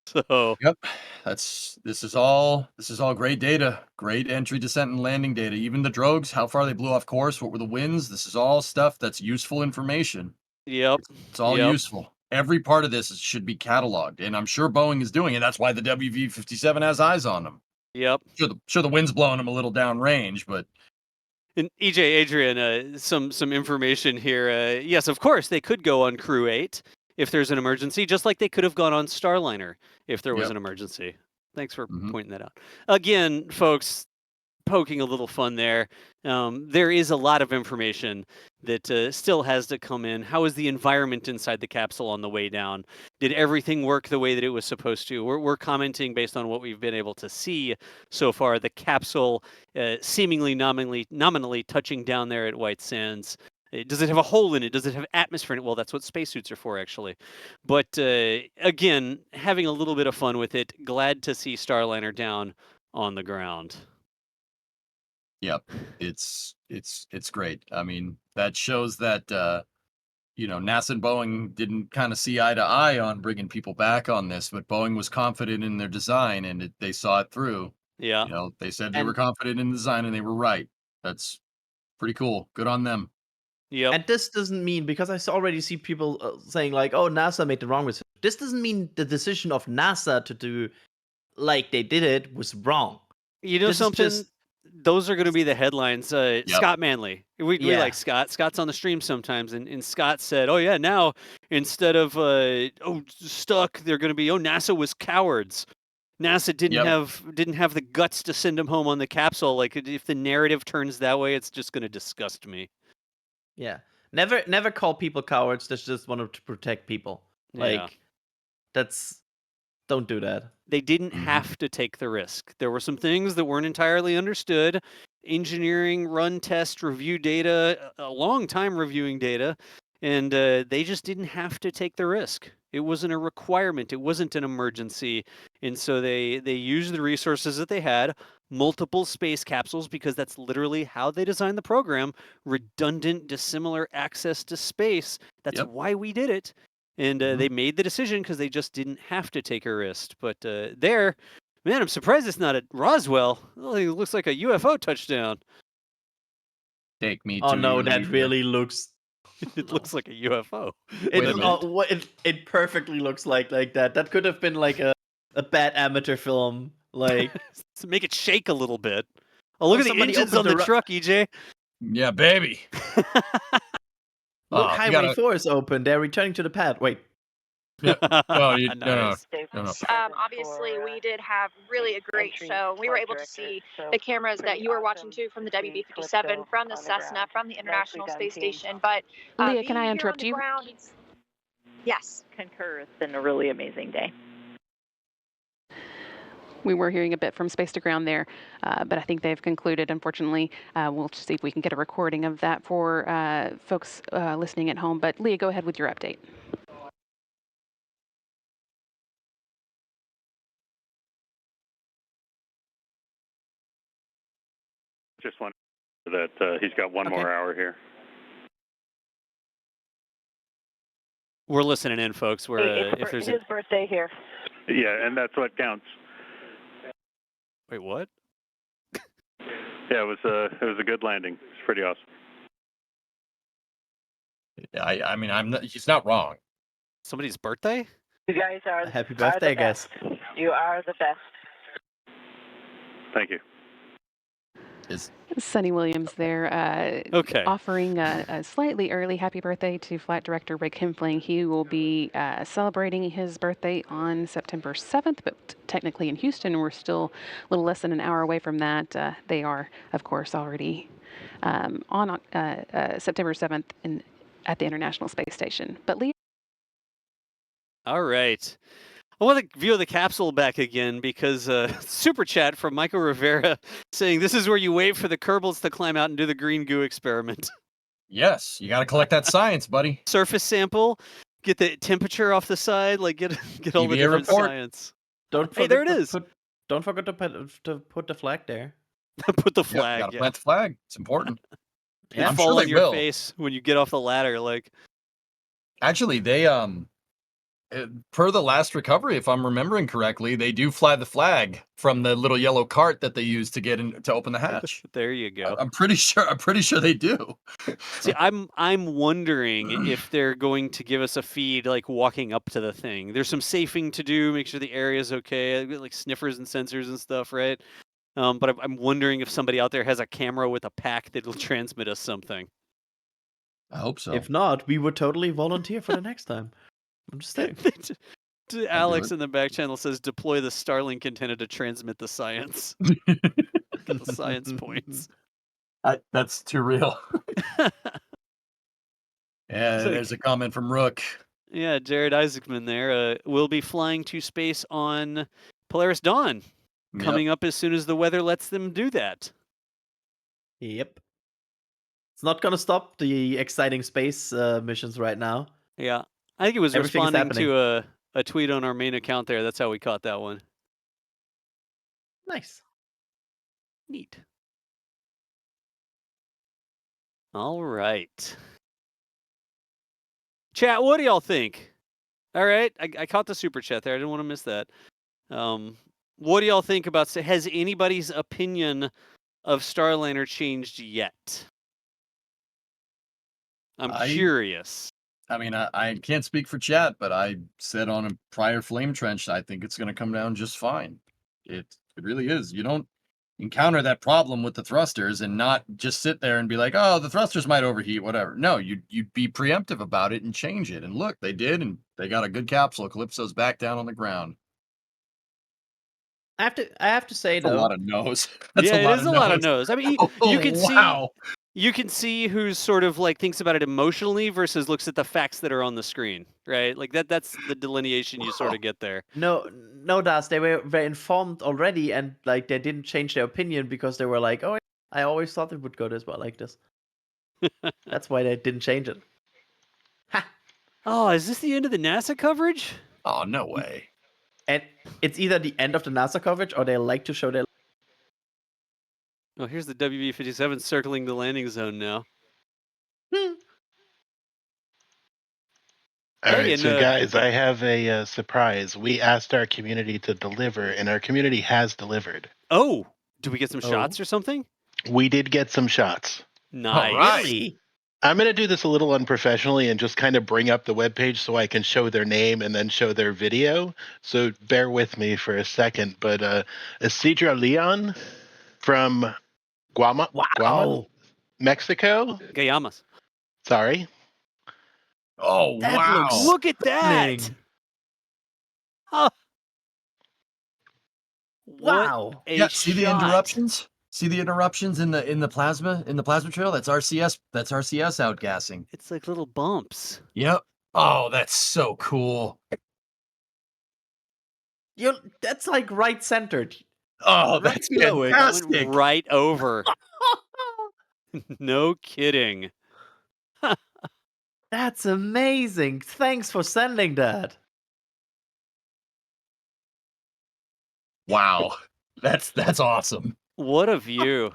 So Yep. This is all great data. Great entry, descent, and landing data. Even the drogues, how far they blew off course, what were the winds. This is all stuff that's useful information. yep. It's all Yep. useful. Every part of this should be cataloged, and I'm sure Boeing is doing it. That's why the WV-57 has eyes on them. Yep. Sure, the wind's blowing them a little downrange, but And EJ, Adrian, some information here. Yes, of course, they could go on Crew 8 if there's an emergency, just like they could have gone on Starliner if there was Yep. an emergency. Thanks for Mhm. pointing that out. Again, folks, poking a little fun there. There is a lot of information that still has to come in. How is the environment inside the capsule on the way down? Did everything work the way that it was supposed to? We're commenting based on what we've been able to see so far. The capsule seemingly nominally touching down there at White Sands. Does it have a hole in it? Does it have atmosphere in it? Well, that's what spacesuits are for, actually. But again, having a little bit of fun with it. Glad to see Starliner down on the ground. yep, it's great. I mean, that shows that NASA and Boeing didn't kind of see eye to eye on bringing people back on this, but Boeing was confident in their design and they saw it through. Yeah. They said they And- were confident in the design and they were right. That's pretty cool. Good on them. Yep. And this doesn't mean, because I already see people saying like, "Oh, NASA made the wrong decision." This doesn't mean the decision of NASA to do like they did it was wrong. You know This is something? just- Those are going to be the headlines. Scott Manley. We Yeah. like Scott. Scott's on the stream sometimes, and Scott said, "Oh yeah, now instead of stuck, they're going to be NASA was cowards. NASA didn't have the guts to send him home on the capsule. Like if the narrative turns that way, it's just going to disgust me." Yeah. Never call people cowards that just want to protect people. Yeah. Like don't do that. They didn't Mhm. have to take the risk. There were some things that weren't entirely understood. Engineering, run, test, review data, a long time reviewing data, and they just didn't have to take the risk. It wasn't a requirement. It wasn't an emergency. And so they used the resources that they had, multiple space capsules, because that's literally how they designed the program, redundant, dissimilar access to space. That's why we did it. And they made the decision because they just didn't have to take a risk. But man, I'm surprised it's not at Roswell. It looks like a UFO touchdown. Take me Oh to no, your that leader. really looks. It looks like a UFO. It perfectly looks like that. That could have been like a bad amateur film. Like to make it shake a little bit. Oh, look at the somebody engines on opened the the truck, EJ. Yeah, baby. Look, you Highway gotta- 4 is open. They're returning to the pad. Wait. No, no. Nice. Obviously, we did have really a great show. We were able to see the cameras that you were watching too from the WB-57, from the Cessna, from the International Space Station. But Leah, can I interrupt you? Yes. Concur. It's been a really amazing day. We were hearing a bit from Space to Ground there, but I think they've concluded, unfortunately. We'll see if we can get a recording of that for folks listening at home. But Leah, go ahead with your update. Just wanted that he's got one more hour here. We're listening in, folks. We're if there's his birthday here. Yeah, and that's what counts. Wait, what? Yeah, it was a good landing. It's pretty awesome. I mean, he's not wrong. Somebody's birthday? You guys are Happy birthday, guys. You are the best. Thank you. Sonny Williams there Okay. offering a slightly early happy birthday to Flight Director Rick Hempfling. He will be celebrating his birthday on September 7th, but technically in Houston, we're still a little less than an hour away from that. They are, of course, already on September 7th at the International Space Station. But Lee. All right. I want to view the capsule back again because super chat from Michael Rivera saying this is where you wait for the Kerbals to climb out and do the green goo experiment. Yes, you got to collect that science, buddy. Surface sample, get the temperature off the side, like get all the different science. Hey, there it is. Don't forget to put the flag there. Put the flag. Got to plant the flag. It's important. Yeah, I'm fall sure on they your will. face when you get off the ladder. Like, actually, they per the last recovery, if I'm remembering correctly, they do fly the flag from the little yellow cart that they use to get in to open the hatch. There you go. I'm pretty sure they do. See, I'm wondering if they're going to give us a feed like walking up to the thing. There's some safing to do, make sure the area is okay, like sniffers and sensors and stuff, right? But I'm wondering if somebody out there has a camera with a pack that will transmit us something. I hope so. If not, we would totally volunteer for the next time. I'm just saying. Alex in the back channel says deploy the Starlink antenna to transmit the science. Get the science points. That's too real. Yeah, there's a comment from Rook. Yeah, Jared Isaacman there. We'll be flying to space on Polaris Dawn. Coming up as soon as the weather lets them do that. Yep. It's not going to stop the exciting space missions right now. Yeah. I think it was Everything's responding to a tweet on our main account there. That's how we caught that one. Nice. Neat. All right. Chat, what do y'all think? All right. I caught the super chat there. I didn't want to miss that. What do y'all think about... Has anybody's opinion of Starliner changed yet? I'm curious. I mean, I can't speak for chat, but I said on a prior Flame Trench, I think it's going to come down just fine. It really is. You don't encounter that problem with the thrusters and not just sit there and be like, oh, the thrusters might overheat, whatever. No, you'd be preemptive about it and change it. And look, they did, and they got a good capsule. Calypso's back down on the ground. I have to say, That's though, a lot of no's. It is a lot of no's. I mean, you can wow. You can see who's sort of like thinks about it emotionally versus looks at the facts that are on the screen, right? Like that's the delineation you sort of get there. No, Das, they were informed already, and like they didn't change their opinion because they were like, oh, I always thought it would go this well like this. That's why they didn't change it. Ha! Oh, is this the end of the NASA coverage? Oh, no way. And it's either the end of the NASA coverage or they like to show their. Oh, here's the WB-57 circling the landing zone now. All Hey, right, and, so guys, I have a surprise. We asked our community to deliver, and our community has delivered. Oh, do we get some shots or something? We did get some shots. Nice. Really? I'm going to do this a little unprofessionally and just kind of bring up the webpage so I can show their name and then show their video. So bear with me for a second. But Isidro Leon from Guam, Mexico. Guayamas. Sorry. Oh, That wow. looks Look at that. stunning. Oh. Wow. Yeah, see the interruptions? See the interruptions in the plasma trail? That's RCS. That's RCS outgassing. It's like little bumps. Yep. Oh, that's so cool. That's like right centered. Oh, that's below it. That fantastic. went right over. No kidding. That's amazing. Thanks for sending that. Wow. That's awesome. What a view.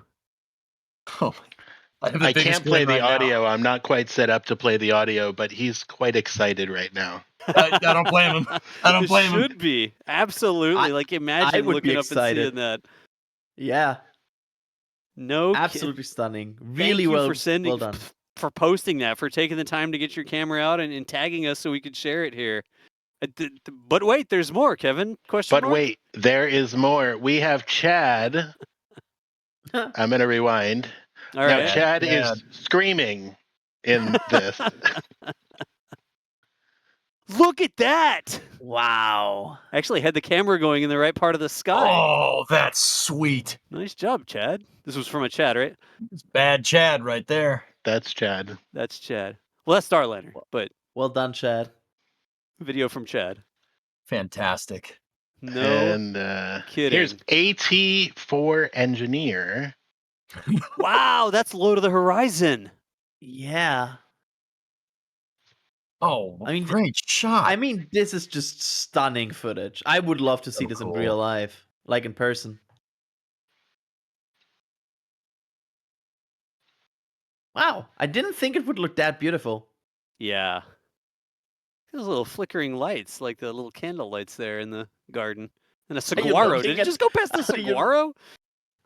Oh, I can't play the audio. I'm not quite set up to play the audio, but he's quite excited right now. I don't blame him. I don't blame him. Should be. Absolutely. Like, imagine would be looking up excited. and seeing that. Yeah. No Absolutely stunning. Thank Really you well, for sending, well done. for posting that, for taking the time to get your camera out and tagging us so we could share it here. But wait, there's more, Kevin. Question But mark? wait, there is more. We have Chad. I'm going to rewind. All Now, right. Chad is screaming in this. Look at that. Wow. I actually had the camera going in the right part of the sky. Oh, that's sweet. Nice job, Chad. This was from a Chad, right? It's bad Chad right there. That's Chad. That's Chad. Well, that's Starliner, but well done, Chad. Video from Chad. Fantastic. No and kidding. Here's AT4 engineer. Wow, that's low to the horizon. Yeah. Oh, I mean, great shot. I mean, this is just stunning footage. I would love to see this in real life, like in person. Wow, I didn't think it would look that beautiful. Yeah. Those little flickering lights, like the little candle lights there in the garden. And a saguaro. Did it just go past the saguaro?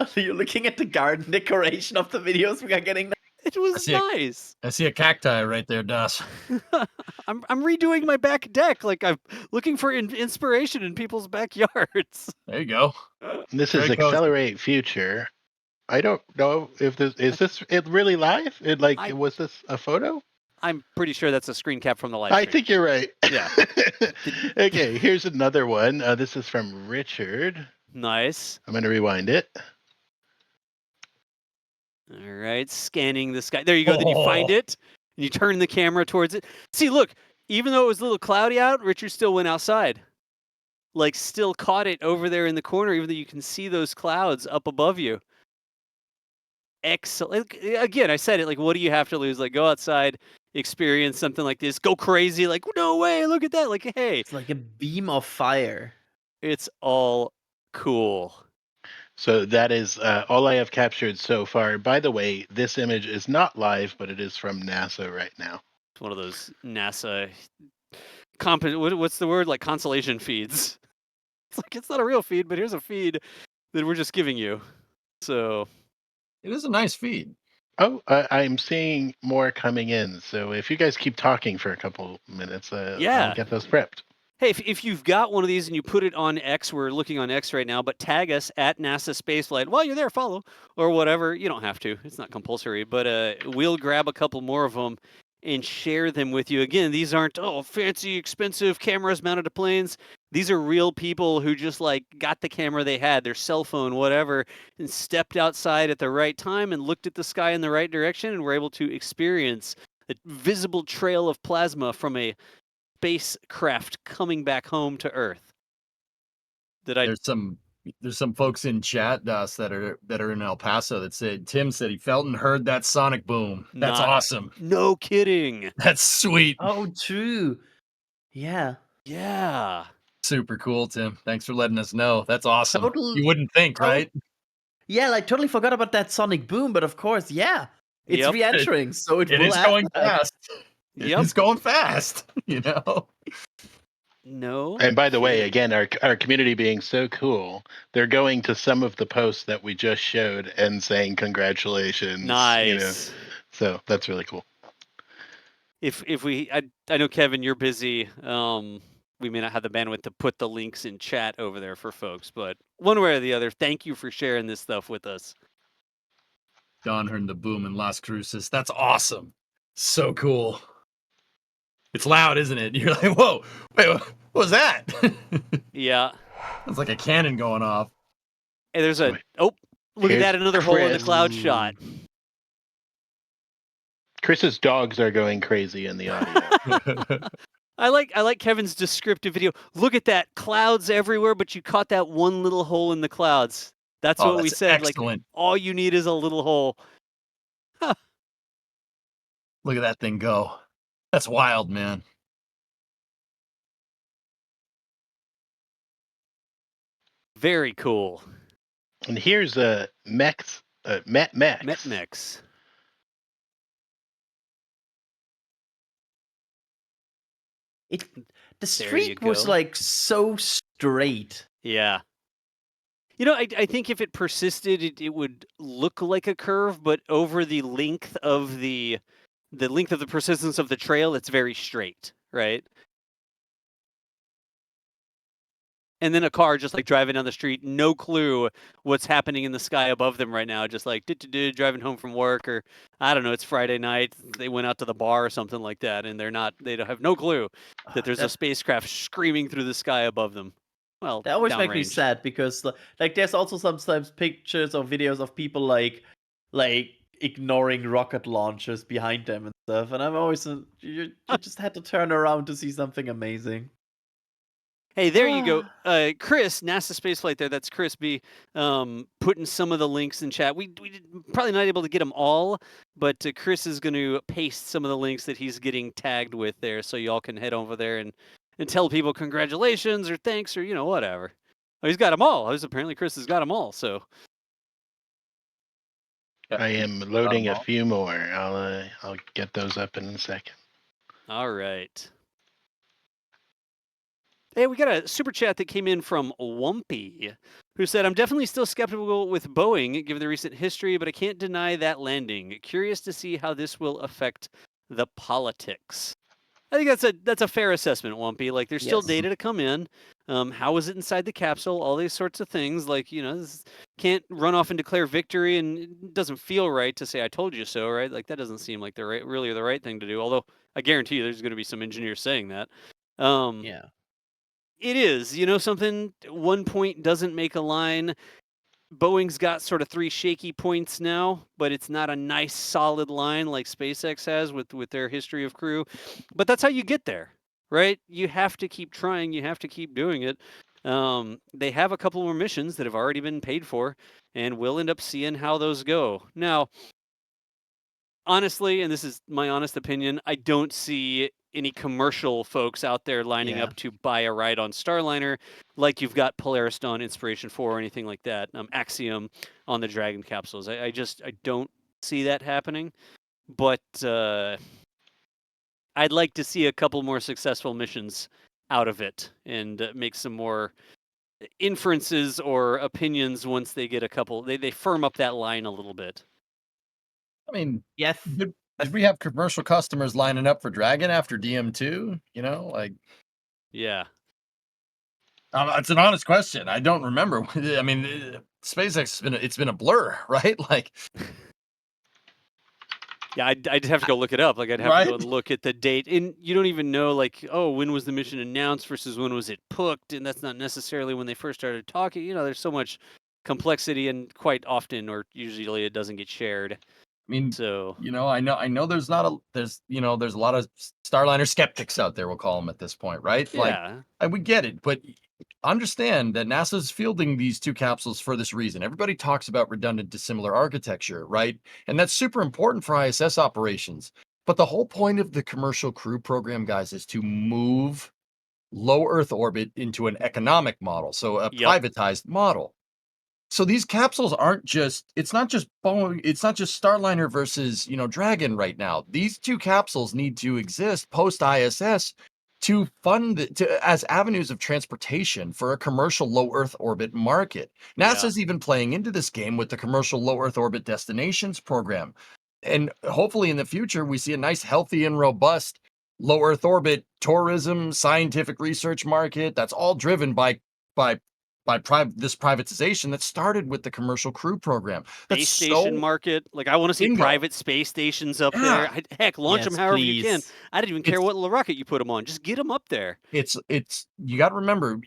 Are you looking at the garden decoration of the videos we are getting now? It was nice. I see a cacti right there, Das. I'm redoing my back deck. Like, I'm looking for inspiration in people's backyards. There you go. This is Accelerate Future. I don't know if is this it really live? Was this a photo? I'm pretty sure that's a screen cap from the live I stream. think you're right. Yeah. Okay, here's another one. This is from Richard. Nice. I'm going to rewind it. All right, scanning the sky. There you go. Then you find it, and you turn the camera towards it. See, look, even though it was a little cloudy out, Richard still went outside. Like, still caught it over there in the corner, even though you can see those clouds up above you. Excellent. Again, I said it, like, what do you have to lose? Like, go outside, experience something like this, go crazy, like, no way, look at that. Like, hey. It's like a beam of fire. It's all cool. So that is all I have captured so far. By the way, this image is not live, but it is from NASA right now. It's one of those NASA, what's the word? Like consolation feeds. It's like, it's not a real feed, but here's a feed that we're just giving you. So. It is a nice feed. Oh, I'm seeing more coming in. So if you guys keep talking for a couple minutes, I'll get those prepped. Hey, if you've got one of these and you put it on X, we're looking on X right now, but tag us at NASA Spaceflight. While you're there, follow or whatever. You don't have to. It's not compulsory, but we'll grab a couple more of them and share them with you. Again, these aren't, fancy, expensive cameras mounted to planes. These are real people who just like got the camera they had, their cell phone, whatever, and stepped outside at the right time and looked at the sky in the right direction and were able to experience a visible trail of plasma from a spacecraft coming back home to Earth. There's some There's some folks in chat, Das, that are in El Paso that said Tim said he felt and heard that sonic boom. That's awesome. No kidding. That's sweet. Oh, true. Yeah. Yeah. Super cool, Tim. Thanks for letting us know. That's awesome. Total- You wouldn't think, right? Yeah, like totally forgot about that sonic boom, but of course, yeah. It's Yep. re-entering, so it It will is have going that. fast. Yep. It's going fast, you know? No. And by the way, kidding. again, our community being so cool, they're going to some of the posts that we just showed and saying congratulations. Nice. You know, so that's really cool. If we, I know Kevin, you're busy. We may not have the bandwidth to put the links in chat over there for folks, but one way or the other, thank you for sharing this stuff with us. Don heard the boom in Las Cruces. That's awesome. So cool. It's loud, isn't it? You're like, whoa, wait, what was that? Yeah. It's like a cannon going off. Hey, there's a, look at Here's that, another hole in the Chris. cloud shot. Chris's dogs are going crazy in the audio. I like Kevin's descriptive video. Look at that, clouds everywhere, but you caught that one little hole in the clouds. That's what we said. Excellent. Like, all you need is a little hole. Look at that thing go. That's wild, man. Very cool. And here's Mex. Metmex. The streak was like so straight. Yeah. You know, I think if it persisted, it would look like a curve, but over the length of the persistence of the trail, it's very straight, right? And then a car just like driving down the street, no clue what's happening in the sky above them right now, just like driving home from work, or I don't know, it's Friday night, they went out to the bar or something like that, and they don't have no clue that there's a spacecraft screaming through the sky above them. Well, that always makes me downrange. sad because like there's also sometimes pictures or videos of people like ignoring rocket launchers behind them and stuff, and I'm always you just had to turn around to see something amazing. Hey, there you go. Chris, NASA Spaceflight there. That's Chris B. Putting some of the links in chat. We probably not able to get them all, but Chris is going to paste some of the links that he's getting tagged with there, so y'all can head over there and tell people congratulations or thanks or, you know, whatever. Oh, he's got them all. Apparently Chris has got them all, so. I am loading a few more. I'll get those up in a second. All right. Hey, we got a super chat that came in from Wumpy, who said, I'm definitely still skeptical with Boeing, given the recent history, but I can't deny that landing. Curious to see how this will affect the politics. I think that's a fair assessment, Wumpy. Like, there's still data to come in. How was it inside the capsule? All these sorts of things. Like, you know, can't run off and declare victory, and it doesn't feel right to say, I told you so, right? Like, that doesn't seem like really the right thing to do. Although, I guarantee you there's going to be some engineers saying that. Yeah. It is, you know, something, one point doesn't make a line. Boeing's got sort of 3 shaky points now, but it's not a nice solid line like SpaceX has with their history of Crew. But that's how you get there, right? You have to keep trying. You have to keep doing it. They have a couple more missions that have already been paid for, and we'll end up seeing how those go. Now, honestly, and this is my honest opinion, I don't see any commercial folks out there lining up to buy a ride on Starliner like you've got Polaris on Inspiration 4 or anything like that, Axiom on the Dragon capsules. I don't see that happening, but I'd like to see a couple more successful missions out of it and make some more inferences or opinions once they get a couple, they firm up that line a little bit. I mean, yes. Did we have commercial customers lining up for Dragon after DM2? You know, like. Yeah. It's an honest question. I don't remember. I mean, SpaceX it's been a blur, right? Like. Yeah, I'd have to go look it up. Like, I'd have to go and look at the date. And you don't even know, like, oh, when was the mission announced versus when was it booked? And that's not necessarily when they first started talking. You know, there's so much complexity, and quite often, or usually, it doesn't get shared. I mean, so, you know, I know there's a lot of Starliner skeptics out there, we'll call them at this point, right? Yeah. Like, we get it, but understand that NASA's fielding these 2 capsules for this reason. Everybody talks about redundant dissimilar architecture, right? And that's super important for ISS operations. But the whole point of the Commercial Crew program, guys, is to move low Earth orbit into an economic model, so a privatized model. So these capsules aren't just, it's not just Boeing, it's not just Starliner versus, Dragon right now. These 2 capsules need to exist post ISS to fund as avenues of transportation for a commercial low Earth orbit market. NASA's even playing into this game with the Commercial Low Earth Orbit Destinations program. And hopefully in the future, we see a nice, healthy, and robust low Earth orbit tourism, scientific research market that's all driven by this privatization that started with the Commercial Crew program. Space station market. Like, I want to see private space stations up there. Heck, launch them however you can. I didn't even care what rocket you put them on. Just get them up there. It's you got to remember,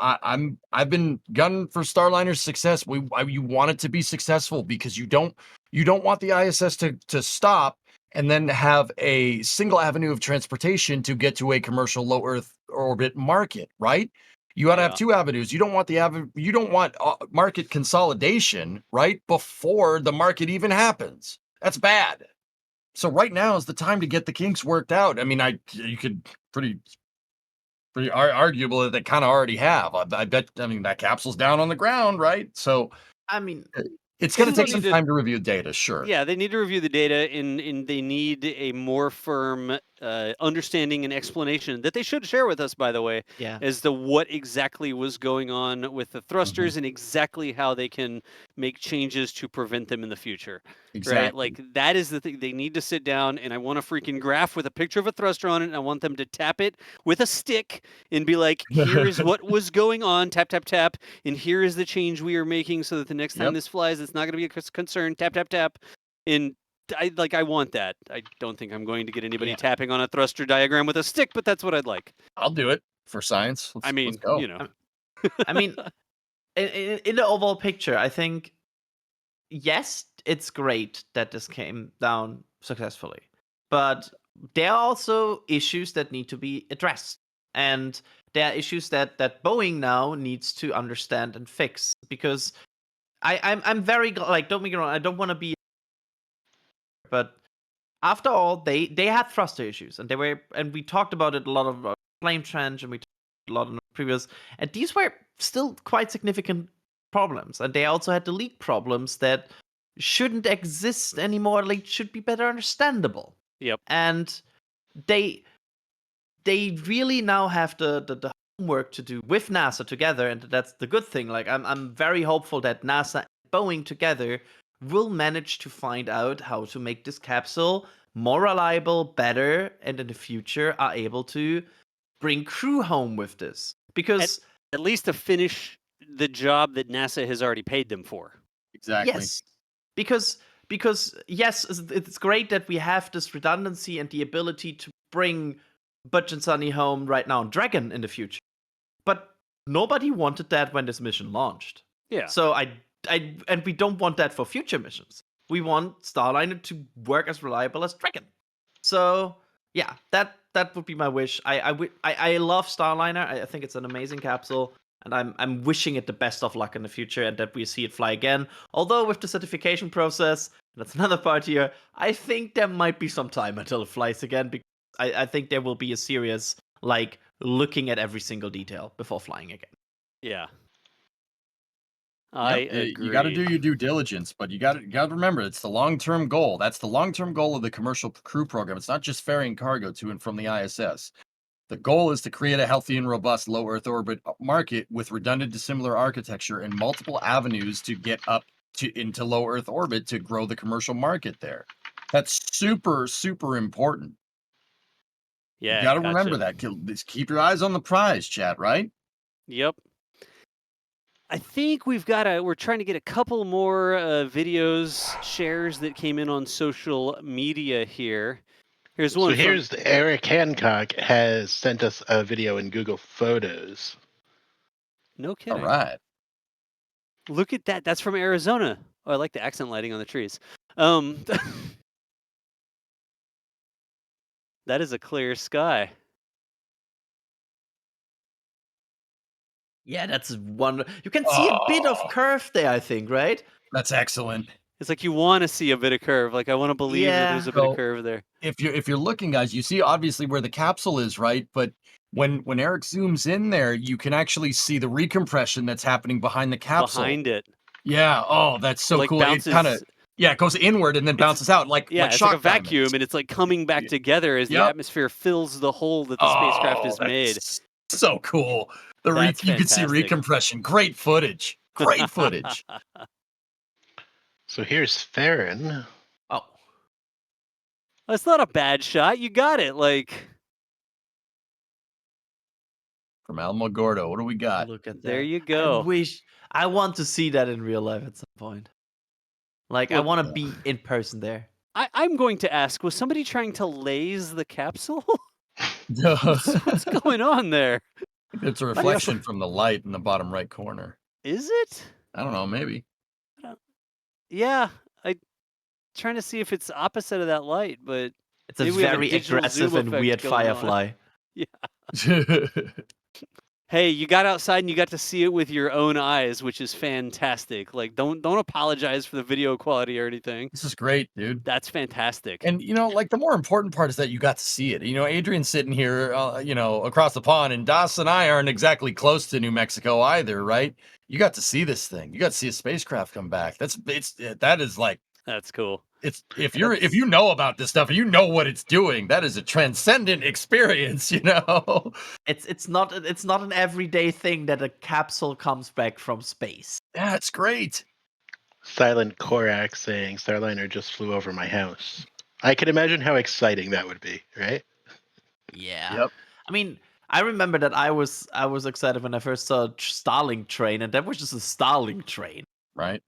I've been gunning for Starliner's success. You want it to be successful because you don't want the ISS to stop and then have a single avenue of transportation to get to a commercial low Earth orbit market, right? You got to have 2 avenues. You don't want market consolidation, right, before the market even happens. That's bad. So right now is the time to get the kinks worked out. I mean, you could pretty arguable that they kind of already have. I bet. I mean, that capsule's down on the ground, right? So, I mean, it's going to take some time to review data, sure. Yeah, they need to review the data, and they need a more firm understanding and explanation that they should share with us, by the way, as to what exactly was going on with the thrusters and exactly how they can make changes to prevent them in the future. Exactly. Right? Like, that is the thing. They need to sit down, and I want a freaking graph with a picture of a thruster on it, and I want them to tap it with a stick and be like, here is what was going on, tap, tap, tap, and here is the change we are making so that the next time this flies, it's not going to be a concern, tap, tap, tap. And I want that. I don't think I'm going to get anybody tapping on a thruster diagram with a stick, but that's what I'd like. I'll do it for science. Let's go. I mean, in the overall picture, I think, yes, it's great that this came down successfully, but there are also issues that need to be addressed, and there are issues that Boeing now needs to understand and fix, because I'm very, like, don't make me wrong, I don't want to be, but after all, they had thruster issues, and we talked about it a lot of flame trench, and we talked a lot in the previous, and these were still quite significant problems, and they also had the leak problems that shouldn't exist anymore. Like, should be better understandable. And they really now have the homework to do with NASA together, and that's the good thing. Like, I'm very hopeful that NASA and Boeing together will manage to find out how to make this capsule more reliable, better, and in the future are able to bring crew home with this. Because at least to finish the job that NASA has already paid them for. Exactly. Yes. Because yes, it's great that we have this redundancy and the ability to bring Butch and Sunny home right now on Dragon in the future. But nobody wanted that when this mission launched. Yeah. So and we don't want that for future missions. We want Starliner to work as reliable as Dragon. So yeah, that would be my wish. I love Starliner. I think it's an amazing capsule, and I'm wishing it the best of luck in the future and that we see it fly again. Although with the certification process, that's another part here, I think there might be some time until it flies again, because I think there will be a serious, like, looking at every single detail before flying again. Yeah. I agree. You got to do your due diligence, but you got to remember, it's the long-term goal. That's the long-term goal of the Commercial Crew program. It's not just ferrying cargo to and from the ISS. The goal is to create a healthy and robust low Earth orbit market with redundant dissimilar architecture and multiple avenues to get up into low Earth orbit to grow the commercial market there. That's super, super important. Yeah, you got to remember that. Just keep your eyes on the prize, chat, right? Yep. I think we're trying to get a couple more videos, shares that came in on social media here. Here's one. So Eric Hancock has sent us a video in Google Photos. No kidding. All right. Look at that. That's from Arizona. Oh, I like the accent lighting on the trees. That is a clear sky. Yeah, that's one. You can see a bit of curve there, I think, right? That's excellent. It's like you want to see a bit of curve. Like I want to believe that there's a bit of curve there. If you're looking, guys, you see obviously where the capsule is, right? But when Eric zooms in there, you can actually see the recompression that's happening behind the capsule. Behind it. Yeah. Oh, that's so like cool. Bounces, it kind of it goes inward and then bounces out like it's shock like a vacuum, diamonds. and it's like coming back together as the atmosphere fills the hole that the spacecraft has made. So cool. You can see recompression. Great footage. Great footage. So here's Farron. Oh. That's not a bad shot. You got it. Like from Alamogordo. What do we got? Look at that. There you go. I want to see that in real life at some point. Like, I want to be in person there. I'm going to ask, was somebody trying to laze the capsule? What's going on there? It's a reflection from the light in the bottom right corner. Is it? I don't know, maybe. Yeah, I'm trying to see if it's opposite of that light, but it's a very aggressive and weird firefly. Yeah. Hey, you got outside and you got to see it with your own eyes, which is fantastic. Like, don't apologize for the video quality or anything. This is great, dude. That's fantastic. And like the more important part is that you got to see it. Adrian's sitting here, across the pond, and Das and I aren't exactly close to New Mexico either, right? You got to see this thing. You got to see a spacecraft come back. That's cool. If you know about this stuff, you know what it's doing. That is a transcendent experience, It's not an everyday thing that a capsule comes back from space. Yeah, it's great. Silent Korak saying Starliner just flew over my house. I can imagine how exciting that would be, right? Yeah. Yep. I mean, I remember that I was excited when I first saw Starlink train, and that was just a Starlink train. Right.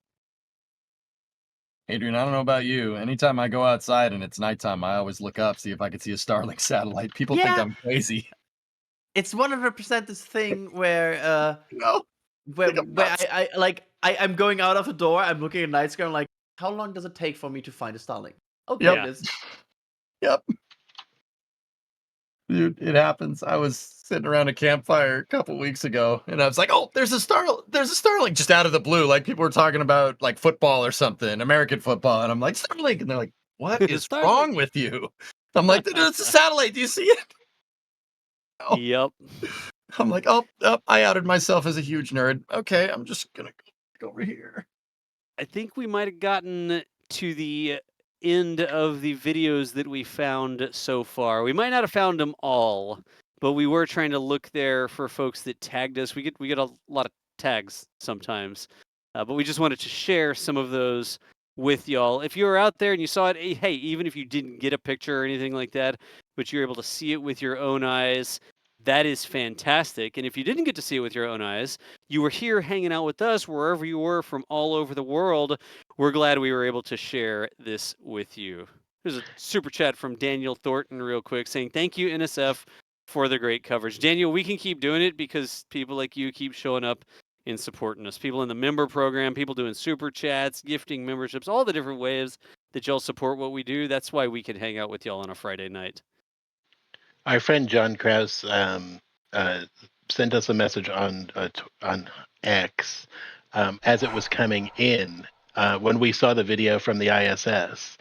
Adrian, I don't know about you. Anytime I go outside and it's nighttime, I always look up, see if I can see a Starlink satellite. People think I'm crazy. It's 100% this thing where I'm going out of a door, I'm looking at night sky, I'm like, how long does it take for me to find a Starlink? Oh, there it is. Yep. Dude, it happens. I was sitting around a campfire a couple weeks ago, and I was like, "Oh, there's a Starlink," just out of the blue. Like people were talking about like football or something, American football, and I'm like, "Starlink," and they're like, "What is wrong with you?" I'm like, "It's a satellite. Do you see it?" Oh. Yep. I'm like, "Oh, I outed myself as a huge nerd." Okay, I'm just gonna go over here. I think we might have gotten to the end of the videos that we found so far. We might not have found them all, but we were trying to look there for folks that tagged us. We get a lot of tags sometimes, but we just wanted to share some of those with y'all. If you were out there and you saw it, hey, even if you didn't get a picture or anything like that, but you're able to see it with your own eyes, that is fantastic. And if you didn't get to see it with your own eyes, you were here hanging out with us wherever you were from all over the world. We're glad we were able to share this with you. There's a super chat from Daniel Thornton real quick saying, thank you, NSF, for the great coverage. Daniel, we can keep doing it because people like you keep showing up and supporting us. People in the member program, people doing super chats, gifting memberships, all the different ways that y'all support what we do. That's why we can hang out with y'all on a Friday night. Our friend John Krause sent us a message on X as it was coming in when we saw the video from the ISS,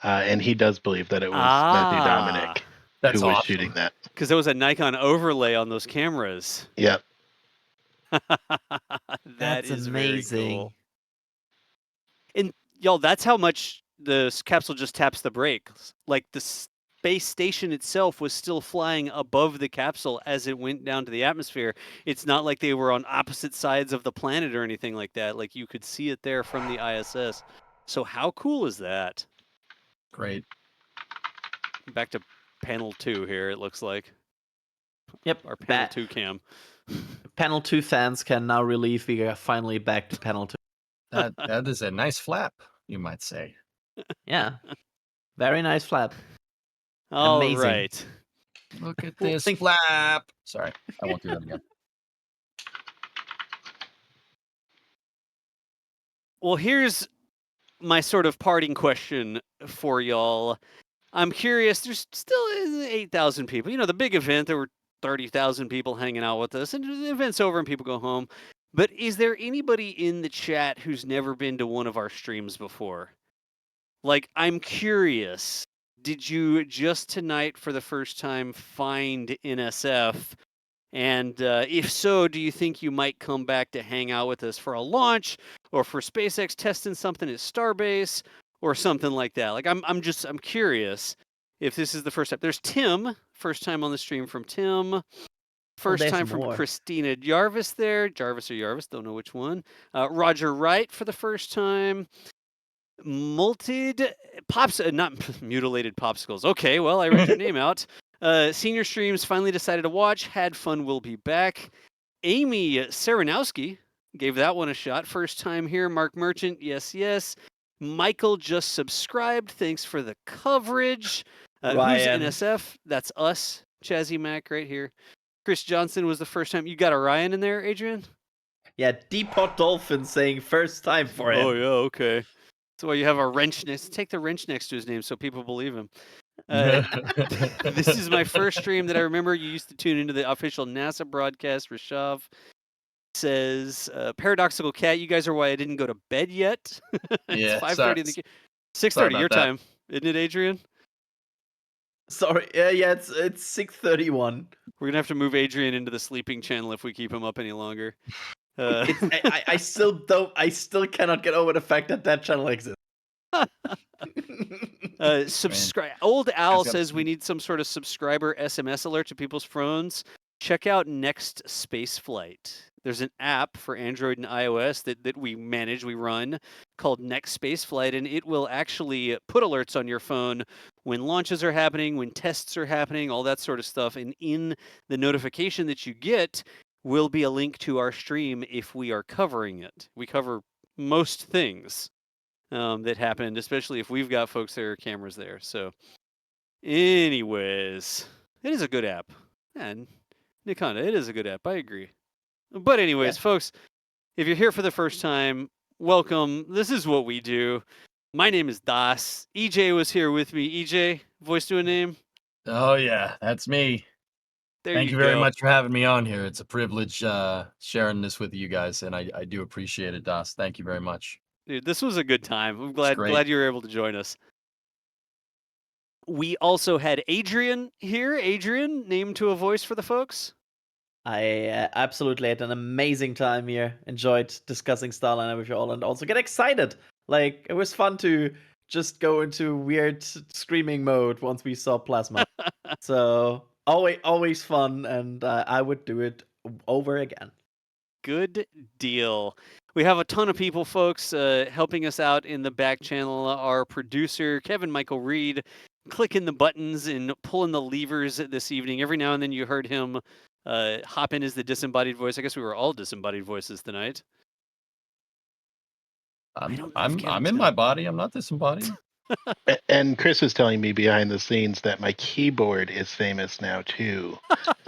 and he does believe that it was Matthew Dominic who was shooting that. Because there was a Nikon overlay on those cameras. Yep. That's is amazing. Very cool. And y'all, that's how much the capsule just taps the brakes. Like the space station itself was still flying above the capsule as it went down to the atmosphere. It's not like they were on opposite sides of the planet or anything like that. Like you could see it there from the ISS. So how cool is that? Great. Back to panel 2 here, it looks like. Yep. Our panel 2 cam. Panel 2 fans can now relieve. We are finally back to panel 2. That is a nice flap, you might say. Yeah. Very nice flap. All Amazing. right. Look at this flap. Sorry, I won't do that again. Well, here's my sort of parting question for y'all. I'm curious, there's still 8,000 people. You know, the big event, there were 30,000 people hanging out with us, and the event's over and people go home. But is there anybody in the chat who's never been to one of our streams before? Like, I'm curious, did you just tonight for the first time find NSF? And if so, do you think you might come back to hang out with us for a launch or for SpaceX testing something at Starbase or something like that? Like, I'm curious if this is the first time. There's Tim, first time on the stream from Tim. First there's time from more. Christina Jarvis there. Jarvis or Jarvis, don't know which one. Roger Wright for the first time. Mutilated popsicles. Okay, well, I read your name out. Senior Streams finally decided to watch. Had fun. We'll be back. Amy Saranowski gave that one a shot. First time here. Mark Merchant. Yes. Michael just subscribed. Thanks for the coverage. Who's Ryan. NSF? That's us. Chazzy Mac right here. Chris Johnson was the first time. You got a Ryan in there, Adrian? Yeah, Depot Dolphin saying first time for him. Oh, yeah, okay. That's why you have a wrench next. Take the wrench next to his name so people believe him. This is my first stream that I remember. You used to tune into the official NASA broadcast. Rishav says, Paradoxical Cat, you guys are why I didn't go to bed yet. It's 5:30 in the 6:30 your time. Isn't it, Adrian? Sorry, yeah, it's 6:31. We're gonna have to move Adrian into the sleeping channel if we keep him up any longer. I still cannot get over the fact that channel exists. Subscribe. Old Al says we need some sort of subscriber SMS alert to people's phones. Check out Next Space Flight. There's an app for Android and iOS that we manage, we run, called Next Space Flight, and it will actually put alerts on your phone when launches are happening, when tests are happening, all that sort of stuff. And in the notification that you get will be a link to our stream if we are covering it. We cover most things that happened, especially if we've got folks that are cameras there. So anyways, it is a good app. And Nikonda, it is a good app. I agree. But anyways, folks, if you're here for the first time, welcome. This is what we do. My name is Das. EJ was here with me. EJ, voice to a name? Oh, yeah, that's me. Thank you very much for having me on here. It's a privilege sharing this with you guys, and I do appreciate it, Das. Thank you very much. Dude, this was a good time. I'm glad you were able to join us. We also had Adrian here. Adrian, name to a voice for the folks. I absolutely had an amazing time here. Enjoyed discussing Starliner with you all, and also get excited. Like, it was fun to just go into weird screaming mode once we saw Plasma. So always fun, and I would do it over again. Good deal. We have a ton of people, folks, helping us out in the back channel. Our producer, Kevin Michael Reed, clicking the buttons and pulling the levers this evening. Every now and then you heard him hop in as the disembodied voice. I guess we were all disembodied voices tonight. I'm in my body. I'm not disembodied. And Chris is telling me behind the scenes that my keyboard is famous now too.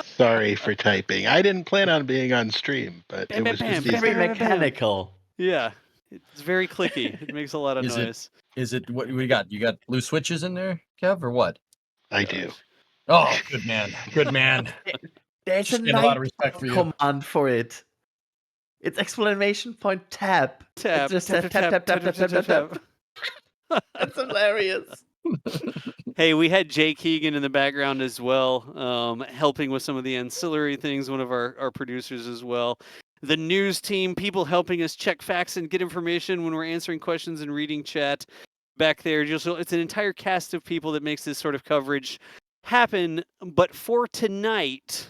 Sorry for typing. I didn't plan on being on stream, but it was just very mechanical. Yeah, it's very clicky. It makes a lot of noise. Is it what we got? You got blue switches in there, Kev, or what? I do. Oh, good man. Good man. There's a lot of respect for you. command for it. It's exclamation point tab. Tab. It's just tap. That's hilarious. Hey, we had Jay Keegan in the background as well, helping with some of the ancillary things, one of our producers as well. The news team, people helping us check facts and get information when we're answering questions and reading chat back there. It's an entire cast of people that makes this sort of coverage happen. But for tonight,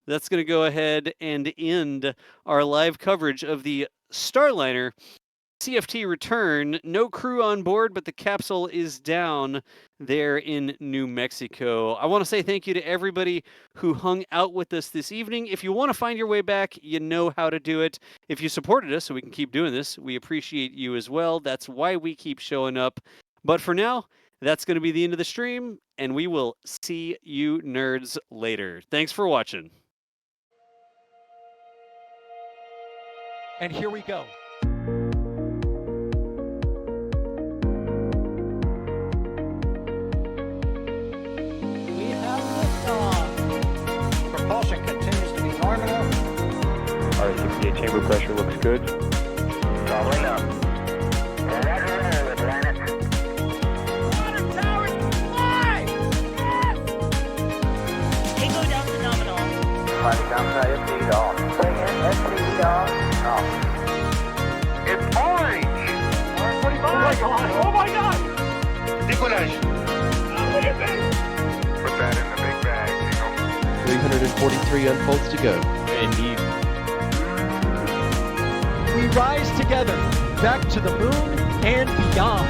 that's going to go ahead and end our live coverage of the Starliner CFT return. No crew on board, but the capsule is down there in New Mexico. I want to say thank you to everybody who hung out with us this evening. If you want to find your way back, you know how to do it. If you supported us so we can keep doing this, we appreciate you as well. That's why we keep showing up. But for now, that's going to be the end of the stream, and we will see you nerds later. Thanks for watching. And here we go. We have liftoff. chamber pressure looks good. Doubling up. Tango down to nominal. Flight down to SC off. Bring in SC off. It's orange! 45! Oh my god! Oh my god! Decollage! Look at this! Put that in the big bag, Tingle. 343 unfolds to go. Indeed. We rise together back to the moon and beyond.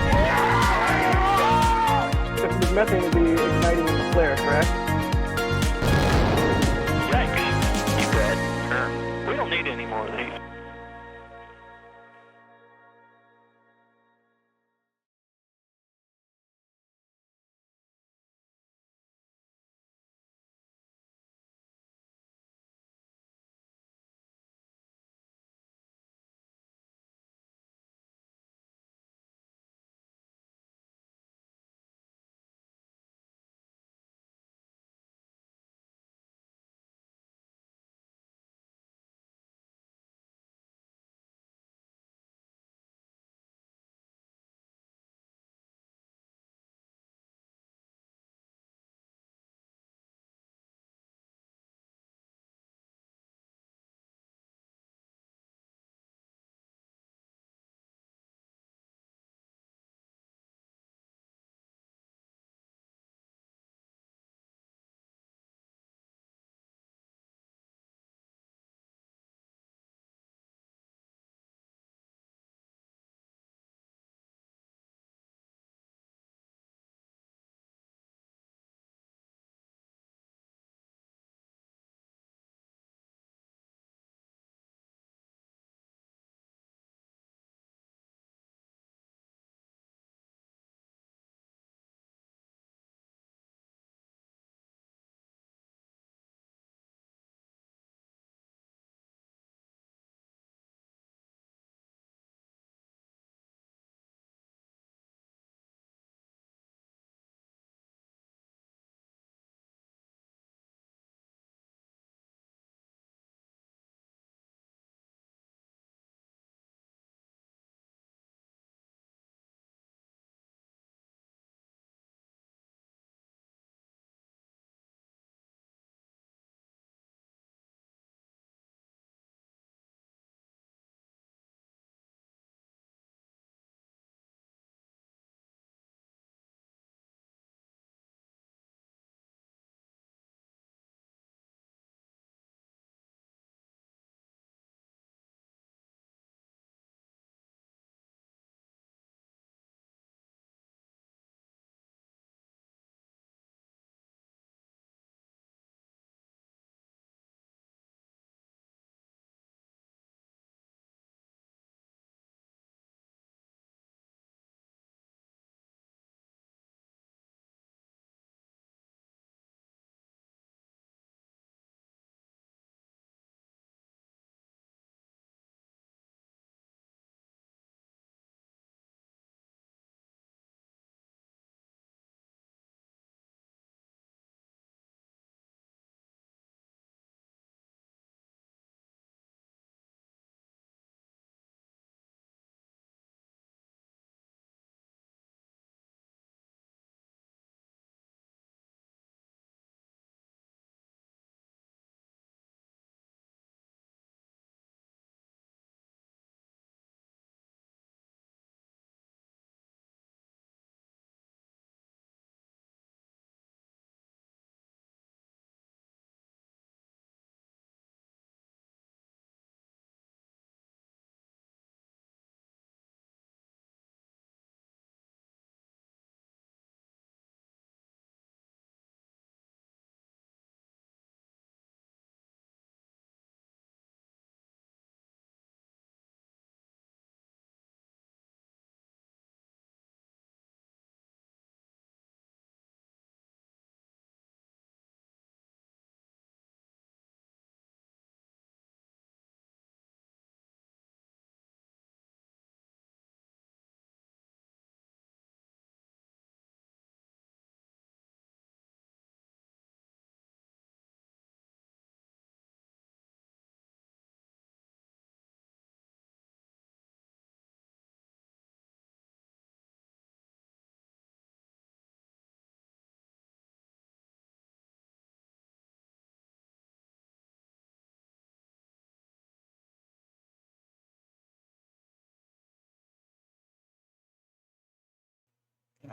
This methane will be igniting in the flare, correct? Yikes! You bet. We don't need any more of these.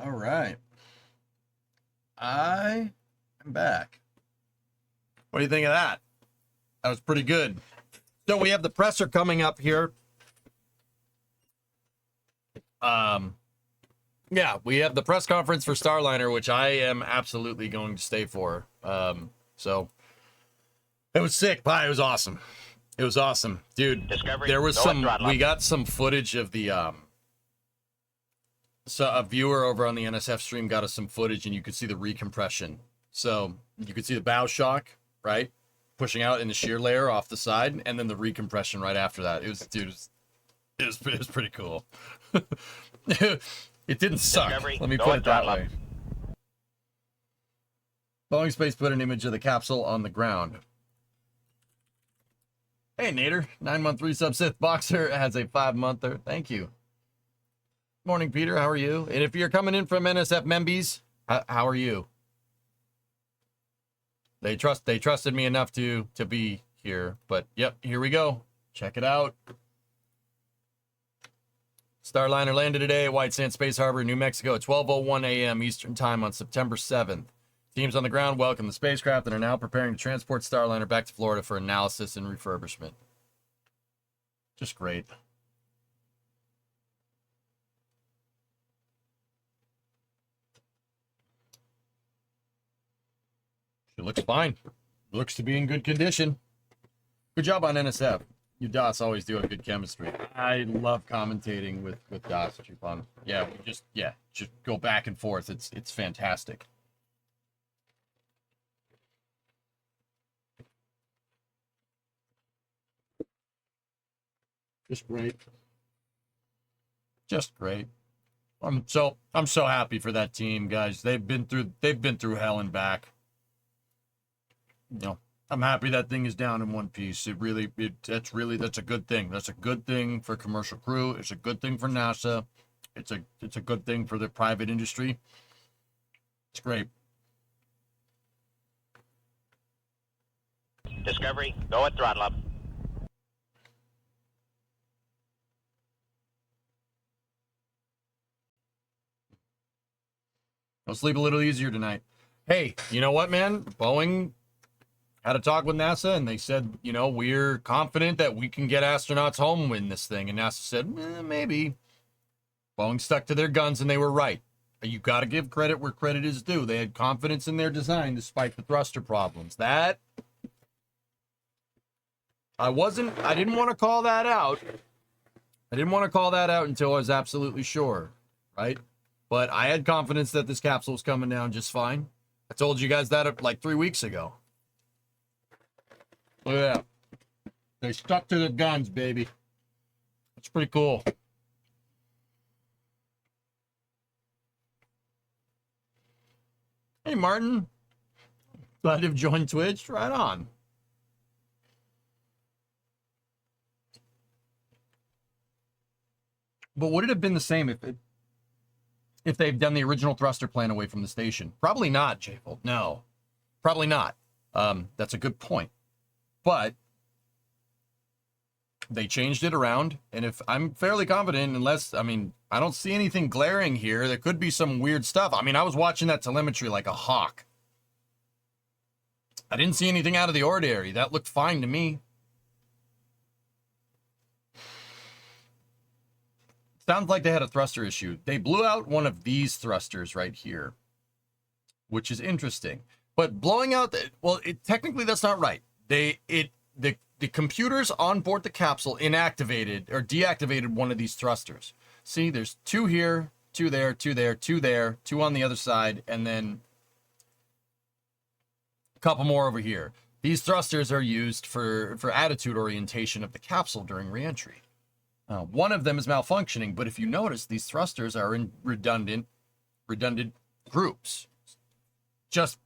All right. I am back. What do you think of that? That was pretty good. So we have the presser coming up here. Yeah, we have the press conference for Starliner, which I am absolutely going to stay for. So it was sick. Bye. It was awesome. It was awesome, dude. There was we got some footage of the so a viewer over on the NSF stream got us some footage, and you could see the recompression. So you could see the bow shock, right, pushing out in the shear layer off the side, and then the recompression right after that. It was, dude, it was pretty cool. It didn't suck. Let me put it that way. Boeing Space put an image of the capsule on the ground. Hey, Nader. 9-month resub Sith Boxer has a 5-monther. Thank you. Morning, Peter. How are you? And if you're coming in from NSF Membies, how are you? They trusted me enough to be here. But yep, here we go. Check it out. Starliner landed today at White Sands Space Harbor, New Mexico at 12:01 a.m. Eastern Time on September 7th. Teams on the ground welcome the spacecraft and are now preparing to transport Starliner back to Florida for analysis and refurbishment. Just great. It looks fine. Looks to be in good condition. Good job on NSF. You DOS always do a good chemistry. I love commentating with DOS. It's fun. Yeah, just go back and forth. It's fantastic. Just great. Just great. I'm so happy for that team, guys. They've been through hell and back. You know, I'm happy that thing is down in one piece. That's a good thing. That's a good thing for commercial crew. It's a good thing for NASA. It's a good thing for the private industry. It's great. Discovery, go at throttle up. I'll sleep a little easier tonight. Hey, you know what, man? Boeing had a talk with NASA, and they said, you know, we're confident that we can get astronauts home in this thing. And NASA said, maybe. Boeing stuck to their guns, and they were right. You got to give credit where credit is due. They had confidence in their design despite the thruster problems. That I didn't want to call that out. I didn't want to call that out until I was absolutely sure, right? But I had confidence that this capsule was coming down just fine. I told you guys that like 3 weeks ago. Look at that. They stuck to their guns, baby. That's pretty cool. Hey, Martin. Glad you've joined Twitch. Right on. But would it have been the same if they've done the original thruster plan away from the station? Probably not, J-Fold. No, probably not. That's a good point. But they changed it around, and if I'm fairly confident, I don't see anything glaring here. There could be some weird stuff. I mean, I was watching that telemetry like a hawk. I didn't see anything out of the ordinary. That looked fine to me. Sounds like they had a thruster issue. They blew out one of these thrusters right here, which is interesting. But blowing out, technically that's not right. The computers on board the capsule inactivated or deactivated one of these thrusters. See, there's 2 here, 2 there, 2 there, 2 there, 2 on the other side, and then a couple more over here. These thrusters are used for attitude orientation of the capsule during reentry. One of them is malfunctioning, but if you notice, these thrusters are in redundant groups, just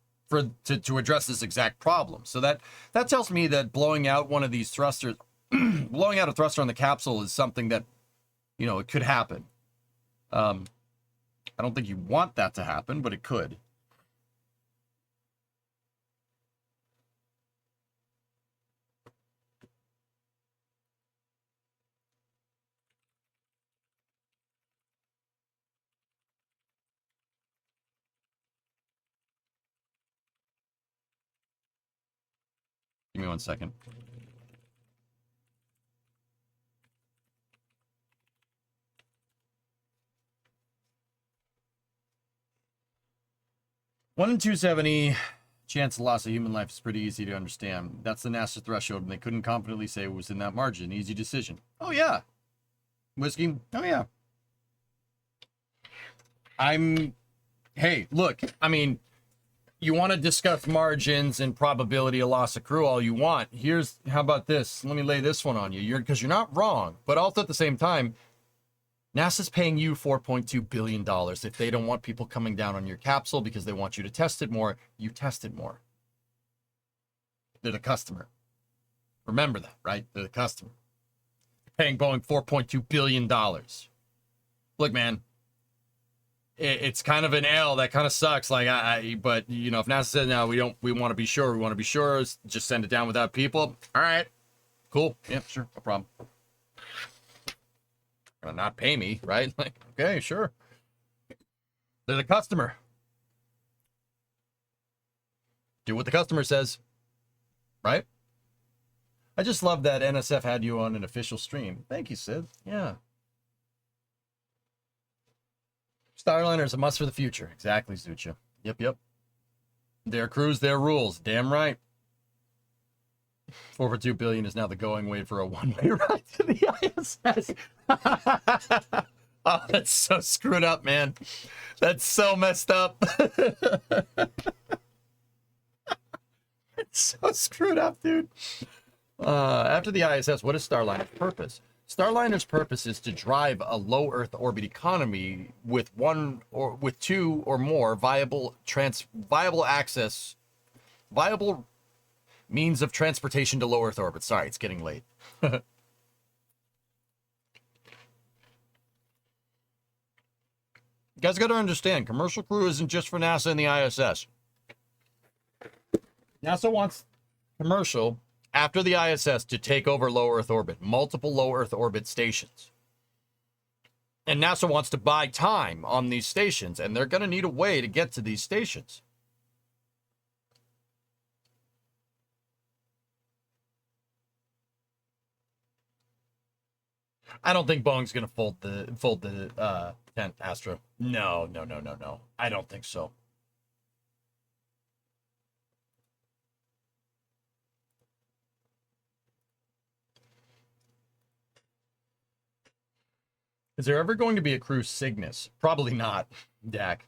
to address this exact problem. So that tells me that blowing out one of these thrusters, blowing out a thruster on the capsule is something that, you know, it could happen. I don't think you want that to happen, but it could. Give me 1 second. One in 270 chance of loss of human life is pretty easy to understand. That's the NASA threshold, and they couldn't confidently say it was in that margin. Easy decision. Oh, yeah. Whiskey. Oh, yeah. Hey, look, I mean, you want to discuss margins and probability of loss of crew all you want. How about this? Let me lay this one on you. Because you're not wrong, but also at the same time, NASA's paying you $4.2 billion. If they don't want people coming down on your capsule because they want you to test it more, you test it more. They're the customer. Remember that, right? They're the customer. Paying Boeing $4.2 billion. Look, man, it's kind of an L. That kind of sucks. But, you know, if NASA said, no, we want to be sure. We want to be sure. Just send it down without people. All right. Cool. Yeah, sure. No problem. Gonna not pay me, right? Like, okay, sure. They're the customer. Do what the customer says, right? I just love that NSF had you on an official stream. Thank you, Sid. Yeah. Starliner is a must for the future. Exactly, Zucha. Yep. Their crews, their rules. Damn right. 4.2 billion is now the going wait for a one-way ride to the ISS. Oh, that's so screwed up, man. That's so messed up. It's so screwed up, dude. After the ISS, what is Starliner's purpose? Starliner's purpose is to drive a low Earth orbit economy with two or more viable means of transportation to low Earth orbit. Sorry, it's getting late. You guys got to understand, commercial crew isn't just for NASA and the ISS. NASA wants commercial after the ISS to take over low Earth orbit, multiple low Earth orbit stations. And NASA wants to buy time on these stations, and they're going to need a way to get to these stations. I don't think Boeing's going to fold the tent, Astro. No. I don't think so. Is there ever going to be a crew Cygnus? Probably not, Dak.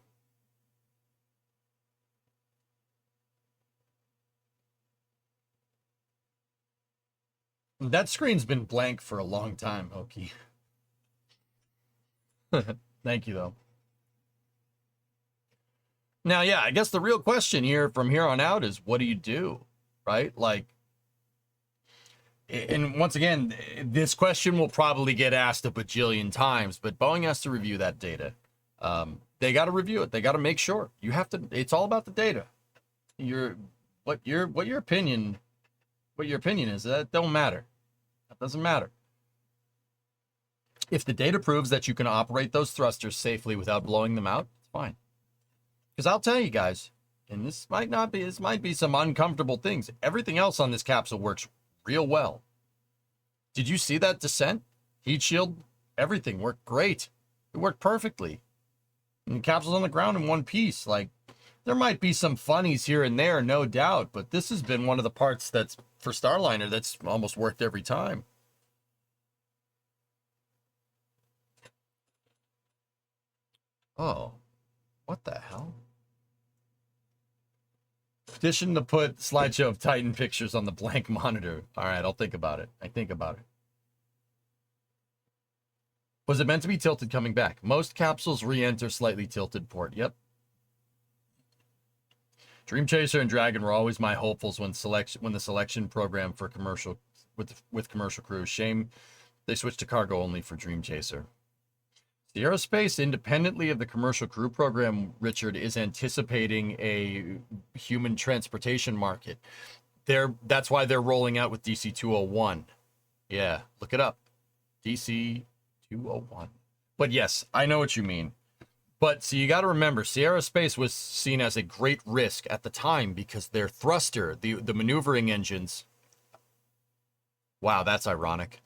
That screen's been blank for a long time, Oki. Thank you, though. Now, yeah, I guess the real question here from here on out is, what do you do, right? Like, and once again, this question will probably get asked a bajillion times, but Boeing has to review that data. They got to review it. They got to make sure. You have to. It's all about the data. What your opinion is, that don't matter. That doesn't matter. If the data proves that you can operate those thrusters safely without blowing them out, it's fine. Because I'll tell you guys, and this might be some uncomfortable things. Everything else on this capsule works real well. Did you see that descent? Heat shield, everything worked great. It worked perfectly. And the capsule's on the ground in one piece. Like, there might be some funnies here and there, no doubt, but this has been one of the parts that's, for Starliner, that's almost worked every time. Oh, what the hell? Petition to put slideshow of Titan pictures on the blank monitor. All right, I'll think about it. Was it meant to be tilted coming back? Most capsules re-enter slightly tilted port. Yep. Dream Chaser and Dragon were always my hopefuls when the selection program for commercial with commercial crews. Shame they switched to cargo only for Dream Chaser. The aerospace, independently of the commercial crew program, Richard, is anticipating a human transportation market. That's why they're rolling out with DC-201. Yeah, look it up. DC-201. But yes, I know what you mean. But so you got to remember, Sierra Space was seen as a great risk at the time because their thruster, the maneuvering engines, Wow, that's ironic.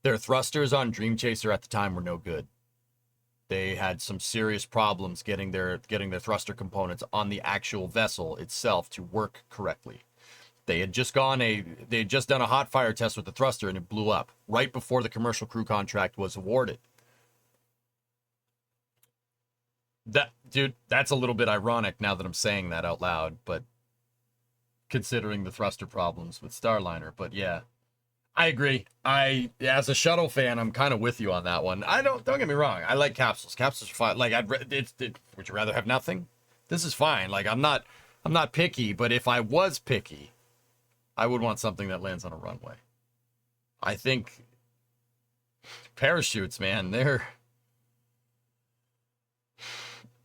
Their thrusters on Dream Chaser at the time were no good. They had some serious problems getting their thruster components on the actual vessel itself to work correctly. They had just done a hot fire test with the thruster and it blew up right before the commercial crew contract was awarded. That's a little bit ironic now that I'm saying that out loud, but considering the thruster problems with Starliner, but yeah. I agree. As a shuttle fan, I'm kind of with you on that one. Don't get me wrong. I like capsules. Capsules are fine. Like would you rather have nothing? This is fine. Like I'm not picky, but if I was picky, I would want something that lands on a runway. I think parachutes, man,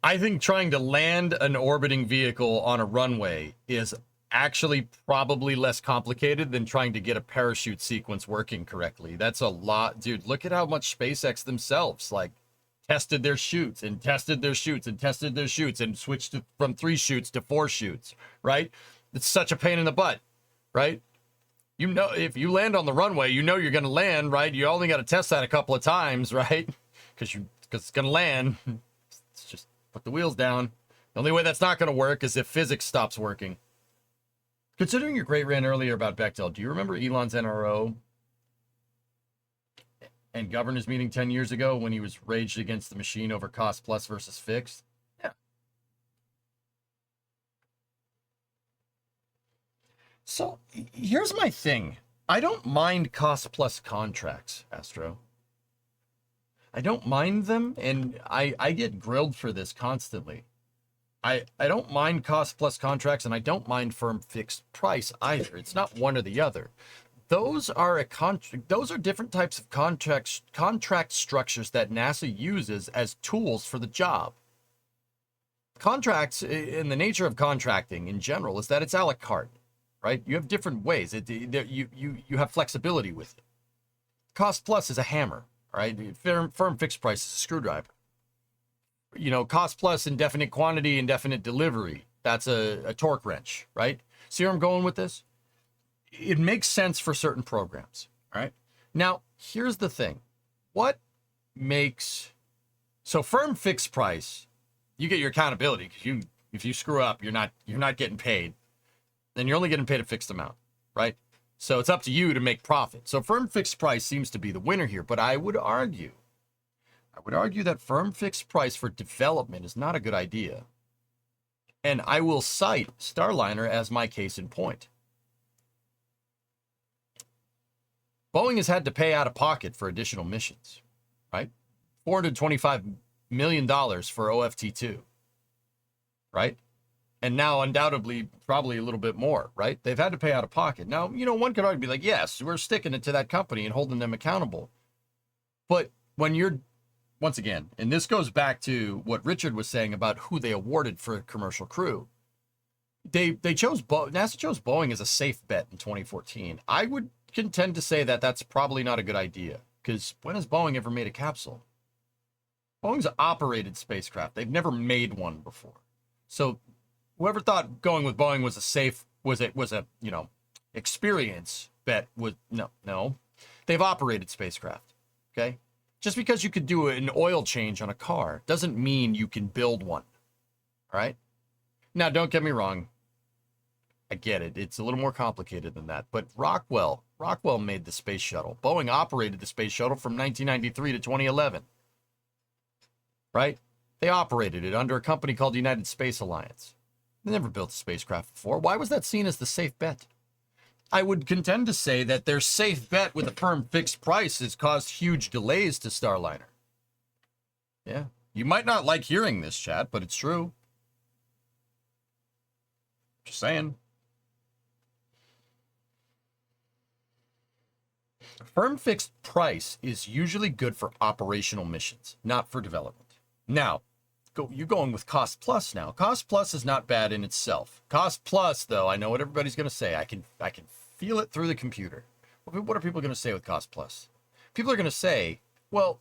I think trying to land an orbiting vehicle on a runway is actually probably less complicated than trying to get a parachute sequence working correctly. That's a lot. Dude, look at how much SpaceX themselves, like, tested their chutes and tested their chutes and tested their chutes and switched from 3 chutes to 4 chutes, right? It's such a pain in the butt, right? You know, if you land on the runway, you know you're going to land, right? You only got to test that a couple of times, right? Because it's going to land. It's just put the wheels down. The only way that's not going to work is if physics stops working. Considering your great rant earlier about Bechtel, do you remember Elon's NRO and governors meeting 10 years ago when he was raged against the machine over cost plus versus fixed? Yeah. So here's my thing. I don't mind cost plus contracts, Astro. I don't mind them, and I get grilled for this constantly. I don't mind cost plus contracts, and I don't mind firm fixed price either. It's not one or the other. Those are different types of contract structures that NASA uses as tools for the job. Contracts, in the nature of contracting in general, is that it's a la carte, right? You have different ways. You have flexibility with it. Cost plus is a hammer, right? Firm fixed price is a screwdriver. You know, cost plus indefinite quantity, indefinite delivery. That's a torque wrench, right? See where I'm going with this? It makes sense for certain programs, all right? Now, here's the thing. So firm fixed price, you get your accountability because if you screw up, you're not getting paid. Then you're only getting paid a fixed amount, right? So it's up to you to make profit. So firm fixed price seems to be the winner here, but I would argue that firm fixed price for development is not a good idea. And I will cite Starliner as my case in point. Boeing has had to pay out of pocket for additional missions, right? $425 million for OFT2, right? And now undoubtedly, probably a little bit more, right? They've had to pay out of pocket. Now, you know, one could argue, be like, yes, we're sticking it to that company and holding them accountable. But when you're, once again, and this goes back to what Richard was saying about who they awarded for a commercial crew. NASA chose Boeing as a safe bet in 2014. I would contend to say that that's probably not a good idea, because when has Boeing ever made a capsule? Boeing's operated spacecraft. They've never made one before. So whoever thought going with Boeing was a experience bet was no. They've operated spacecraft. Okay? Just because you could do an oil change on a car doesn't mean you can build one. All right? Now, don't get me wrong. I get it. It's a little more complicated than that. But Rockwell made the space shuttle. Boeing operated the space shuttle from 1993 to 2011. Right? They operated it under a company called United Space Alliance. They never built a spacecraft before. Why was that seen as the safe bet? I would contend to say that their safe bet with a firm fixed price has caused huge delays to Starliner. Yeah. You might not like hearing this, chat, but it's true. Just saying. Firm fixed price is usually good for operational missions, not for development. Now, you're going with cost plus now. Cost plus is not bad in itself. Cost plus, though, I know what everybody's going to say. I can feel it through the computer. What are people going to say with cost plus? People are going to say, well,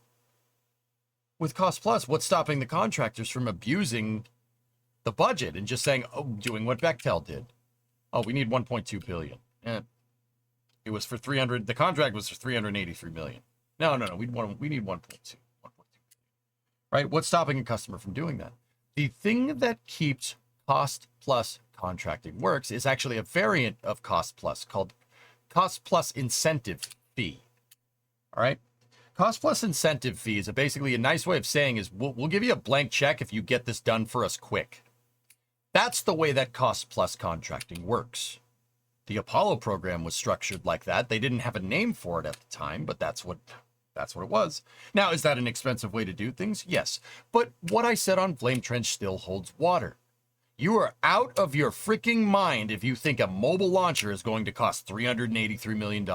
with cost plus, what's stopping the contractors from abusing the budget and just saying, oh, doing what Bechtel did? Oh, we need 1.2 billion. It was for 300. The contract was for 383 million. No. We need 1.2. Right? What's stopping a customer from doing that? The thing that keeps cost plus contracting works is actually a variant of cost plus called cost plus incentive fee. All right? Cost plus incentive fee is basically a nice way of saying is we'll give you a blank check if you get this done for us quick. That's the way that cost plus contracting works. The Apollo program was structured like that. They didn't have a name for it at the time, but that's what it was. Now, is that an expensive way to do things? Yes. But what I said on Flame Trench still holds water. You are out of your freaking mind if you think a mobile launcher is going to cost $383 million.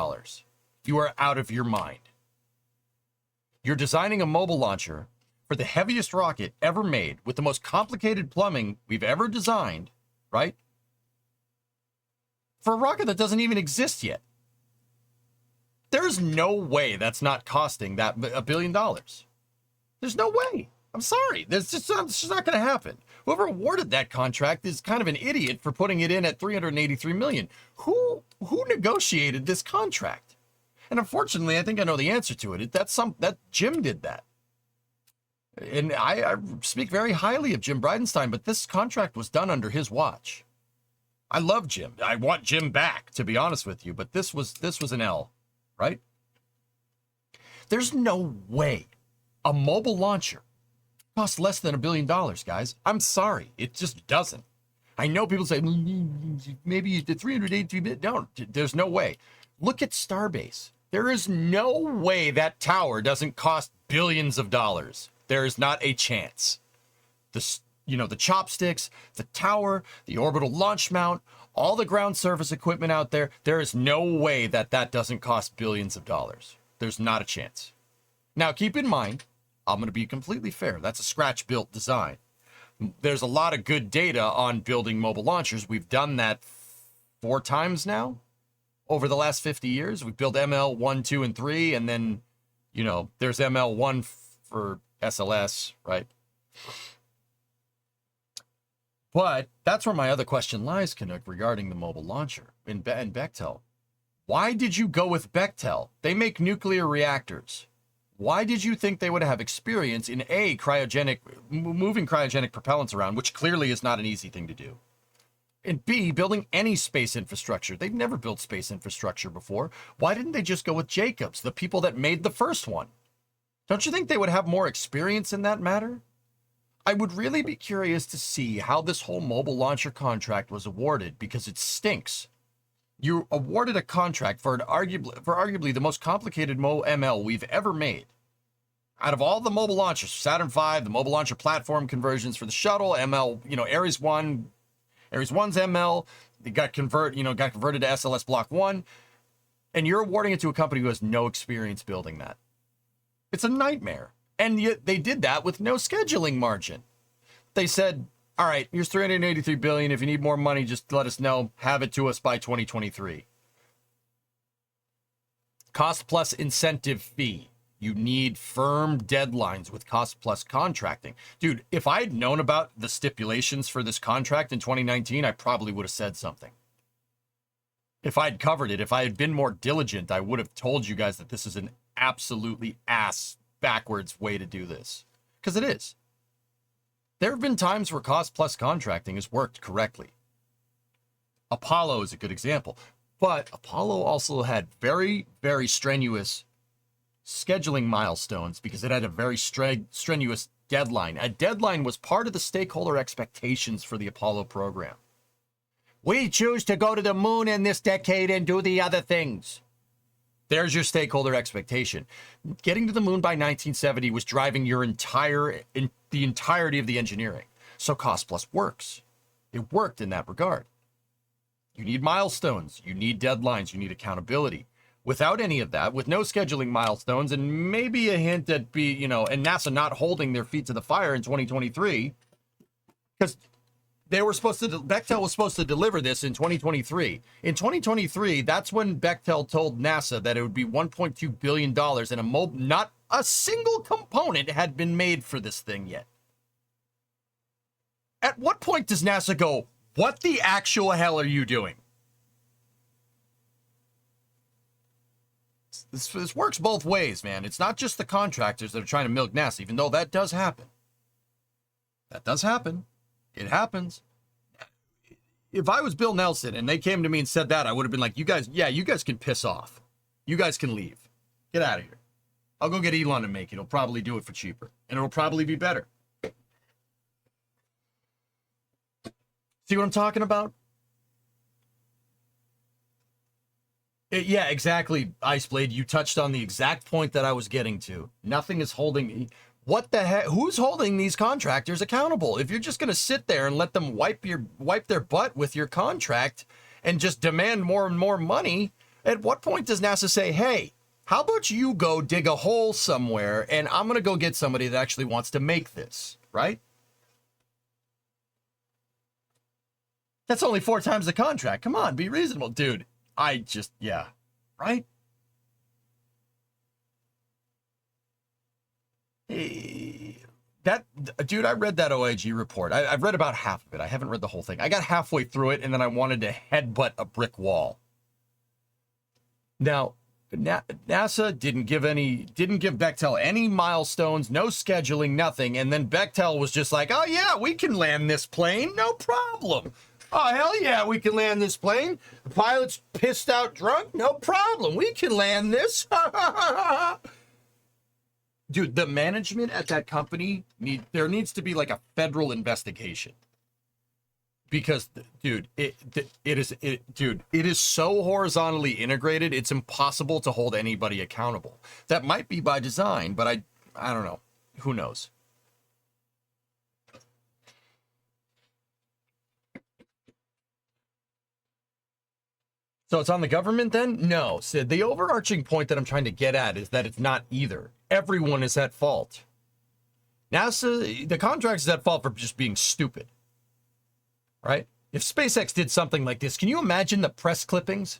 You are out of your mind. You're designing a mobile launcher for the heaviest rocket ever made with the most complicated plumbing we've ever designed, right? For a rocket that doesn't even exist yet. There's no way that's not costing that $1 billion. There's no way. I'm sorry. It's just not going to happen. Whoever awarded that contract is kind of an idiot for putting it in at $383 million. Who negotiated this contract? And unfortunately, I think I know the answer to it. That Jim did that. And I speak very highly of Jim Bridenstine, but this contract was done under his watch. I love Jim. I want Jim back, to be honest with you, but this was an L. Right? There's no way a mobile launcher costs less than $1 billion, guys. I'm sorry. It just doesn't. I know people say, maybe the 383 million. No, there's no way. Look at Starbase. There is no way that tower doesn't cost billions of dollars. There is not a chance. The chopsticks, the tower, the orbital launch mount, all the ground surface equipment out there, there is no way that doesn't cost billions of dollars. There's not a chance. Now, keep in mind, I'm going to be completely fair. That's a scratch-built design. There's a lot of good data on building mobile launchers. We've done that 4 times now over the last 50 years. We've built ML 1, 2, and 3, and then, there's ML 1 for SLS, right? But that's where my other question lies, Canuck, regarding the mobile launcher and Bechtel. Why did you go with Bechtel? They make nuclear reactors. Why did you think they would have experience in A, moving cryogenic propellants around, which clearly is not an easy thing to do, and B, building any space infrastructure? They've never built space infrastructure before. Why didn't they just go with Jacobs, the people that made the first one? Don't you think they would have more experience in that matter? I would really be curious to see how this whole mobile launcher contract was awarded, because it stinks. You awarded a contract for arguably the most complicated ML we've ever made. Out of all the mobile launchers, Saturn V, the mobile launcher platform conversions for the shuttle, ML, Ares 1's ML, it got converted to SLS Block 1, and you're awarding it to a company who has no experience building that. It's a nightmare. And yet they did that with no scheduling margin. They said, all right, here's $383 billion. If you need more money, just let us know. Have it to us by 2023. Cost plus incentive fee. You need firm deadlines with cost plus contracting. Dude, if I had known about the stipulations for this contract in 2019, I probably would have said something. If I'd covered it, if I had been more diligent, I would have told you guys that this is an absolutely backwards way to do this, because it is. There have been times where cost plus contracting has worked correctly. Apollo is a good example, but Apollo also had very, very strenuous scheduling milestones because it had a very strenuous deadline. A deadline was part of the stakeholder expectations for the Apollo program. We choose to go to the moon in this decade and do the other things. There's your stakeholder expectation. Getting to the moon by 1970 was driving the entirety of the engineering. So cost plus works. It worked in that regard. You need milestones. You need deadlines. You need accountability. Without any of that, with no scheduling milestones, and maybe a hint at and NASA not holding their feet to the fire in 2023, because Bechtel was supposed to deliver this in 2023. In 2023, that's when Bechtel told NASA that it would be $1.2 billion, and not a single component had been made for this thing yet. At what point does NASA go, what the actual hell are you doing? This works both ways, man. It's not just the contractors that are trying to milk NASA, even though that does happen. That does happen. It happens. If I was Bill Nelson and they came to me and said that, I would have been like, you guys can piss off. You guys can leave. Get out of here. I'll go get Elon to make it. He'll probably do it for cheaper. And it'll probably be better. See what I'm talking about? Yeah, exactly, Iceblade. You touched on the exact point that I was getting to. Nothing is holding... What the heck? Who's holding these contractors accountable? If you're just going to sit there and let them wipe their butt with your contract and just demand more and more money, at what point does NASA say, hey, how about you go dig a hole somewhere and I'm going to go get somebody that actually wants to make this, right? That's only 4 times the contract. Come on, be reasonable. Dude, yeah, right? Dude, I read that OIG report. I've read about half of it. I haven't read the whole thing. I got halfway through it, and then I wanted to headbutt a brick wall. Now, NASA didn't give Bechtel any milestones, no scheduling, nothing. And then Bechtel was just like, oh, yeah, we can land this plane. No problem. Oh, hell yeah, we can land this plane. The pilot's pissed out drunk. No problem. We can land this. Dude, the management at that company, there needs to be like a federal investigation. Because, dude, it is so horizontally integrated, it's impossible to hold anybody accountable. That might be by design, but I don't know. Who knows? So it's on the government then? No, Sid. The overarching point that I'm trying to get at is that it's not either. Everyone is at fault. NASA, the contract is at fault for just being stupid. Right? If SpaceX did something like this, can you imagine the press clippings?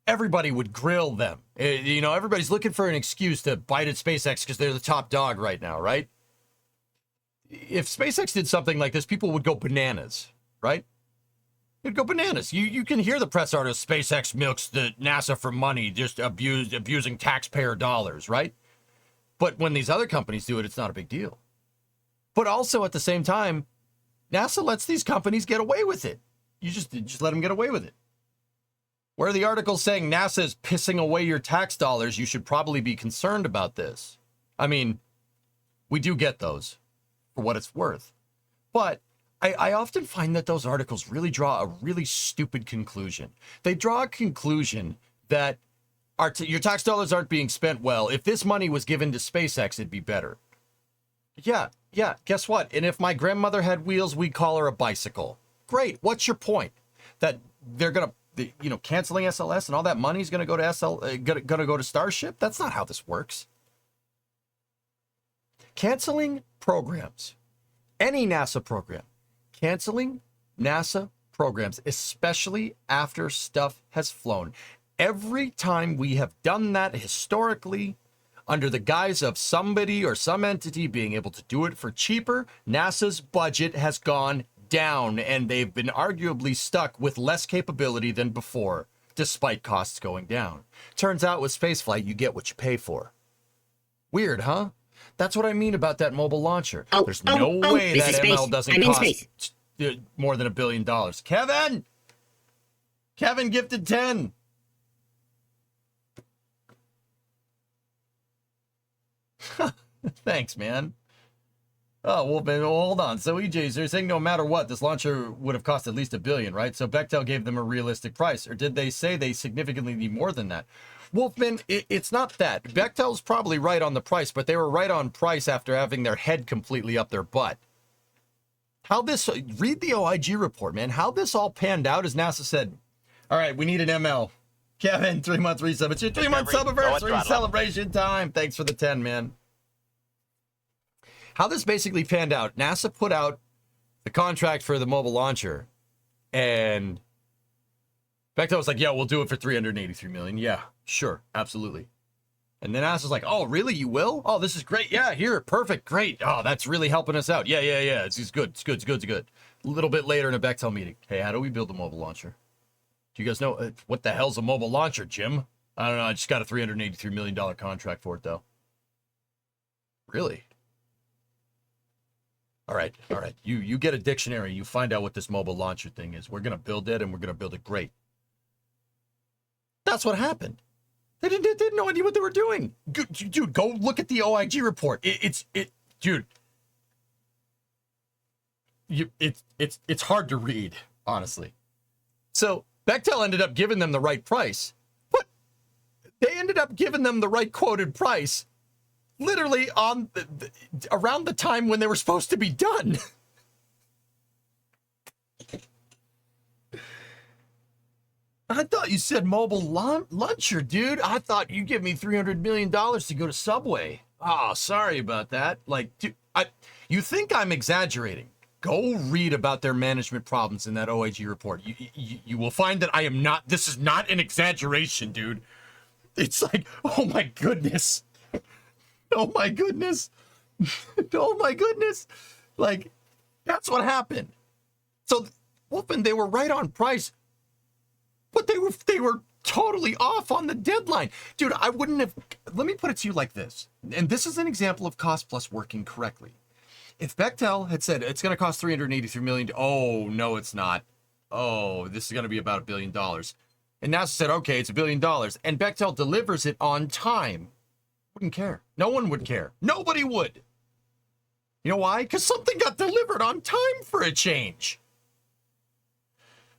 Everybody would grill them. You know, everybody's looking for an excuse to bite at SpaceX because they're the top dog right now, right? If SpaceX did something like this, people would go bananas, right? It'd go bananas. You can hear the press artists, SpaceX milks the NASA for money, just abusing taxpayer dollars, right? But when these other companies do it, it's not a big deal. But also at the same time, NASA lets these companies get away with it. You just let them get away with it. Where are the articles saying NASA is pissing away your tax dollars? You should probably be concerned about this. I mean, we do get those for what it's worth. But I often find that those articles really draw a really stupid conclusion. They draw a conclusion that your tax dollars aren't being spent well. If this money was given to SpaceX, it'd be better. Yeah, guess what? And if my grandmother had wheels, we'd call her a bicycle. Great, what's your point? That they're going to, canceling SLS and all that money is going to go to going to go to Starship? That's not how this works. Canceling programs, any NASA program, canceling NASA programs, especially after stuff has flown. Every time we have done that historically, under the guise of somebody or some entity being able to do it for cheaper, NASA's budget has gone down, and they've been arguably stuck with less capability than before, despite costs going down. Turns out with spaceflight, you get what you pay for. Weird, huh? That's what I mean about that mobile launcher. There's no way that ML doesn't cost more than $1 billion. Kevin gifted 10. Thanks, man. Oh, well, hold on. So EJ's, they're saying no matter what, this launcher would have cost at least $1 billion, right? So Bechtel gave them a realistic price. Or did they say they significantly need more than that? Wolfman, it's not that. Bechtel's probably right on the price, but they were right on price after having their head completely up their butt. Read the OIG report, man. How this all panned out is NASA said, all right, we need an ML. Kevin, 3-month resub. It's your 3-month sub-anniversary celebration time. Thanks for the 10, man. How this basically panned out, NASA put out the contract for the mobile launcher, and Bechtel was like, yeah, we'll do it for $383 million. Yeah, sure, absolutely. And then NASA's like, oh, really, you will? Oh, this is great. Yeah, here, perfect, great. Oh, that's really helping us out. Yeah, it's good, it's good. A little bit later in a Bechtel meeting, hey, how do we build a mobile launcher? Do you guys know, what the hell's a mobile launcher, Jim? I don't know. I just got a $383 million contract for it, though. Really? All right. You get a dictionary. You find out what this mobile launcher thing is. We're going to build it, and we're going to build it great. That's what happened. They didn't know what they were doing. Dude, go look at the OIG report. Dude. It's hard to read, honestly. So Bechtel ended up giving them the right price, but they ended up giving them the right quoted price literally on around the time when they were supposed to be done. I thought you said mobile launcher, dude. I thought you give me $300 million to go to Subway. Oh, sorry about that. Like, dude, you think I'm exaggerating. Go read about their management problems in that OIG report. You will find that I am not, this is not an exaggeration, dude. It's like, oh my goodness. Oh my goodness. Oh my goodness. Like, that's what happened. So, Wolfen, they were right on price, but they were totally off on the deadline. Dude, I wouldn't have, let me put it to you like this. And this is an example of cost plus working correctly. If Bechtel had said it's going to cost $383 million, oh, no, it's not. Oh, this is going to be about $1 billion. And NASA said, okay, it's $1 billion. And Bechtel delivers it on time. Wouldn't care. No one would care. Nobody would. You know why? Because something got delivered on time for a change.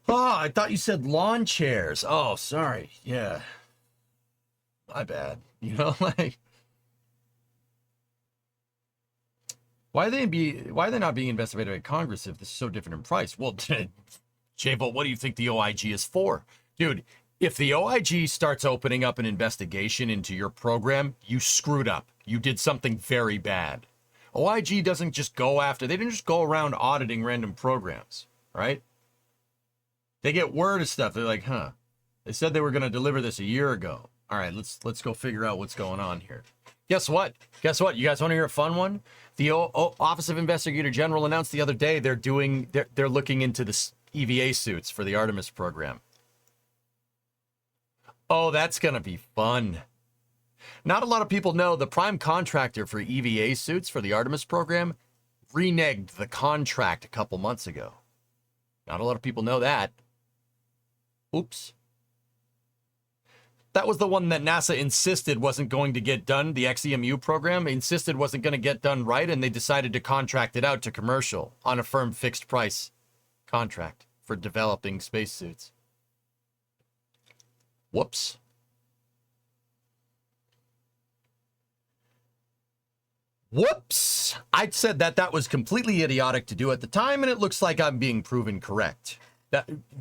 Oh, I thought you said lawn chairs. Oh, sorry. Yeah. My bad. You know, like, why are they not being investigated by Congress if this is so different in price? Well, J-Bolt, what do you think the OIG is for? Dude, if the OIG starts opening up an investigation into your program, you screwed up. You did something very bad. OIG doesn't just go after, they didn't just go around auditing random programs, right? They get word of stuff. They're like, huh, they said they were going to deliver this a year ago. All right, let's go figure out what's going on here. Guess what? You guys want to hear a fun one? The Office of Investigator General announced the other day they're looking into the EVA suits for the Artemis program. Oh, that's going to be fun. Not a lot of people know the prime contractor for EVA suits for the Artemis program reneged the contract a couple months ago. Not a lot of people know that. Oops. That was the one that NASA insisted wasn't going to get done. The XEMU program insisted wasn't going to get done right, and they decided to contract it out to commercial on a firm fixed price contract for developing spacesuits. Whoops. Whoops. I said that was completely idiotic to do at the time, and it looks like I'm being proven correct.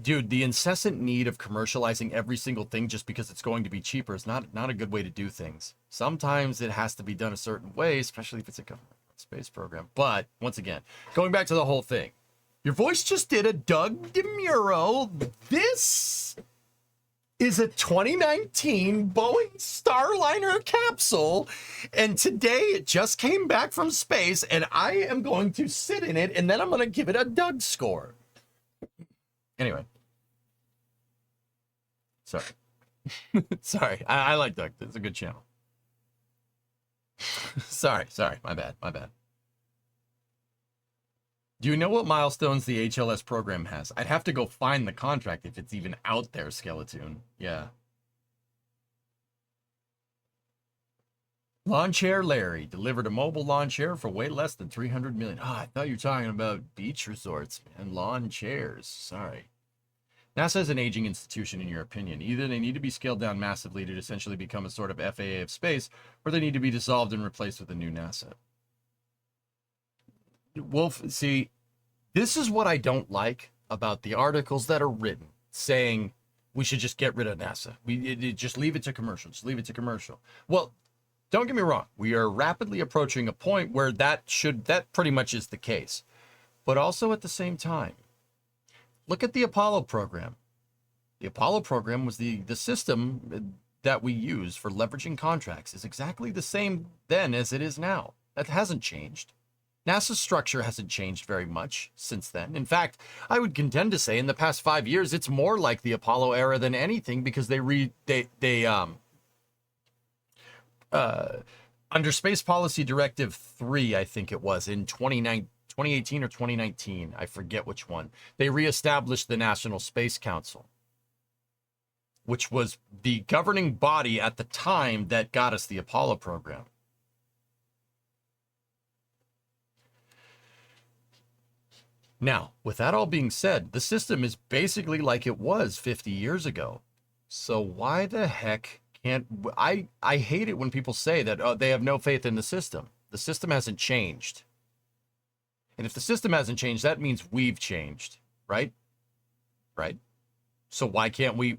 Dude, the incessant need of commercializing every single thing just because it's going to be cheaper is not a good way to do things. Sometimes it has to be done a certain way, especially if it's a government space program. But once again, going back to the whole thing, your voice just did a Doug DeMuro. This is a 2019 Boeing Starliner capsule, and today it just came back from space, and I am going to sit in it, and then I'm going to give it a Doug score. Anyway. Sorry. Sorry. I like Doug. It's a good channel. Sorry. My bad. Do you know what milestones the HLS program has? I'd have to go find the contract if it's even out there, Skeleton. Yeah. Lawn chair Larry delivered a mobile lawn chair for way less than $300 million. I thought you were talking about beach resorts and lawn chairs. Sorry. NASA is an aging institution, in your opinion. Either they need to be scaled down massively to essentially become a sort of FAA of space, or they need to be dissolved and replaced with a new NASA. Wolf, see, this is what I don't like about the articles that are written saying we should just get rid of NASA. Just leave it to commercial. Just leave it to commercial. Well, don't get me wrong. We are rapidly approaching a point where that pretty much is the case. But also at the same time, look at the Apollo program. The Apollo program was the system that we use for leveraging contracts is exactly the same then as it is now. That hasn't changed. NASA's structure hasn't changed very much since then. In fact, I would contend to say in the past 5 years, it's more like the Apollo era than anything because they under Space Policy Directive 3, I think it was, in 2018 or 2019, I forget which one, they reestablished the National Space Council, which was the governing body at the time that got us the Apollo program. Now, with that all being said, the system is basically like it was 50 years ago. So why the heck can't... I hate it when people say that they have no faith in the system. The system hasn't changed. And if the system hasn't changed, that means we've changed, right? Right? So why can't we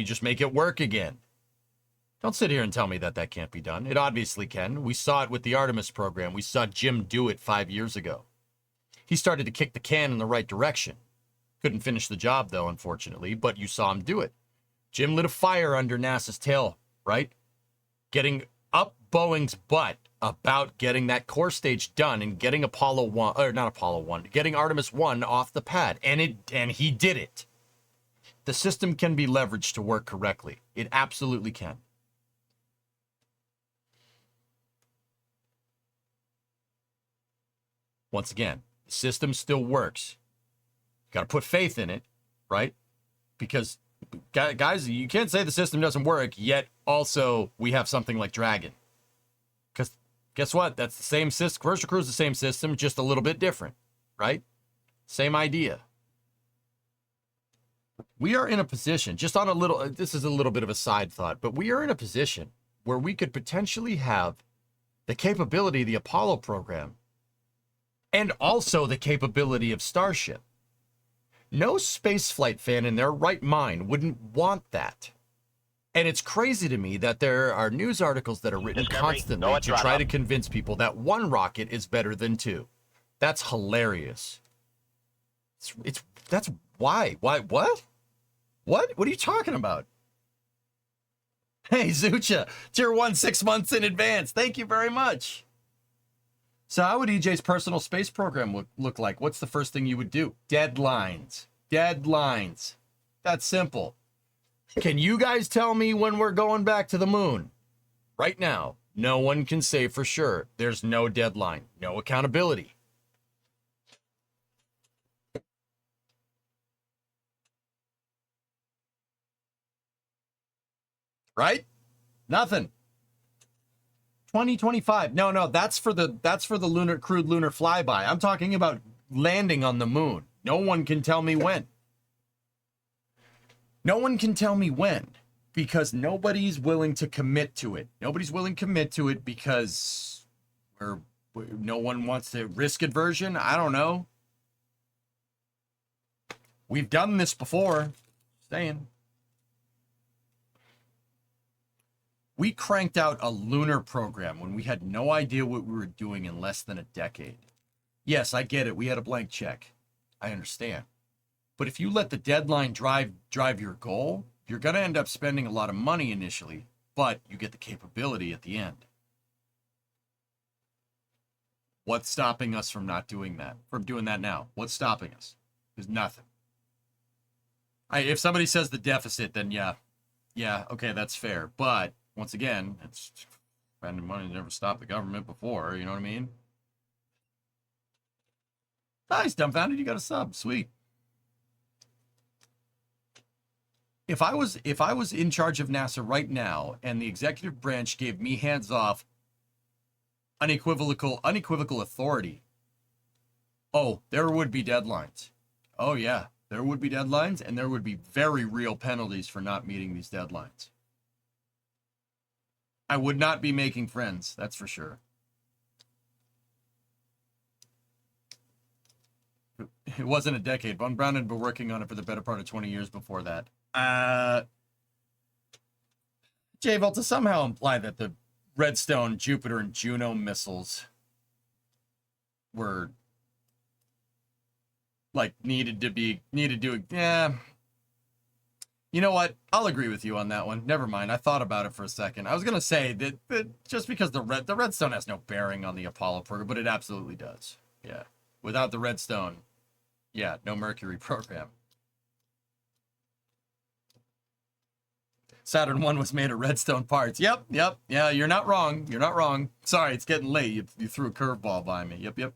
just make it work again? Don't sit here and tell me that that can't be done. It obviously can. We saw it with the Artemis program. We saw Jim do it 5 years ago. He started to kick the can in the right direction. Couldn't finish the job, though, unfortunately, but you saw him do it. Jim lit a fire under NASA's tail, right? Getting up Boeing's butt about getting that core stage done and getting Apollo 1, or not Apollo 1, getting Artemis 1 off the pad. And he did it. The system can be leveraged to work correctly. It absolutely can. Once again, the system still works. Got to put faith in it, right? Because, guys, you can't say the system doesn't work, yet also we have something like Dragon. Because guess what? That's the same system. Commercial Crew is the same system, just a little bit different, right? Same idea. We are in a position, just on a little, this is a little bit of a side thought, but we are in a position where we could potentially have the capability of the Apollo program and also the capability of Starship. No spaceflight fan in their right mind wouldn't want that. And it's crazy to me that there are news articles that are written constantly to try to convince people that one rocket is better than two. That's hilarious. That's why? What? What are you talking about? Hey, Zucha, Tier 1 6 months in advance. Thank you very much. So how would EJ's personal space program look like? What's the first thing you would do? Deadlines. Deadlines. That's simple. Can you guys tell me when we're going back to the moon? Right now, no one can say for sure. There's no deadline, no accountability. Right? Nothing. 2025. No, that's for the lunar crewed lunar flyby. I'm talking about landing on the moon. No one can tell me when. No one can tell me when because nobody's willing to commit to it. Nobody's willing to commit to it because no one wants to risk aversion. I don't know. We've done this before. Saying. We cranked out a lunar program when we had no idea what we were doing in less than a decade. Yes, I get it. We had a blank check. I understand. But if you let the deadline drive your goal, you're going to end up spending a lot of money initially, but you get the capability at the end. What's stopping us from not doing that? From doing that now? What's stopping us? There's nothing. If somebody says the deficit, then yeah, okay, that's fair. But once again, it's spending money never stopped the government before. You know what I mean? Nice, Dumbfounded. You got a sub. Sweet. If I was in charge of NASA right now and the executive branch gave me hands-off unequivocal authority, oh, there would be deadlines. Oh yeah, there would be deadlines and there would be very real penalties for not meeting these deadlines. I would not be making friends, that's for sure. It wasn't a decade. Von Braun had been working on it for the better part of 20 years before that. J-Vel, to somehow imply that the Redstone, Jupiter, and Juno missiles were like needed to, yeah. You know what? I'll agree with you on that one. Never mind. I thought about it for a second. I was going to say that just because the Redstone has no bearing on the Apollo program, but it absolutely does. Yeah. Without the Redstone, yeah, no Mercury program. Saturn 1 was made of redstone parts. Yep. Yeah, you're not wrong. You're not wrong. Sorry, it's getting late. You threw a curveball by me. Yep.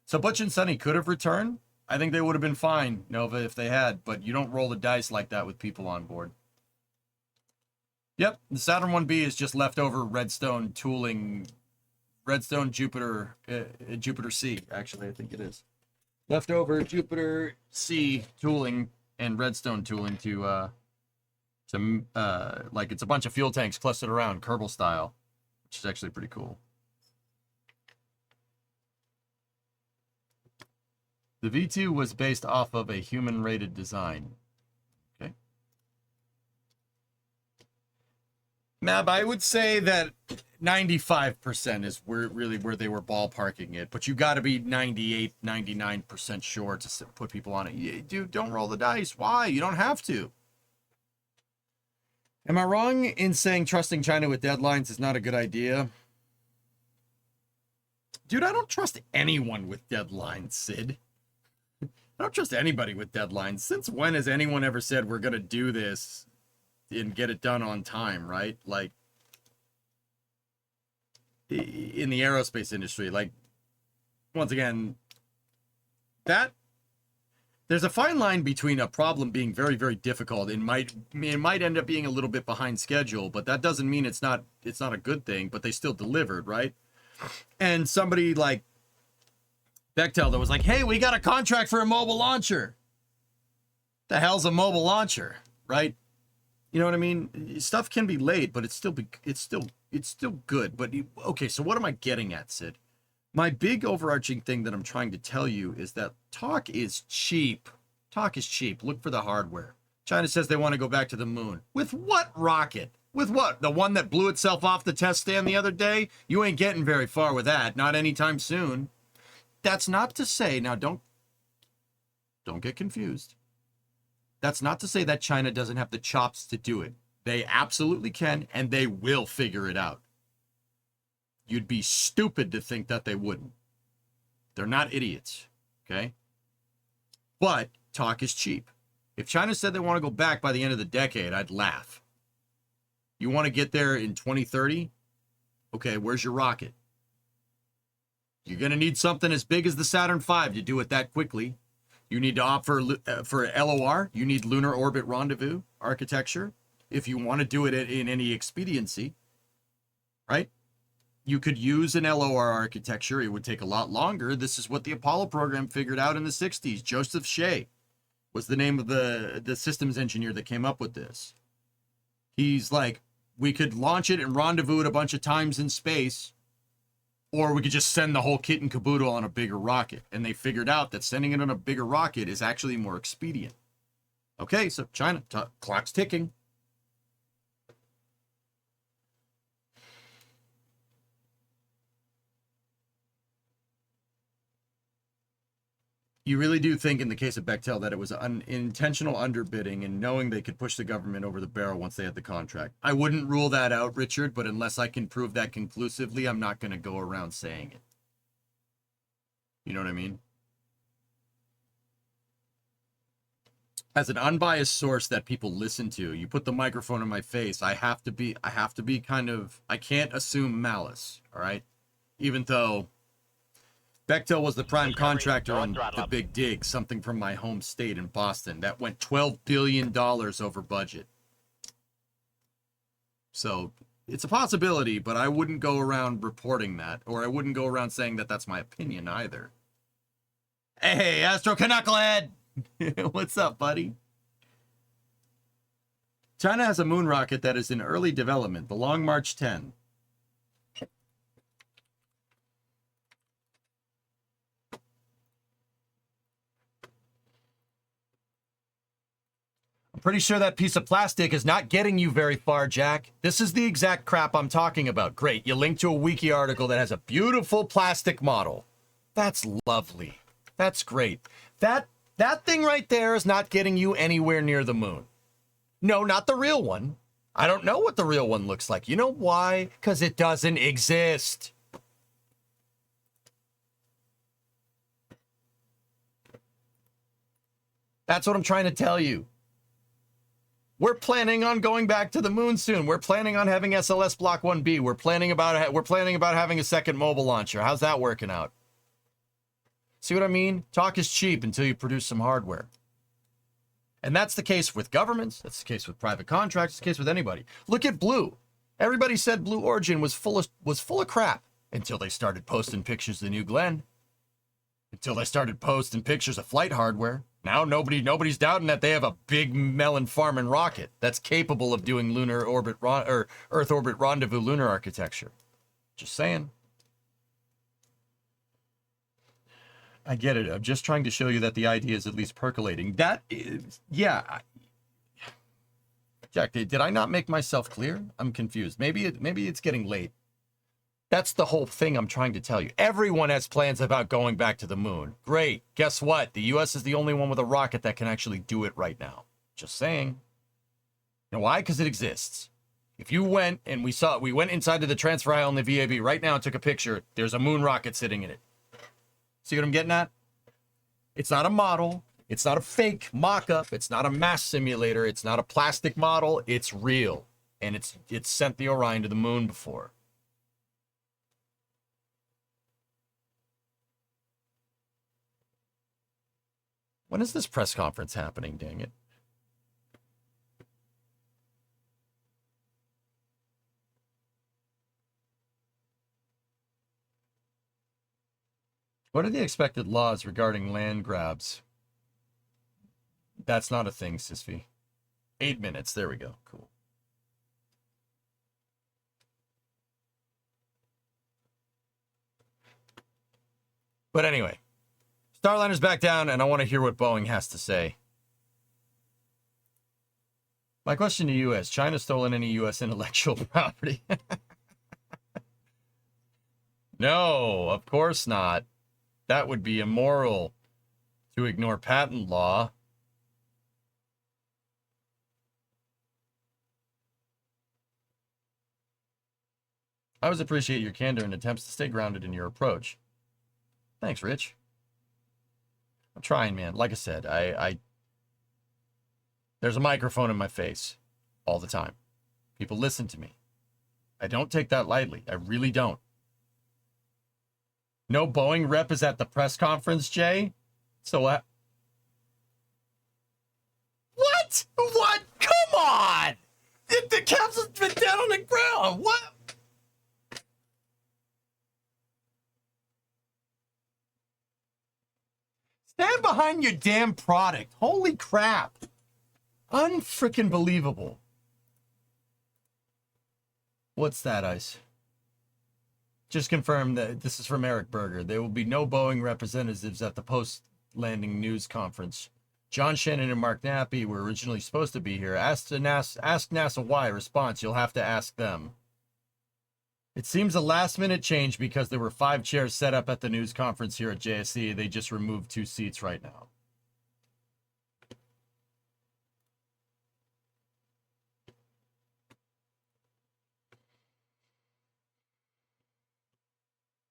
So Butch and Sunny could have returned. I think they would have been fine, Nova, if they had, but you don't roll the dice like that with people on board. Yep, the Saturn 1B is just leftover redstone tooling, redstone Jupiter, Jupiter C, actually, I think it is. Leftover Jupiter C tooling and redstone tooling to like it's a bunch of fuel tanks clustered around Kerbal style, which is actually pretty cool. The V2 was based off of a human-rated design. Okay. Mab, I would say that 95% is where they were ballparking it, but you got to be 98, 99% sure to put people on it. Dude, don't roll the dice. Why? You don't have to. Am I wrong in saying trusting China with deadlines is not a good idea? Dude, I don't trust anyone with deadlines, Sid. I don't trust anybody with deadlines. Since when has anyone ever said we're going to do this and get it done on time, right? Like, in the aerospace industry, like, once again, there's a fine line between a problem being very, very difficult and it might end up being a little bit behind schedule, but that doesn't mean it's not a good thing, but they still delivered, right? And somebody like Bechtel that was like, hey, we got a contract for a mobile launcher. The hell's a mobile launcher, right? You know what I mean? Stuff can be late, but it's still good. But okay, so what am I getting at, Sid? My big overarching thing that I'm trying to tell you is that talk is cheap. Talk is cheap. Look for the hardware. China says they want to go back to the moon. With what rocket? With what? The one that blew itself off the test stand the other day? You ain't getting very far with that. Not anytime soon. That's not to say, now don't get confused. That's not to say that China doesn't have the chops to do it. They absolutely can, and they will figure it out. You'd be stupid to think that they wouldn't. They're not idiots, okay? But talk is cheap. If China said they want to go back by the end of the decade, I'd laugh. You want to get there in 2030? Okay, where's your rocket? You're going to need something as big as the Saturn V to do it that quickly. You need to opt for LOR. You need Lunar Orbit Rendezvous architecture if you want to do it in any expediency, right? You could use an LOR architecture. It would take a lot longer. This is what the Apollo program figured out in the 60s. Joseph Shea was the name of the systems engineer that came up with this. He's like, we could launch it and rendezvous it a bunch of times in space, or we could just send the whole kit and caboodle on a bigger rocket. And they figured out that sending it on a bigger rocket is actually more expedient. Okay, so China, clock's ticking. You really do think in the case of Bechtel that it was intentional underbidding and knowing they could push the government over the barrel once they had the contract. I wouldn't rule that out, Richard, but unless I can prove that conclusively, I'm not going to go around saying it. You know what I mean? As an unbiased source that people listen to, you put the microphone in my face, I have to be kind of, I can't assume malice, all right? Even though Bechtel was the prime contractor on the Big Dig, something from my home state in Boston. That went $12 billion over budget. So it's a possibility, but I wouldn't go around reporting that, or I wouldn't go around saying that that's my opinion either. Hey, Astro Knucklehead! What's up, buddy? China has a moon rocket that is in early development, the Long March 10. Pretty sure that piece of plastic is not getting you very far, Jack. This is the exact crap I'm talking about. Great, you linked to a wiki article that has a beautiful plastic model. That's lovely. That's great. That thing right there is not getting you anywhere near the moon. No, not the real one. I don't know what the real one looks like. You know why? Because it doesn't exist. That's what I'm trying to tell you. We're planning on going back to the moon soon. We're planning on having SLS Block 1B. We're planning about having a second mobile launcher. How's that working out? See what I mean? Talk is cheap until you produce some hardware. And that's the case with governments. That's the case with private contracts. It's the case with anybody. Look at Blue. Everybody said Blue Origin was full of crap until they started posting pictures of the New Glenn. Until they started posting pictures of flight hardware. Now nobody's doubting that they have a big melon farming rocket that's capable of doing lunar orbit or Earth orbit rendezvous lunar architecture. Just saying. I get it. I'm just trying to show you that the idea is at least percolating. That is, yeah. Jack, did I not make myself clear? I'm confused. Maybe it's getting late. That's the whole thing I'm trying to tell you. Everyone has plans about going back to the moon. Great. Guess what? The U.S. is the only one with a rocket that can actually do it right now. Just saying. You know why? Because it exists. If you went and we went inside to the transfer aisle in the VAB right now and took a picture, there's a moon rocket sitting in it. See what I'm getting at? It's not a model. It's not a fake mock-up. It's not a mass simulator. It's not a plastic model. It's real. And it's sent the Orion to the moon before. When is this press conference happening, dang it? What are the expected laws regarding land grabs? That's not a thing, Sisfy. 8 minutes. There we go. Cool. But anyway, Starliner's back down, and I want to hear what Boeing has to say. My question to you: has China stolen any U.S. intellectual property? No, of course not. That would be immoral to ignore patent law. I always appreciate your candor and attempts to stay grounded in your approach. Thanks, Rich. I'm trying, man. Like I said, there's a microphone in my face all the time. People listen to me. I don't take that lightly. I really don't. No Boeing rep is at the press conference, Jay? So what? What? Come on! The capsule's been down on the ground. What? Stand behind your damn product. Holy crap. Unfreaking believable. What's that, Ice? Just confirm that this is from Eric Berger. There will be no Boeing representatives at the post-landing news conference. John Shannon and Mark Nappy were originally supposed to be here. Ask NASA why. Response, you'll have to ask them. It seems a last-minute change because there were 5 chairs set up at the news conference here at JSC. They just removed 2 seats right now.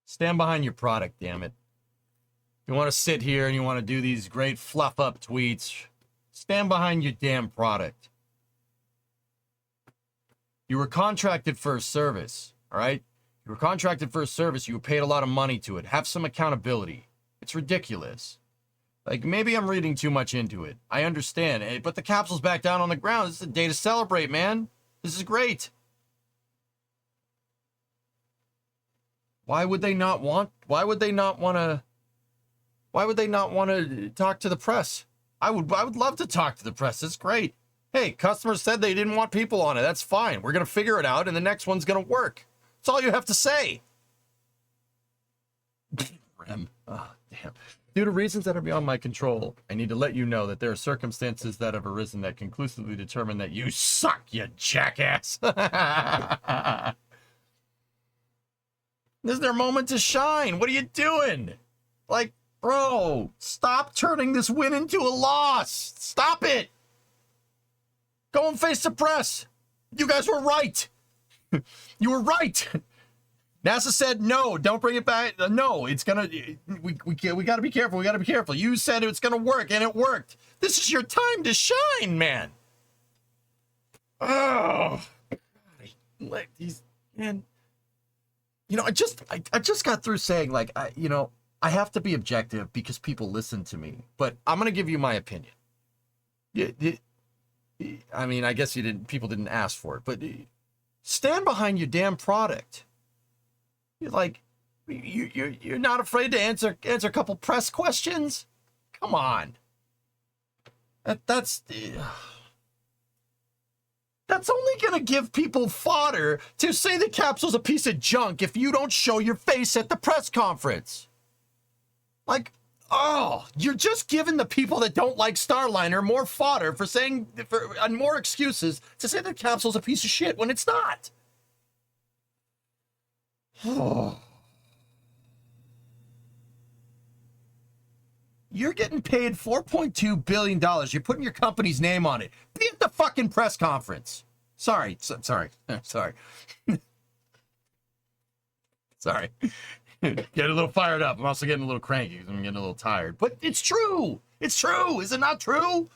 Stand behind your product, damn it. You want to sit here and you want to do these great fluff-up tweets, stand behind your damn product. You were contracted for a service, all right? You were contracted for a service. You were paid a lot of money to it. Have some accountability. It's ridiculous. Like, maybe I'm reading too much into it. I understand. But the capsule's back down on the ground. This is a day to celebrate, man. This is great. Why would they not want to talk to the press? I would love to talk to the press. It's great. Hey, customers said they didn't want people on it. That's fine. We're going to figure it out, and the next one's going to work. That's all you have to say. Rem. Oh, damn. Due to reasons that are beyond my control, I need to let you know that there are circumstances that have arisen that conclusively determine that you suck, you jackass. This is their moment to shine. What are you doing? Like, bro, stop turning this win into a loss. Stop it. Go and face the press. You guys were right. You were right. NASA said no, don't bring it back. No, it's gonna. We got to be careful. We got to be careful. You said it's gonna work, and it worked. This is your time to shine, man. Oh, like these, man. You know, I just got through saying, like, I have to be objective because people listen to me, but I'm gonna give you my opinion. I mean, I guess people didn't ask for it, but stand behind your damn product. You're like, you're not afraid to answer a couple press questions? Come on. That's only gonna give people fodder to say the capsule's a piece of junk if you don't show your face at the press conference. Like, oh, you're just giving the people that don't like Starliner more fodder and more excuses to say the capsule's a piece of shit when it's not. You're getting paid $4.2 billion. You're putting your company's name on it. Be at the fucking press conference. Sorry. Sorry. Sorry. Get a little fired up. I'm also getting a little cranky because I'm getting a little tired. But it's true. It's true. Is it not true?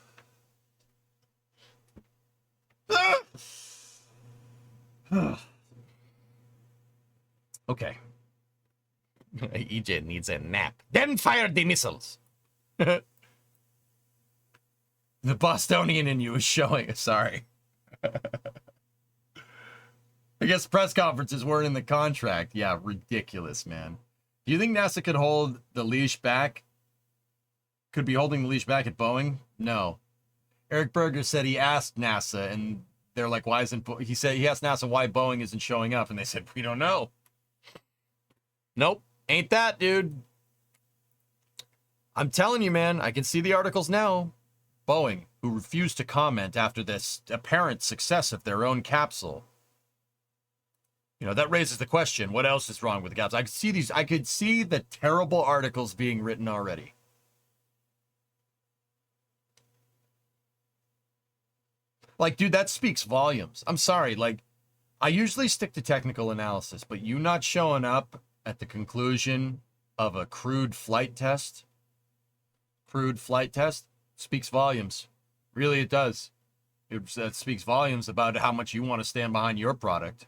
Okay. EJ needs a nap. Then fire the missiles. The Bostonian in you is showing. Sorry. I guess press conferences weren't in the contract. Yeah, ridiculous, man. Do you think NASA could hold the leash back? Could be holding the leash back at Boeing? No. Eric Berger said he asked NASA, and they're like, why isn't... he asked NASA why Boeing isn't showing up, and they said, we don't know. Nope. Ain't that, dude. I'm telling you, man, I can see the articles now. Boeing, who refused to comment after this apparent success of their own capsule. You know, that raises the question, what else is wrong with the capsule? I could see the terrible articles being written already. Like, dude, that speaks volumes. I'm sorry, like, I usually stick to technical analysis, but you not showing up at the conclusion of a crewed flight test speaks volumes. Really, it does. That speaks volumes about how much you want to stand behind your product.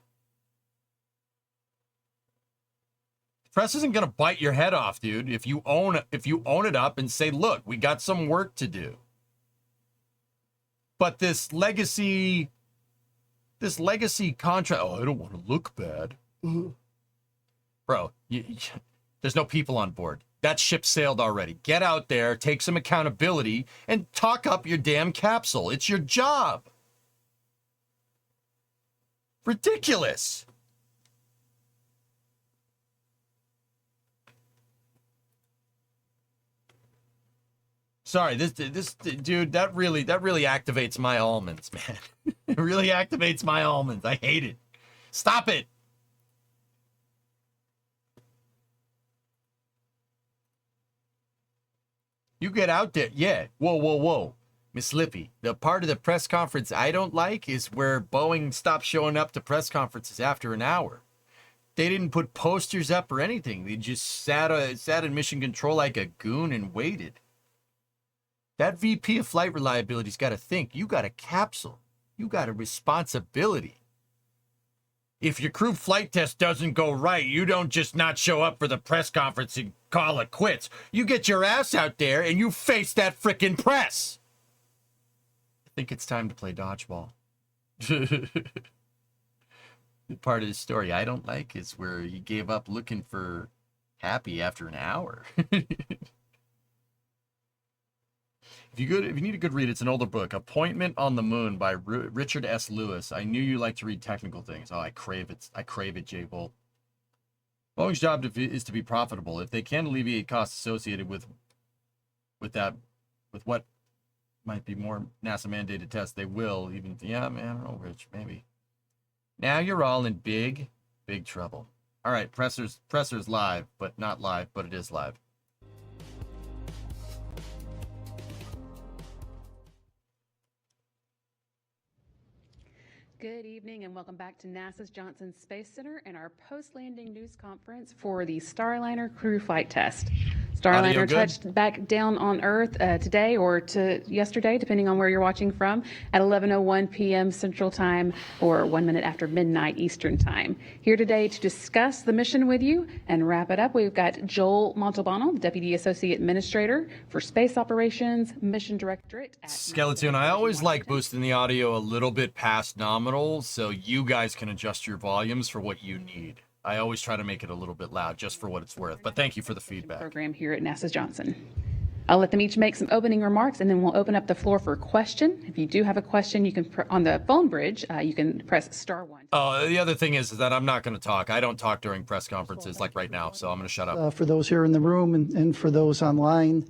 The press isn't going to bite your head off, dude, if you own it up and say, look, we got some work to do. But this legacy contract, oh, I don't want to look bad. Bro, there's no people on board. That ship sailed already. Get out there, take some accountability, and talk up your damn capsule. It's your job. Ridiculous. Sorry, this dude, that really activates my almonds, man. It really activates my almonds. I hate it. Stop it. You get out there. Yeah. Whoa. Miss Lippy, the part of the press conference I don't like is where Boeing stopped showing up to press conferences after an hour. They didn't put posters up or anything. They just sat in mission control like a goon and waited. That VP of flight reliability's got to think. You got a capsule. You got a responsibility. If your crew flight test doesn't go right, you don't just not show up for the press conference and call it quits. You get your ass out there and you face that frickin' press. I think it's time to play dodgeball. The part of the story I don't like is where he gave up looking for happy after an hour. If you need a good read, it's an older book, Appointment on the Moon by Richard S. Lewis. I knew you like to read technical things. Oh, I crave it. I crave it, J. Bolt. Boeing's job is to be profitable. If they can alleviate costs associated with what might be more NASA mandated tests, they will. Even yeah, man, I don't know, Rich. Maybe. Now you're all in big trouble. All right, presser's live, but not live, but it is live. Good evening and welcome back to NASA's Johnson Space Center and our post-landing news conference for the Starliner crew flight test. Starliner good? touched back down on Earth today or to yesterday, depending on where you're watching from, at 11:01 p.m. Central Time or 1 minute after midnight Eastern Time. Here today to discuss the mission with you and wrap it up, we've got Joel Montalbano, Deputy Associate Administrator for Space Operations, Mission Directorate at Skeleton, I always like boosting the audio a little bit past nominal so you guys can adjust your volumes for what you need. I always try to make it a little bit loud just for what it's worth, but thank you for the feedback. Program here at NASA's Johnson. I'll let them each make some opening remarks, and then we'll open up the floor for question. If you do have a question, you can on the phone bridge, you can press *1. Oh, the other thing is that I'm not going to talk. I don't talk during press conferences like right now, so I'm going to shut up. For those here in the room and for those online,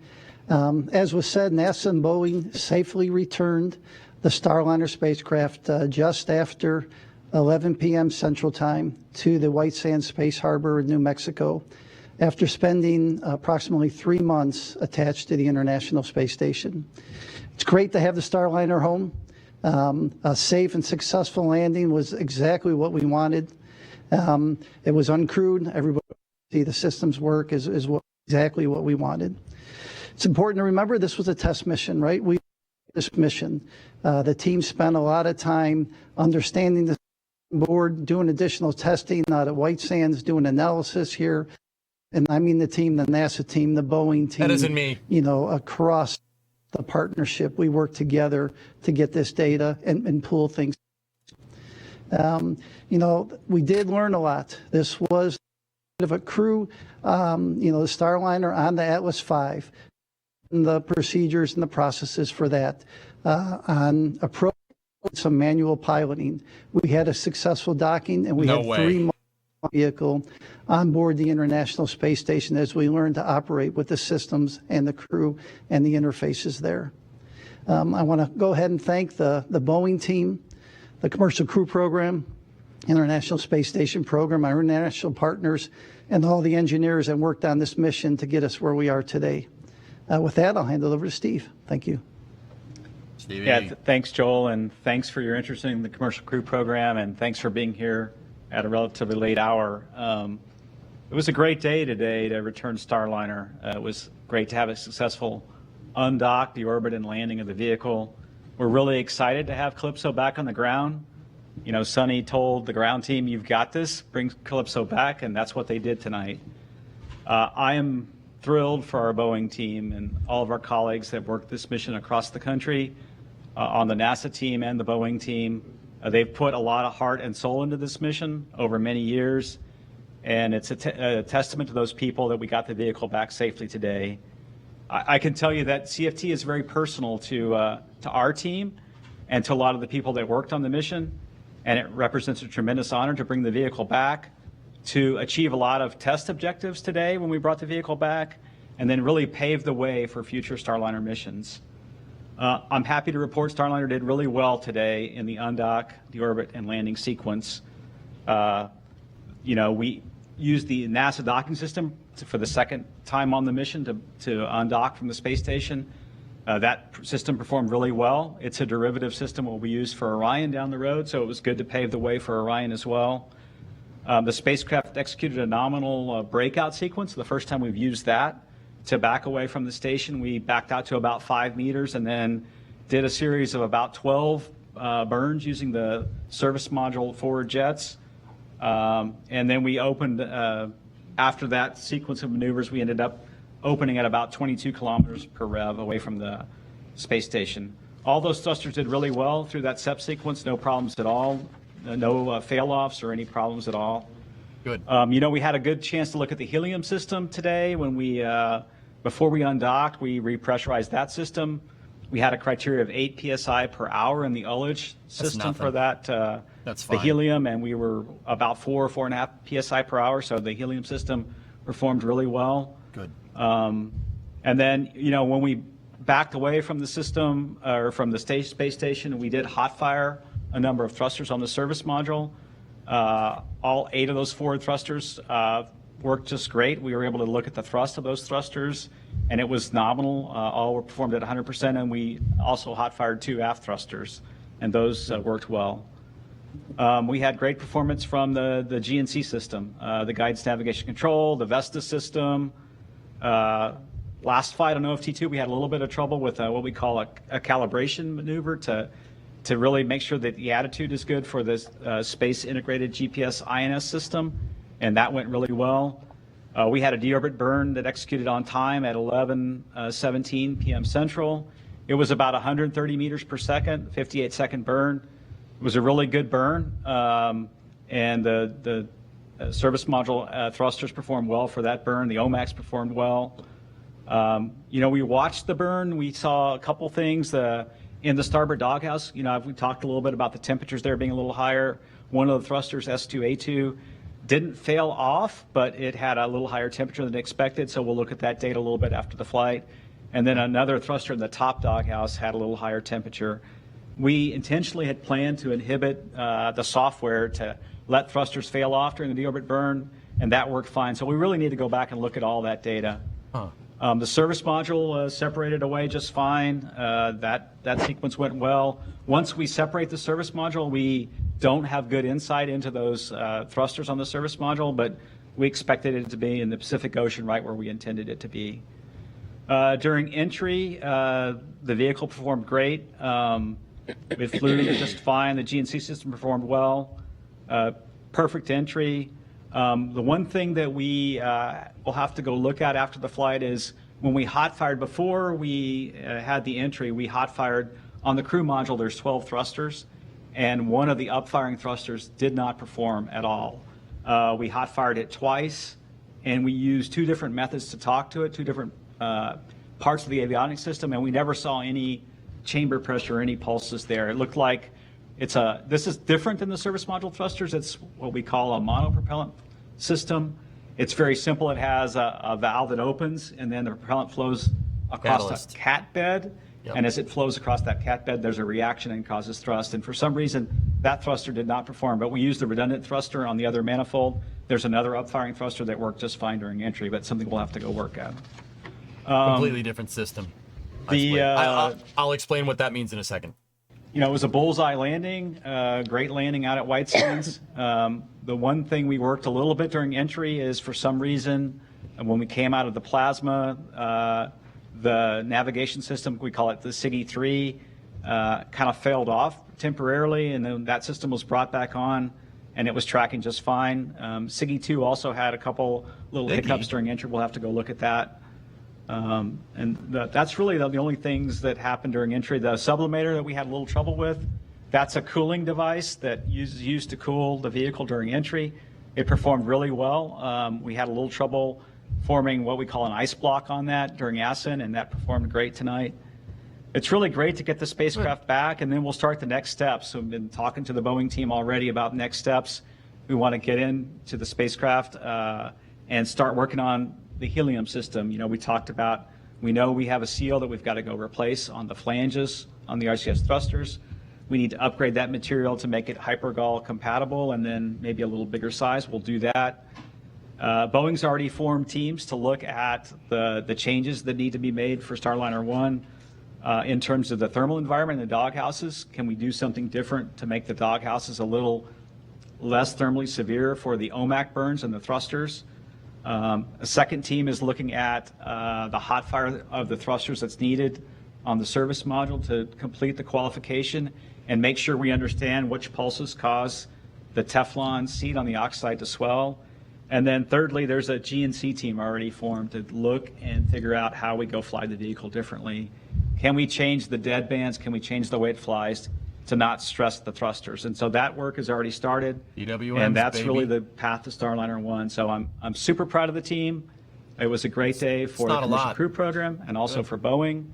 as was said, NASA and Boeing safely returned the Starliner spacecraft just after 11 p.m. Central Time to the White Sands Space Harbor in New Mexico after spending approximately 3 months attached to the International Space Station. It's great to have the Starliner home. A safe and successful landing was exactly what we wanted. It was uncrewed. Everybody see the systems work is exactly what we wanted. It's important to remember this was a test mission, right? This mission. The team spent a lot of time understanding the board, doing additional testing out at White Sands, doing analysis here. And I mean the team, the NASA team, the Boeing team. That isn't me. You know, across the partnership, we work together to get this data and pull things. You know, we did learn a lot. This was of a crew, you know, the Starliner on the Atlas V, and the procedures and the processes for that. On approach, some manual piloting. We had a successful docking, and we had 3 months vehicle on board the International Space Station as we learned to operate with the systems and the crew and the interfaces there. I want to go ahead and thank the Boeing team, the Commercial Crew Program, International Space Station Program, our international partners, and all the engineers that worked on this mission to get us where we are today. With that, I'll hand it over to Steve. Thank you. Stevie. Yeah, thanks, Joel, and thanks for your interest in the Commercial Crew Program, and thanks for being here at a relatively late hour. It was a great day today to return Starliner. It was great to have a successful undock, the orbit and landing of the vehicle. We're really excited to have Calypso back on the ground. You know, Sonny told the ground team, "You've got this, bring Calypso back," and that's what they did tonight. I am thrilled for our Boeing team and all of our colleagues that worked this mission across the country, on the NASA team and the Boeing team. They've put a lot of heart and soul into this mission over many years, and it's a testament to those people that we got the vehicle back safely today. I can tell you that CFT is very personal to our team and to a lot of the people that worked on the mission, and it represents a tremendous honor to bring the vehicle back, to achieve a lot of test objectives today when we brought the vehicle back, and then really pave the way for future Starliner missions. I'm happy to report Starliner did really well today in the undock, the orbit, and landing sequence. You know, we used the NASA docking system for the second time on the mission to undock from the space station. That system performed really well. It's a derivative system what we use for Orion down the road, so it was good to pave the way for Orion as well. The spacecraft executed a nominal breakout sequence, the first time we've used that. To back away from the station, we backed out to about 5 meters and then did a series of about 12 burns using the service module forward jets. And then we opened, after that sequence of maneuvers, we ended up opening at about 22 kilometers per rev away from the space station. All those thrusters did really well through that SEP sequence, no problems at all, no fail-offs or any problems at all. Good. You know, we had a good chance to look at the helium system today when we, before we undocked, we repressurized that system. We had a criteria of 8 psi per hour in the ullage system for that, That's the fine. helium, and we were about 4.5 psi per hour, so the helium system performed really well. Good. And then, you know, when we backed away from the system, or from the space station, we did hot fire a number of thrusters on the service module. All 8 of those forward thrusters worked just great. We were able to look at the thrust of those thrusters, and it was nominal. All were performed at 100%, and we also hot fired 2 aft thrusters, and those worked well. We had great performance from the GNC system, the guidance navigation control, the Vesta system, Last flight on OFT2, we had a little bit of trouble with what we call a calibration maneuver to really make sure that the attitude is good for this space integrated GPS INS system, and that went really well. We had a deorbit burn that executed on time at 11:17 p.m. Central. It was about 130 meters per second, 58-second burn. It was a really good burn, and the service module thrusters performed well for that burn. The OMAX performed well. We watched the burn. We saw a couple things in the starboard doghouse. We talked a little bit about the temperatures there being a little higher. One of the thrusters, S2A2, didn't fail off, but it had a little higher temperature than expected, so we'll look at that data a little bit after the flight. And then another thruster in the top doghouse had a little higher temperature. We intentionally had planned to inhibit the software to let thrusters fail off during the deorbit burn, and that worked fine. So we really need to go back and look at all that data. The service module separated away just fine. That sequence went well. Once we separate the service module, we don't have good insight into those thrusters on the service module, but we expected it to be in the Pacific Ocean, right where we intended it to be. During entry, the vehicle performed great. It flew just fine. The GNC system performed well. Perfect entry. The one thing that we will have to go look at after the flight is when we hot fired before we had the entry, we hot fired on the crew module. There's 12 thrusters, and one of the upfiring thrusters did not perform at all. We hot fired it twice, and we used two different methods to talk to it, two different parts of the avionics system, and we never saw any chamber pressure or any pulses there. It looked like this is different than the service module thrusters. It's what we call a monopropellant system. It's very simple. It has a valve that opens, and then the propellant flows across a cat bed. Yep. And as it flows across that cat bed, there's a reaction and causes thrust. And for some reason, that thruster did not perform. But we used the redundant thruster on the other manifold. There's another upfiring thruster that worked just fine during entry, but something we'll have to go work at. Completely different system. I'll explain what that means in a second. It was a bullseye landing, great landing out at White Sands. The one thing we worked a little bit during entry is for some reason, when we came out of the plasma, the navigation system, we call it the SIGI-3, kind of failed off temporarily, and then that system was brought back on, and it was tracking just fine. SIGI-2 also had a couple little hiccups during entry. We'll have to go look at that. That's really the only things that happened during entry. The sublimator that we had a little trouble with, that's a cooling device that is used to cool the vehicle during entry. It performed really well. We had a little trouble forming what we call an ice block on that during ascent, and that performed great tonight. It's really great to get the spacecraft back, and then we'll start the next steps. So we've been talking to the Boeing team already about next steps. We want to get into the spacecraft and start working on the helium system. We talked about, we know we have a seal that we've got to go replace on the flanges on the RCS thrusters. We need to upgrade that material to make it hypergol compatible, and then maybe a little bigger size. We'll do that. Boeing's already formed teams to look at the changes that need to be made for Starliner 1 in terms of the thermal environment in the doghouses. Can we do something different to make the doghouses a little less thermally severe for the OMAC burns and the thrusters? A second team is looking at the hot fire of the thrusters that's needed on the service module to complete the qualification and make sure we understand which pulses cause the Teflon seat on the oxide to swell. And then thirdly, there's a GNC team already formed to look and figure out how we go fly the vehicle differently. Can we change the dead bands? Can we change the way it flies to not stress the thrusters? And so that work has already started. EWMs, and that's baby. really the path to Starliner 1. So I'm super proud of the team. It was a great day for the Commercial Crew Program and also for Boeing.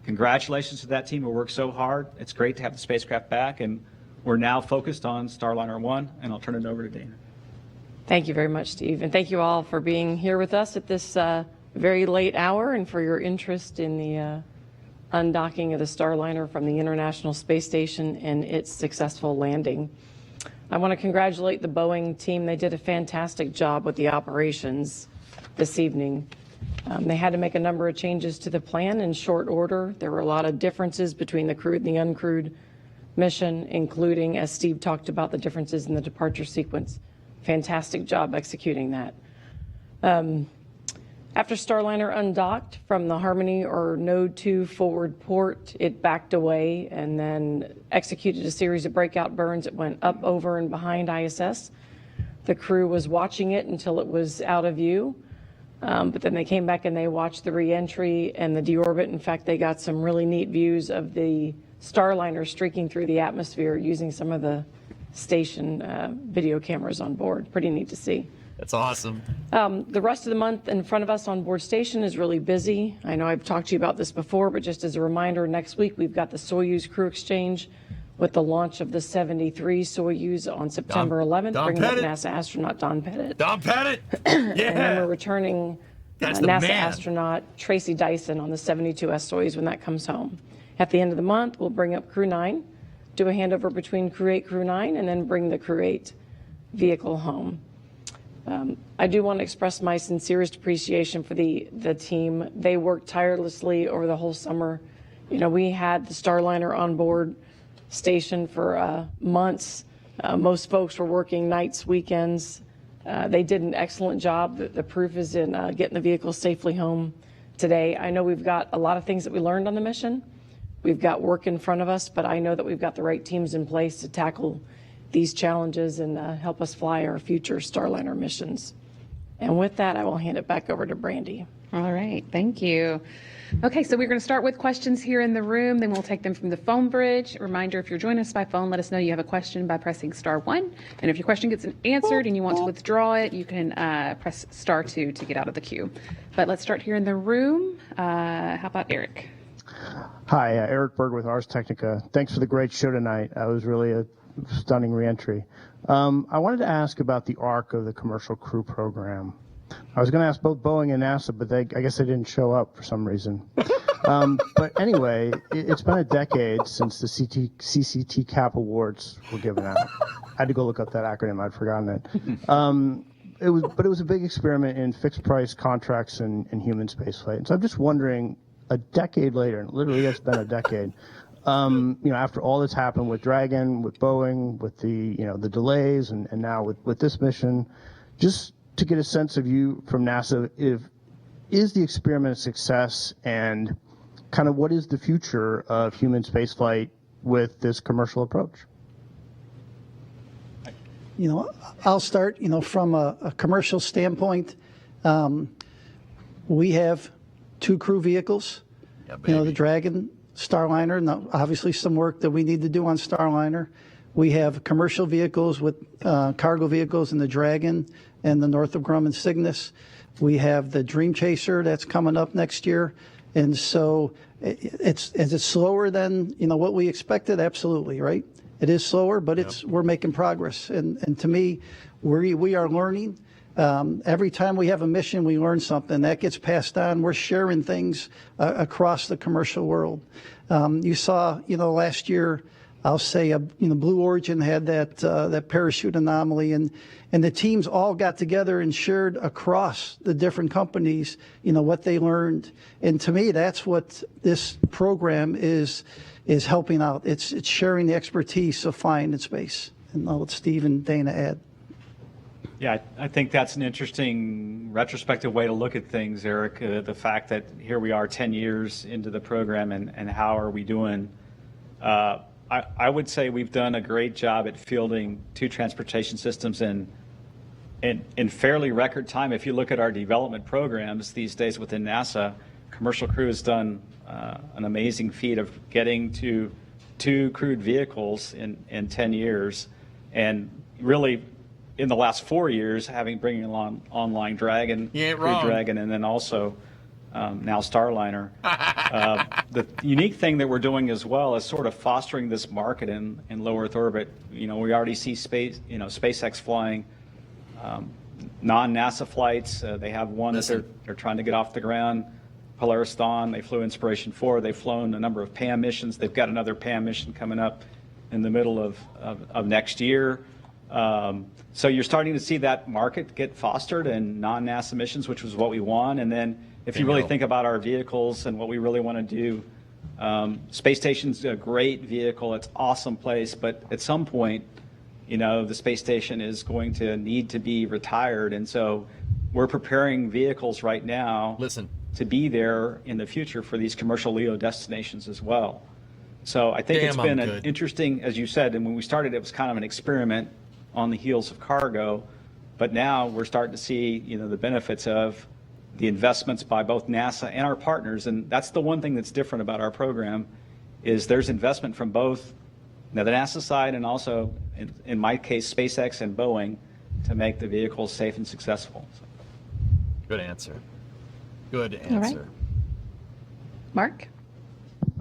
Congratulations to that team who worked so hard. It's great to have the spacecraft back, and we're now focused on Starliner 1, and I'll turn it over to Dana. Thank you very much, Steve. And thank you all for being here with us at this very late hour and for your interest in the undocking of the Starliner from the International Space Station and its successful landing. I want to congratulate the Boeing team. They did a fantastic job with the operations this evening. They had to make a number of changes to the plan in short order. There were a lot of differences between the crewed and the uncrewed mission, including, as Steve talked about, the differences in the departure sequence. Fantastic job executing that. After Starliner undocked from the Harmony or Node 2 forward port, it backed away and then executed a series of breakout burns. It went up, over, and behind ISS. The crew was watching it until it was out of view, but then they came back and they watched the re-entry and the deorbit. In fact, they got some really neat views of the Starliner streaking through the atmosphere using some of the station video cameras on board. Pretty neat to see. That's awesome. The rest of the month in front of us on board station is really busy. I know I've talked to you about this before, but just as a reminder, next week we've got the Soyuz crew exchange with the launch of the 73 Soyuz on September 11th, bringing up NASA astronaut Don Pettit. Don Pettit! Yeah! And then we're returning That's the NASA man. astronaut Tracy Dyson on the 72S Soyuz when that comes home. At the end of the month, we'll bring up Crew 9, do a handover between Crew 8, Crew 9, and then bring the Crew 8 vehicle home. I do want to express my sincerest appreciation for the team. They worked tirelessly over the whole summer. You know, we had the Starliner on board station for months. Most folks were working nights, weekends. They did an excellent job. The proof is in getting the vehicle safely home today. I know we've got a lot of things that we learned on the mission. We've got work in front of us, but I know that we've got the right teams in place to tackle these challenges and help us fly our future Starliner missions. And with that, I will hand it back over to Brandy. All right, thank you. Okay, so we're going to start with questions here in the room, then we'll take them from the phone bridge. Reminder, if you're joining us by phone, let us know you have a question by pressing *1. And if your question gets answered and you want to withdraw it, you can press *2 to get out of the queue. But let's start here in the room. How about Eric? Hi, Eric Berg with Ars Technica. Thanks for the great show tonight. It was really a stunning reentry. I wanted to ask about the arc of the commercial crew program. I was going to ask both Boeing and NASA, but I guess they didn't show up for some reason. But anyway, it's been a decade since the CCT CAP awards were given out. I had to go look up that acronym. I'd forgotten it. It was a big experiment in fixed price contracts and human spaceflight. And so I'm just wondering, a decade later, and literally it's been a decade, after all that's happened with Dragon, with Boeing, with the delays, and now with this mission, just to get a sense of you from NASA, is the experiment a success, and kind of what is the future of human spaceflight with this commercial approach? I'll start, from a commercial standpoint. We have 2 crew vehicles, the Dragon, Starliner, and obviously some work that we need to do on Starliner. We have commercial vehicles with cargo vehicles in the Dragon and the Northrop Grumman Cygnus. We have the Dream Chaser that's coming up next year. And so is it slower than what we expected? Absolutely, right? It is slower, but we're making progress. And to me, we are learning. Every time we have a mission, we learn something. That gets passed on. We're sharing things across the commercial world. You saw, last year, I'll say, Blue Origin had that parachute anomaly, and the teams all got together and shared across the different companies, what they learned. And to me, that's what this program is helping out. It's sharing the expertise of flying in space. And I'll let Steve and Dana add. Yeah, I think that's an interesting retrospective way to look at things, Eric. The fact that here we are 10 years into the program, and how are we doing? I would say we've done a great job at fielding 2 transportation systems in fairly record time. If you look at our development programs these days within NASA, Commercial Crew has done an amazing feat of getting to 2 crewed vehicles in 10 years, and really in the last 4 years bringing along online Dragon, Crew Dragon, and then also now Starliner. The unique thing that we're doing as well is sort of fostering this market in low Earth orbit. We already see SpaceX flying non-NASA flights. They have one that they're trying to get off the ground, Polaris Dawn. They flew Inspiration 4. They've flown a number of PAM missions. They've got another PAM mission coming up in the middle of next year. So you're starting to see that market get fostered in non-NASA missions, which was what we want. And then if you really think about our vehicles and what we really want to do, space station's a great vehicle. It's an awesome place. But at some point, the space station is going to need to be retired. And so we're preparing vehicles right now to be there in the future for these commercial LEO destinations as well. So I think it's been an interesting, as you said, and when we started, it was kind of an experiment on the heels of cargo, but now we're starting to see, the benefits of the investments by both NASA and our partners. And that's the one thing that's different about our program is there's investment from both the NASA side and also, in my case, SpaceX and Boeing to make the vehicles safe and successful. Good answer. Good answer. All right. Mark?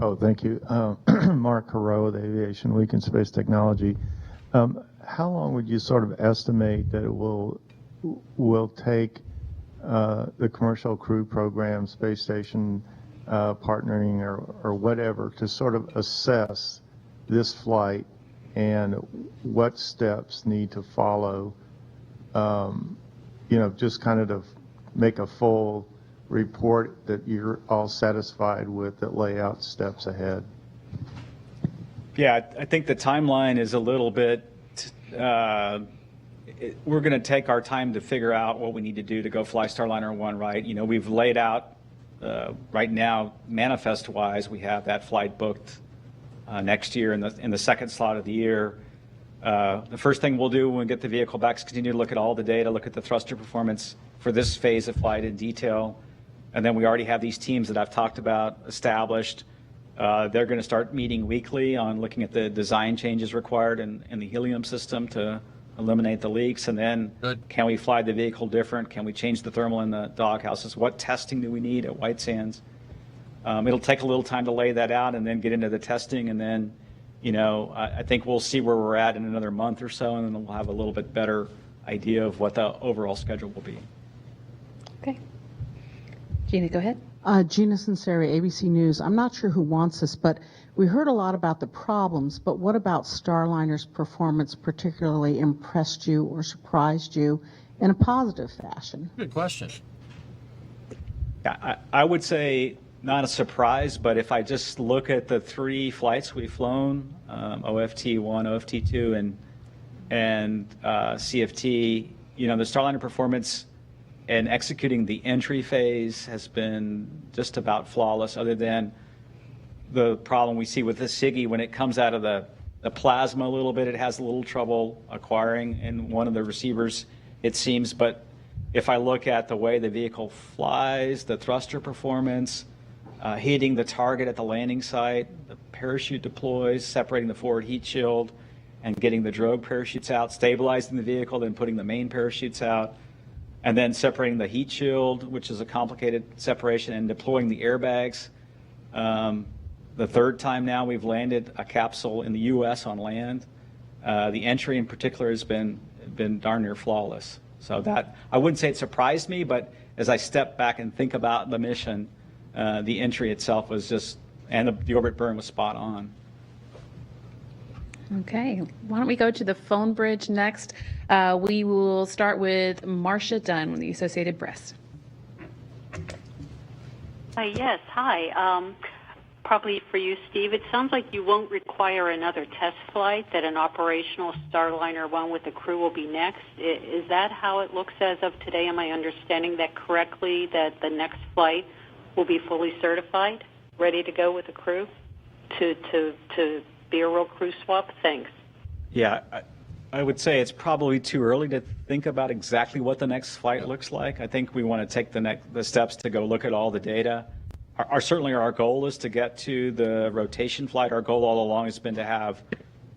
Oh, thank you. Mark Carreau with Aviation Week in Space Technology. How long would you sort of estimate that it will take the commercial crew program, space station partnering or whatever to sort of assess this flight and what steps need to follow, just kind of make a full report that you're all satisfied with that lay out steps ahead? Yeah, I think the timeline is a little bit, we're going to take our time to figure out what we need to do to go fly Starliner 1 right. We've laid out right now, manifest-wise, we have that flight booked next year in the second slot of the year. The first thing we'll do when we get the vehicle back is continue to look at all the data, look at the thruster performance for this phase of flight in detail. And then we already have these teams that I've talked about established. They're going to start meeting weekly on looking at the design changes required in the helium system to eliminate the leaks. And then can we fly the vehicle different? Can we change the thermal in the doghouses? What testing do we need at White Sands? It'll take a little time to lay that out and then get into the testing. And then, I think we'll see where we're at in another month or so, and then we'll have a little bit better idea of what the overall schedule will be. Okay. Gina, go ahead. Gina Sinceri, ABC News. I'm not sure who wants this, but we heard a lot about the problems, but what about Starliner's performance particularly impressed you or surprised you in a positive fashion? Good question. Yeah, I would say not a surprise, but if I just look at the 3 flights we've flown, OFT-1, OFT-2, and CFT, the Starliner performance and executing the entry phase has been just about flawless, other than the problem we see with the SIGI when it comes out of the plasma a little bit. It has a little trouble acquiring in one of the receivers, it seems. But if I look at the way the vehicle flies, the thruster performance, hitting the target at the landing site, the parachute deploys, separating the forward heat shield, and getting the drogue parachutes out, stabilizing the vehicle, then putting the main parachutes out, and then separating the heat shield, which is a complicated separation, and deploying the airbags. The third time now we've landed a capsule in the U.S. on land. The entry in particular has been darn near flawless. So that, I wouldn't say it surprised me, but as I step back and think about the mission, the entry itself was just, and the orbit burn was spot on. Okay, why don't we go to the phone bridge next? We will start with Marcia Dunn with the Associated Press. Yes, hi. Probably for you, Steve. It sounds like you won't require another test flight, that an operational Starliner 1 with the crew will be next. Is that how it looks as of today? Am I understanding that correctly, that the next flight will be fully certified, ready to go with the crew to be a real crew swap? Thanks. Yeah, I would say it's probably too early to think about exactly what the next flight looks like. I think we want to take the steps to go look at all the data. Certainly our goal is to get to the rotation flight. Our goal all along has been to have,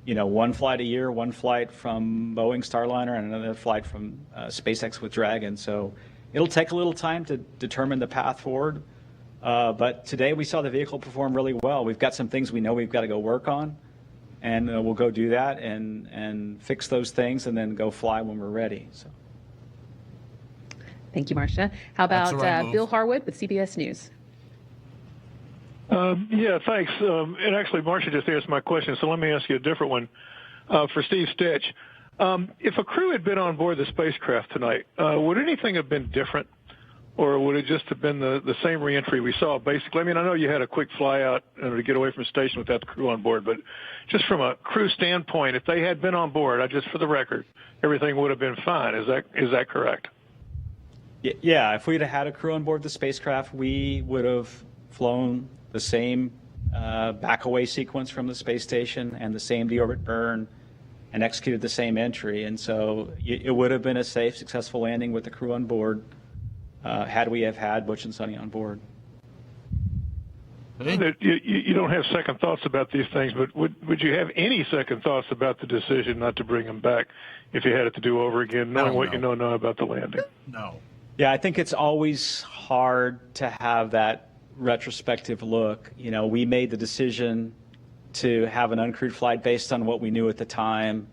1 flight a year, 1 flight from Boeing Starliner and another flight from SpaceX with Dragon. So it'll take a little time to determine the path forward. But today we saw the vehicle perform really well. We've got some things we know we've got to go work on, and we'll go do that and fix those things and then go fly when we're ready. So. Thank you, Marcia. How about Bill Harwood with CBS News? Yeah, thanks. And actually, Marcia just asked my question, so let me ask you a different one for Steve Stitch. If a crew had been on board the spacecraft tonight, would anything have been different, or would it just have been the same reentry we saw, basically? I mean, I know you had a quick fly out to get away from the station without the crew on board, but just from a crew standpoint, if they had been on board, just for the record, everything would have been fine. Is that correct? Yeah, if we'd have had a crew on board the spacecraft, we would have flown the same back away sequence from the space station and the same deorbit burn and executed the same entry. And so it would have been a safe, successful landing with the crew on board had we have had Butch and Sonny on board. You don't have second thoughts about these things, but would you have any second thoughts about the decision not to bring them back if you had it to do over again, knowing what you know now about the landing? No. Yeah, I think it's always hard to have that retrospective look. You know, we made the decision to have an uncrewed flight based on what we knew at the time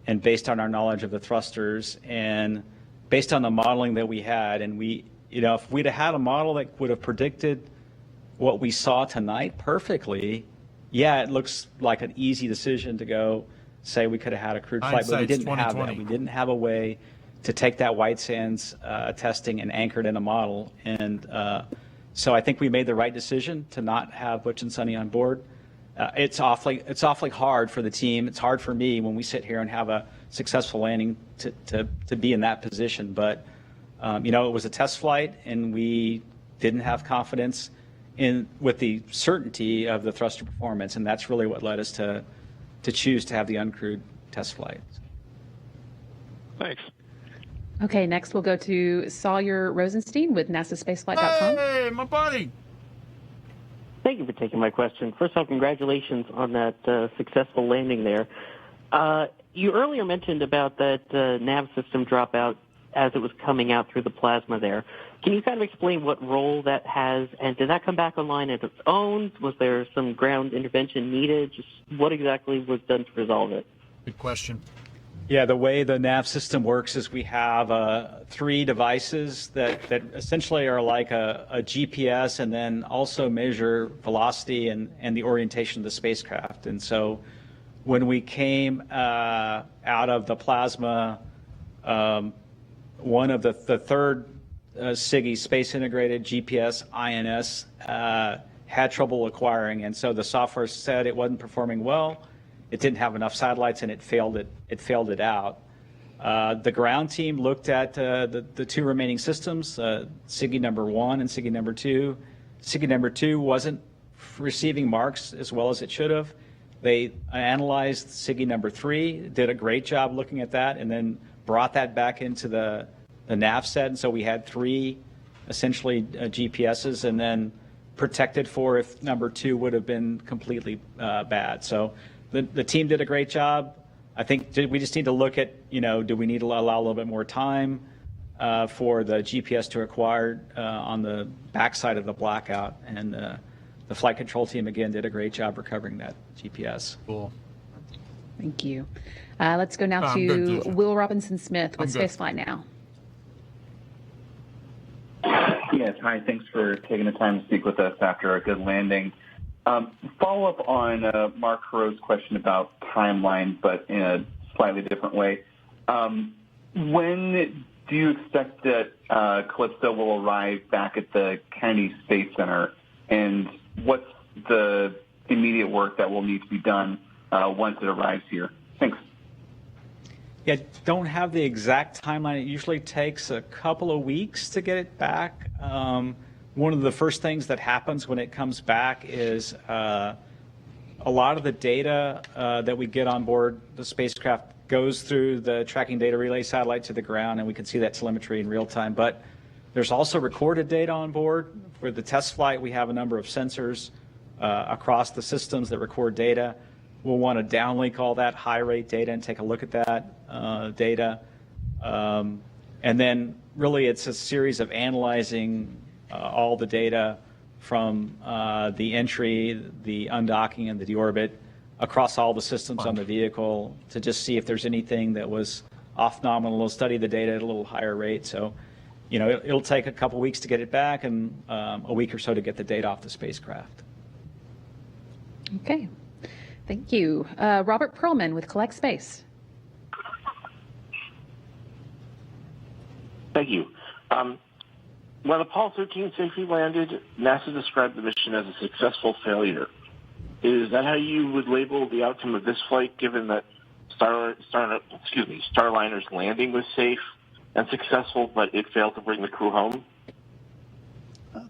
and based on our knowledge of the thrusters and based on the modeling that we had. And if we'd have had a model that would have predicted what we saw tonight perfectly, yeah, it looks like an easy decision to go say we could have had a crewed flight, but we didn't have that. We didn't have a way to take that white sands testing and anchor it in a model. And so I think we made the right decision to not have Butch and Sonny on board. It's awfully hard for the team. It's hard for me when we sit here and have a successful landing to be in that position. But it was a test flight, and we didn't have confidence with the certainty of the thruster performance, and that's really what led us to choose to have the uncrewed test flight. Thanks. Okay, next we'll go to Sawyer Rosenstein with NASAspaceflight.com. Hey, my buddy. Thank you for taking my question. First off, congratulations on that successful landing there. You earlier mentioned about that nav system dropout as it was coming out through the plasma there. Can you kind of explain what role that has, and did that come back online at its own? Was there some ground intervention needed? Just what exactly was done to resolve it? Good question. Yeah, the way the nav system works is we have 3 devices that essentially are like a GPS and then also measure velocity and the orientation of the spacecraft. And so when we came out of the plasma, one of the third SIGI, Space Integrated GPS INS, had trouble acquiring. And so the software said it wasn't performing well. It didn't have enough satellites, and it failed it out. The ground team looked at the 2 remaining systems, SIGI number 1 and SIGI number 2. SIGI number 2 wasn't receiving marks as well as it should have. They analyzed SIGI number 3, did a great job looking at that, and then brought that back into the nav set. And so we had 3 essentially GPSs, and then protected for if number 2 would have been completely bad. So the team did a great job. I think we just need to look at, do we need to allow a little bit more time for the GPS to acquire on the backside of the blackout. And the flight control team, again, did a great job recovering that GPS. Cool. Thank you. Let's go now to Will Robinson-Smith with Spaceflight Now. Yes, hi. Thanks for taking the time to speak with us after a good landing. Follow up on Mark Harrow's question about timeline, but in a slightly different way. When do you expect that Calypso will arrive back at the Kennedy Space Center, and what's the immediate work that will need to be done once it arrives here? Thanks. Yeah, don't have the exact timeline. It usually takes a couple of weeks to get it back. One of the first things that happens when it comes back is a lot of the data that we get on board the spacecraft goes through the tracking data relay satellite to the ground, and we can see that telemetry in real time. But there's also recorded data on board. For the test flight, we have a number of sensors across the systems that record data. We'll want to downlink all that high-rate data and take a look at that data. And then really it's a series of analyzing all the data from the entry, the undocking, and the deorbit across all the systems on the vehicle to just see if there's anything that was off nominal. We'll study the data at a little higher rate. So, it'll take a couple weeks to get it back and a week or so to get the data off the spacecraft. Okay. Thank you. Robert Perlman with Collect Space. Thank you. When Apollo 13 safely landed, NASA described the mission as a successful failure. Is that how you would label the outcome of this flight, given that Starliner's landing was safe and successful, but it failed to bring the crew home?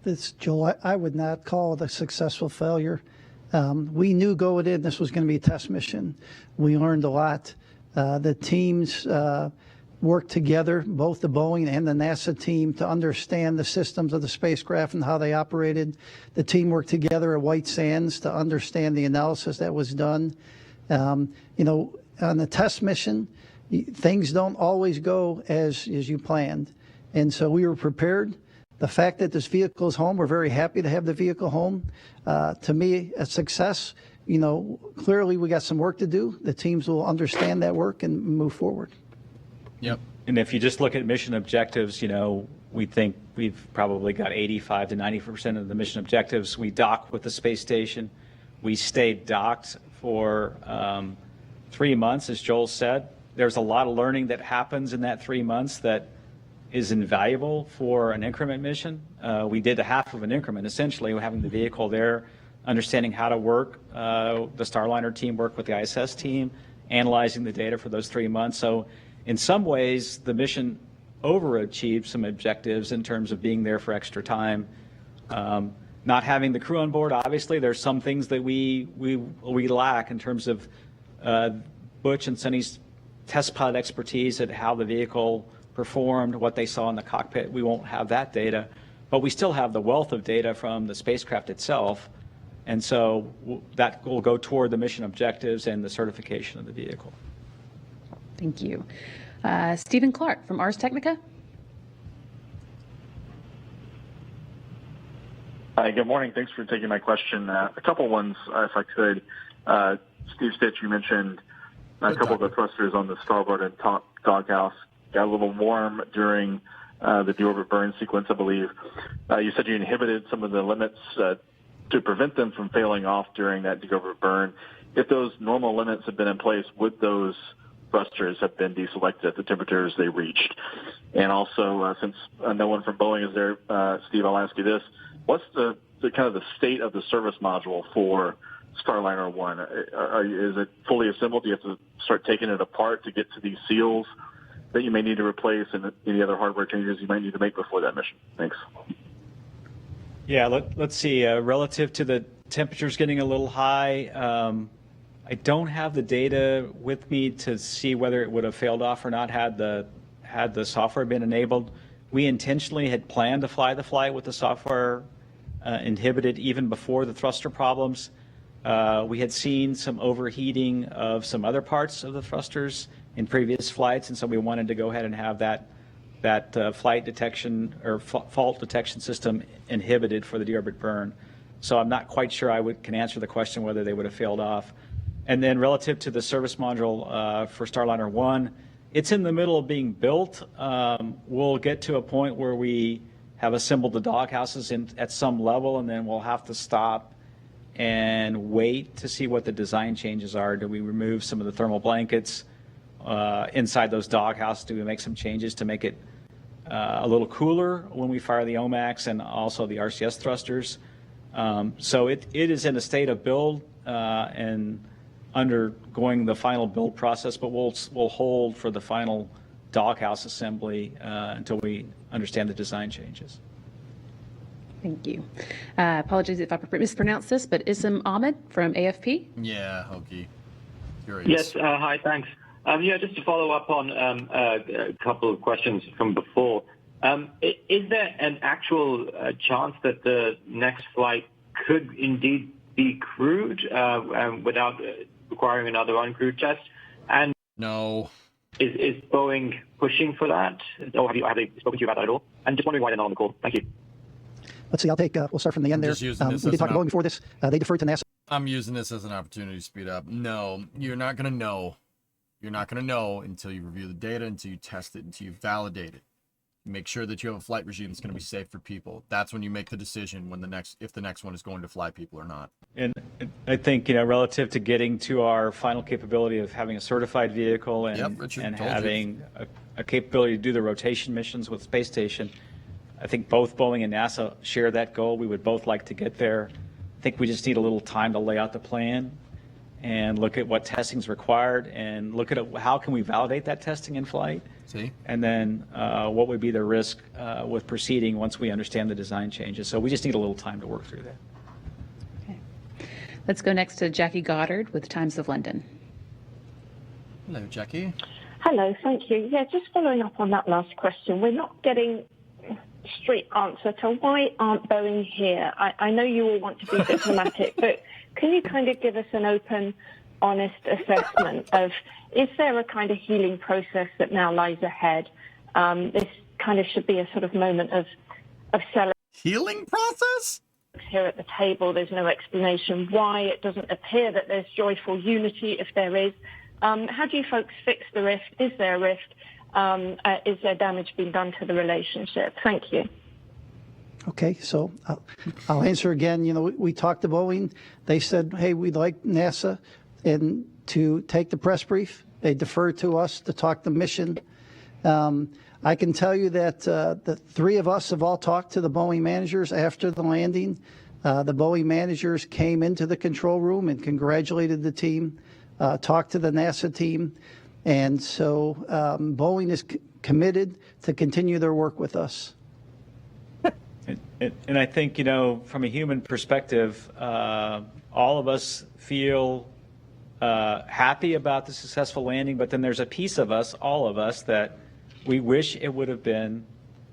This, Joel, I would not call it a successful failure. We knew going in this was going to be a test mission. We learned a lot. The teams worked together, both the Boeing and the NASA team, to understand the systems of the spacecraft and how they operated. The team worked together at White Sands to understand the analysis that was done. You know, on the test mission, things don't always go as you planned. And so we were prepared. The fact that this vehicle is home, we're very happy to have the vehicle home. To me, a success. You know, clearly we got some work to do. The teams will understand that work and move forward. Yep. And if you just look at mission objectives, you know, we think we've probably got 85 to 90% of the mission objectives. We dock with the space station. We stayed docked for 3 months, as Joel said. There's a lot of learning that happens in that 3 months that is invaluable for an increment mission. We did a half of an increment, essentially, having the vehicle there, understanding how to work. The Starliner team worked with the ISS team, analyzing the data for those 3 months. So in some ways, the mission overachieved some objectives in terms of being there for extra time. Not having the crew on board, obviously, there's some things that we lack in terms of Butch and Sunny's test pilot expertise at how the vehicle performed, what they saw in the cockpit. We won't have that data, but we still have the wealth of data from the spacecraft itself. And so that will go toward the mission objectives and the certification of the vehicle. Thank you. Stephen Clark from Ars Technica. Hi, good morning. Thanks for taking my question. A couple ones, if I could. Steve Stitch, you mentioned a couple of the thrusters on the starboard and top doghouse got a little warm during the deorbit burn sequence, I believe. You said you inhibited some of the limits to prevent them from failing off during that deorbit burn. If those normal limits had been in place, would those thrusters have been deselected at the temperatures they reached? And also, since no one from Boeing is there, Steve, I'll ask you this. What's the kind of the state of the service module for Starliner 1? Is it fully assembled? Do you have to start taking it apart to get to these seals that you may need to replace and any other hardware changes you might need to make before that mission? Thanks. Yeah, let's see. Relative to the temperatures getting a little high, I don't have the data with me to see whether it would have failed off or not had the software been enabled. We intentionally had planned to fly the flight with the software inhibited even before the thruster problems. We had seen some overheating of some other parts of the thrusters in previous flights, and so we wanted to go ahead and have that flight detection or fault detection system inhibited for the deorbit burn. So I'm not quite sure I can answer the question whether they would have failed off. And then relative to the service module for Starliner 1, it's in the middle of being built. We'll get to a point where we have assembled the doghouses at some level, and then we'll have to stop and wait to see what the design changes are. Do we remove some of the thermal blankets inside those doghouses? Do we make some changes to make it a little cooler when we fire the OMAX and also the RCS thrusters? So it is in a state of build and undergoing the final build process, but we'll hold for the final doghouse assembly until we understand the design changes. Thank you. Apologies if I mispronounced this, but Isam Ahmed from AFP. Yeah, Hokie. Yes, hi, thanks. Yeah, just to follow up on a couple of questions from before. Is there an actual chance that the next flight could indeed be crewed without requiring another uncrewed test? And no. Is Boeing pushing for that? Or have they spoken to you about that at all? And just wondering why they're not on the call. Thank you. Let's see, we'll start from the end there. We did talk about Boeing before this. They deferred to NASA. I'm using this as an opportunity to speed up. No, you're not going to know. You're not going to know until you review the data, until you test it, until you validate it. Make sure that you have a flight regime that's going to be safe for people. That's when you make the decision if the next one is going to fly people or not. And I think, relative to getting to our final capability of having a certified vehicle and having a capability to do the rotation missions with space station, I think both Boeing and NASA share that goal. We would both like to get there. I think we just need a little time to lay out the plan. and look at what testing is required and look at how can we validate that testing in flight. See? And then what would be the risk with proceeding once we understand the design changes. So we just need a little time to work through that. Okay. Let's go next to Jackie Goddard with Times of London. Hello, Jackie. Hello, thank you. Yeah, just following up on that last question, we're not getting a straight answer to why aren't Boeing here? I know you all want to be diplomatic, but can you kind of give us an open, honest assessment of, is there a kind of healing process that now lies ahead? This kind of should be a sort of moment of celebration. Healing process? Here at the table, there's no explanation why. It doesn't appear that there's joyful unity, if there is. How do you folks fix the rift? Is there a rift? Is there damage being done to the relationship? Thank you. Okay, so I'll answer again. You know, we talked to Boeing. They said, hey, we'd like NASA and to take the press brief. They deferred to us to talk the mission. I can tell you that the three of us have all talked to the Boeing managers after the landing. The Boeing managers came into the control room and congratulated the team, talked to the NASA team. And so Boeing is committed to continue their work with us. And I think, you know, from a human perspective, all of us feel happy about the successful landing, but then there's a piece of us, all of us, that we wish it would have been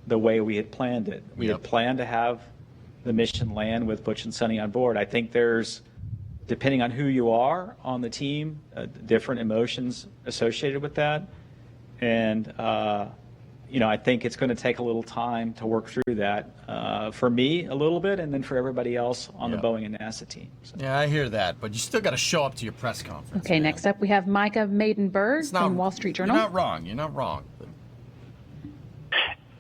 the way we had planned it. We had planned to have the mission land with Butch and Sonny on board. I think there's, depending on who you are on the team, different emotions associated with that. And, you know, I think it's going to take a little time to work through that. For me, a little bit, and then for everybody else on the Boeing and NASA team. So. Yeah, I hear that, but you still got to show up to your press conference. Okay, next up we have Micah Maidenberg from Wall Street Journal. You're not wrong. You're not wrong.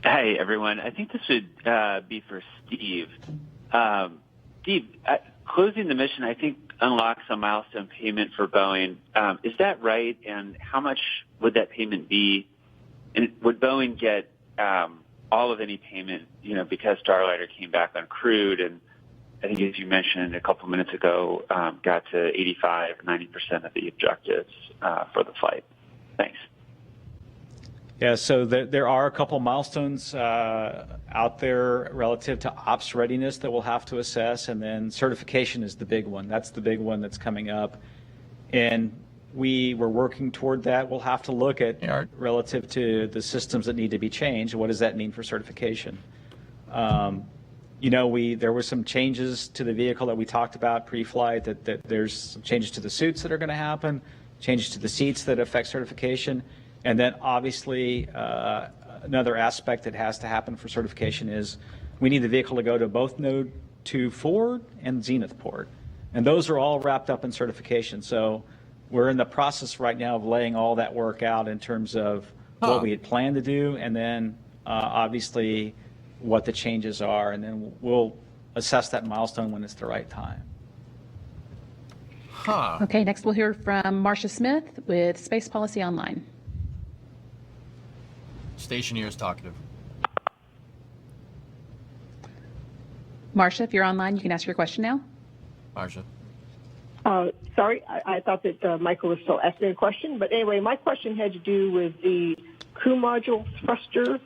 Hey, everyone. I think this should be for Steve. Steve, closing the mission, I think, unlocks a milestone payment for Boeing. Is that right? And how much would that payment be? And would Boeing get all of any payment, you know, because Starliner came back uncrewed and I think, as you mentioned a couple minutes ago, got to 85, 90% of the objectives for the flight? Thanks. Yeah, so there are a couple milestones out there relative to ops readiness that we'll have to assess, and then certification is the big one. That's the big one that's coming up. And we were working toward that. We'll have to look at relative to the systems that need to be changed. What does that mean for certification? You know, there were some changes to the vehicle that we talked about pre-flight, that there's some changes to the suits that are going to happen, changes to the seats that affect certification. And then obviously another aspect that has to happen for certification is we need the vehicle to go to both Node 2 forward and Zenith port. And those are all wrapped up in certification. So we're in the process right now of laying all that work out in terms of what we had planned to do, and then obviously what the changes are. And then we'll assess that milestone when it's the right time. Okay, next we'll hear from Marcia Smith with Space Policy Online. Station ears talkative. Marcia, if you're online, you can ask your question now. Marcia. Sorry, I thought that Michael was still asking a question. But anyway, my question had to do with the crew module thruster.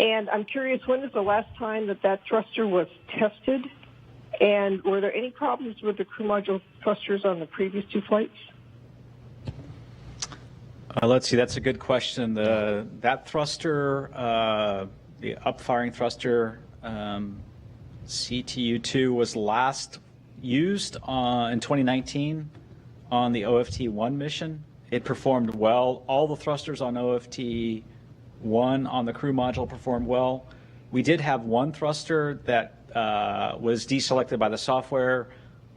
And I'm curious, when was the last time that thruster was tested? And were there any problems with the crew module thrusters on the previous two flights? Let's see, that's a good question. That thruster, the upfiring thruster, CTU-2, was last used in 2019 on the OFT-1 mission. It performed well. All the thrusters on OFT-1 on the crew module performed well. We did have one thruster that was deselected by the software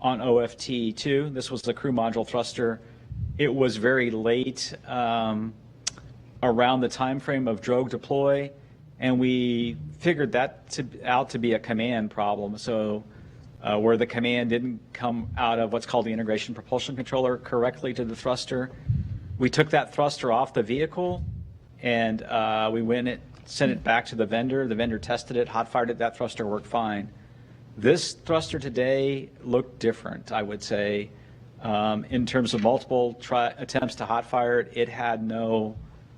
on OFT-2. This was the crew module thruster. It was very late around the time frame of drogue deploy, and we figured that out to be a command problem. So where the command didn't come out of what's called the integration propulsion controller correctly to the thruster, we took that thruster off the vehicle, and we sent it back to the vendor. The vendor tested it, hot fired it. That thruster worked fine. This thruster today looked different, I would say. In terms of multiple attempts to hot fire it, it had no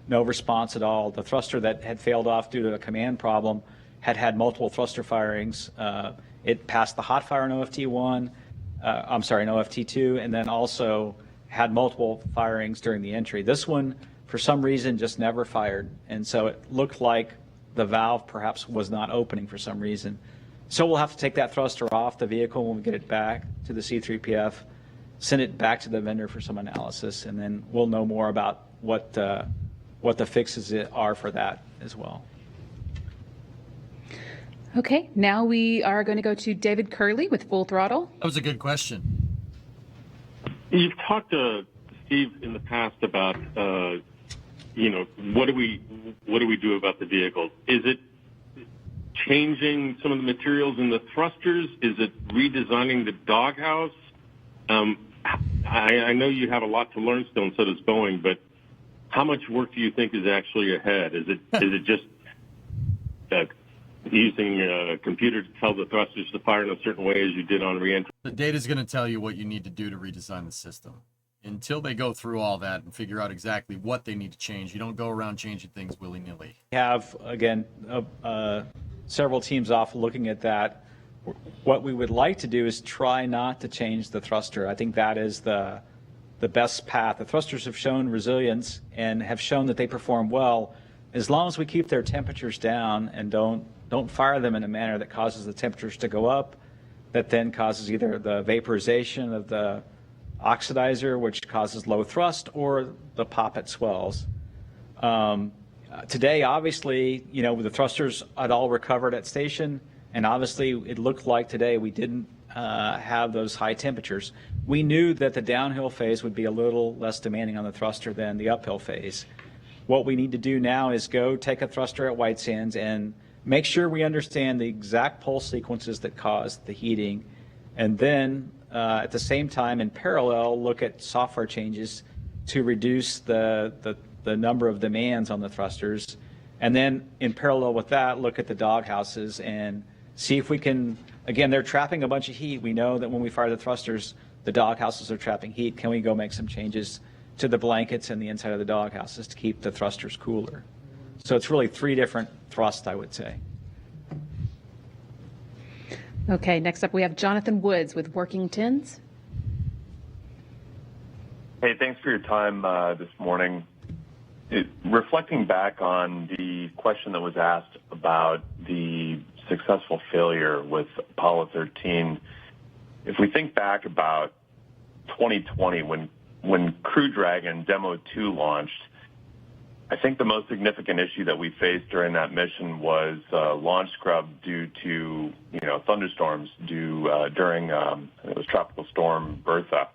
response at all. The thruster that had failed off due to a command problem had multiple thruster firings. It passed the hot fire in OFT1, in OFT2, and then also had multiple firings during the entry. This one, for some reason, just never fired, and so it looked like the valve perhaps was not opening for some reason. So we'll have to take that thruster off the vehicle when we get it back to the C3PF, send it back to the vendor for some analysis, and then we'll know more about what the fixes are for that as well. Okay, now we are going to go to David Curley with Full Throttle. That was a good question. You've talked to Steve in the past about, what do we do about the vehicle? Is it changing some of the materials in the thrusters? Is it redesigning the doghouse? I know you have a lot to learn still, and so does Boeing, but how much work do you think is actually ahead? Is it just using a computer to tell the thrusters to fire in a certain way as you did on reentry? The data's going to tell you what you need to do to redesign the system. Until they go through all that and figure out exactly what they need to change, you don't go around changing things willy-nilly. We have, again, several teams off looking at that. What we would like to do is try not to change the thruster. I think that is the best path. The thrusters have shown resilience and have shown that they perform well as long as we keep their temperatures down and don't fire them in a manner that causes the temperatures to go up, that then causes either the vaporization of the oxidizer, which causes low thrust, or the poppet swells. Today, obviously, the thrusters had all recovered at station, and obviously it looked like today we didn't have those high temperatures. We knew that the downhill phase would be a little less demanding on the thruster than the uphill phase. What we need to do now is go take a thruster at White Sands and make sure we understand the exact pulse sequences that caused the heating, and then at the same time, in parallel, look at software changes to reduce the number of demands on the thrusters, and then in parallel with that, look at the doghouses and see if we can, again, they're trapping a bunch of heat. We know that when we fire the thrusters, the doghouses are trapping heat. Can we go make some changes to the blankets and the inside of the doghouses to keep the thrusters cooler? So it's really three different thrusts, I would say. Okay, next up we have Jonathan Woods with Working Tins. Hey, thanks for your time this morning. Reflecting back on the question that was asked about the successful failure with Apollo 13, if we think back about 2020 when Crew Dragon Demo 2 launched, I think the most significant issue that we faced during that mission was launch scrub due to thunderstorms during it was Tropical Storm Bertha.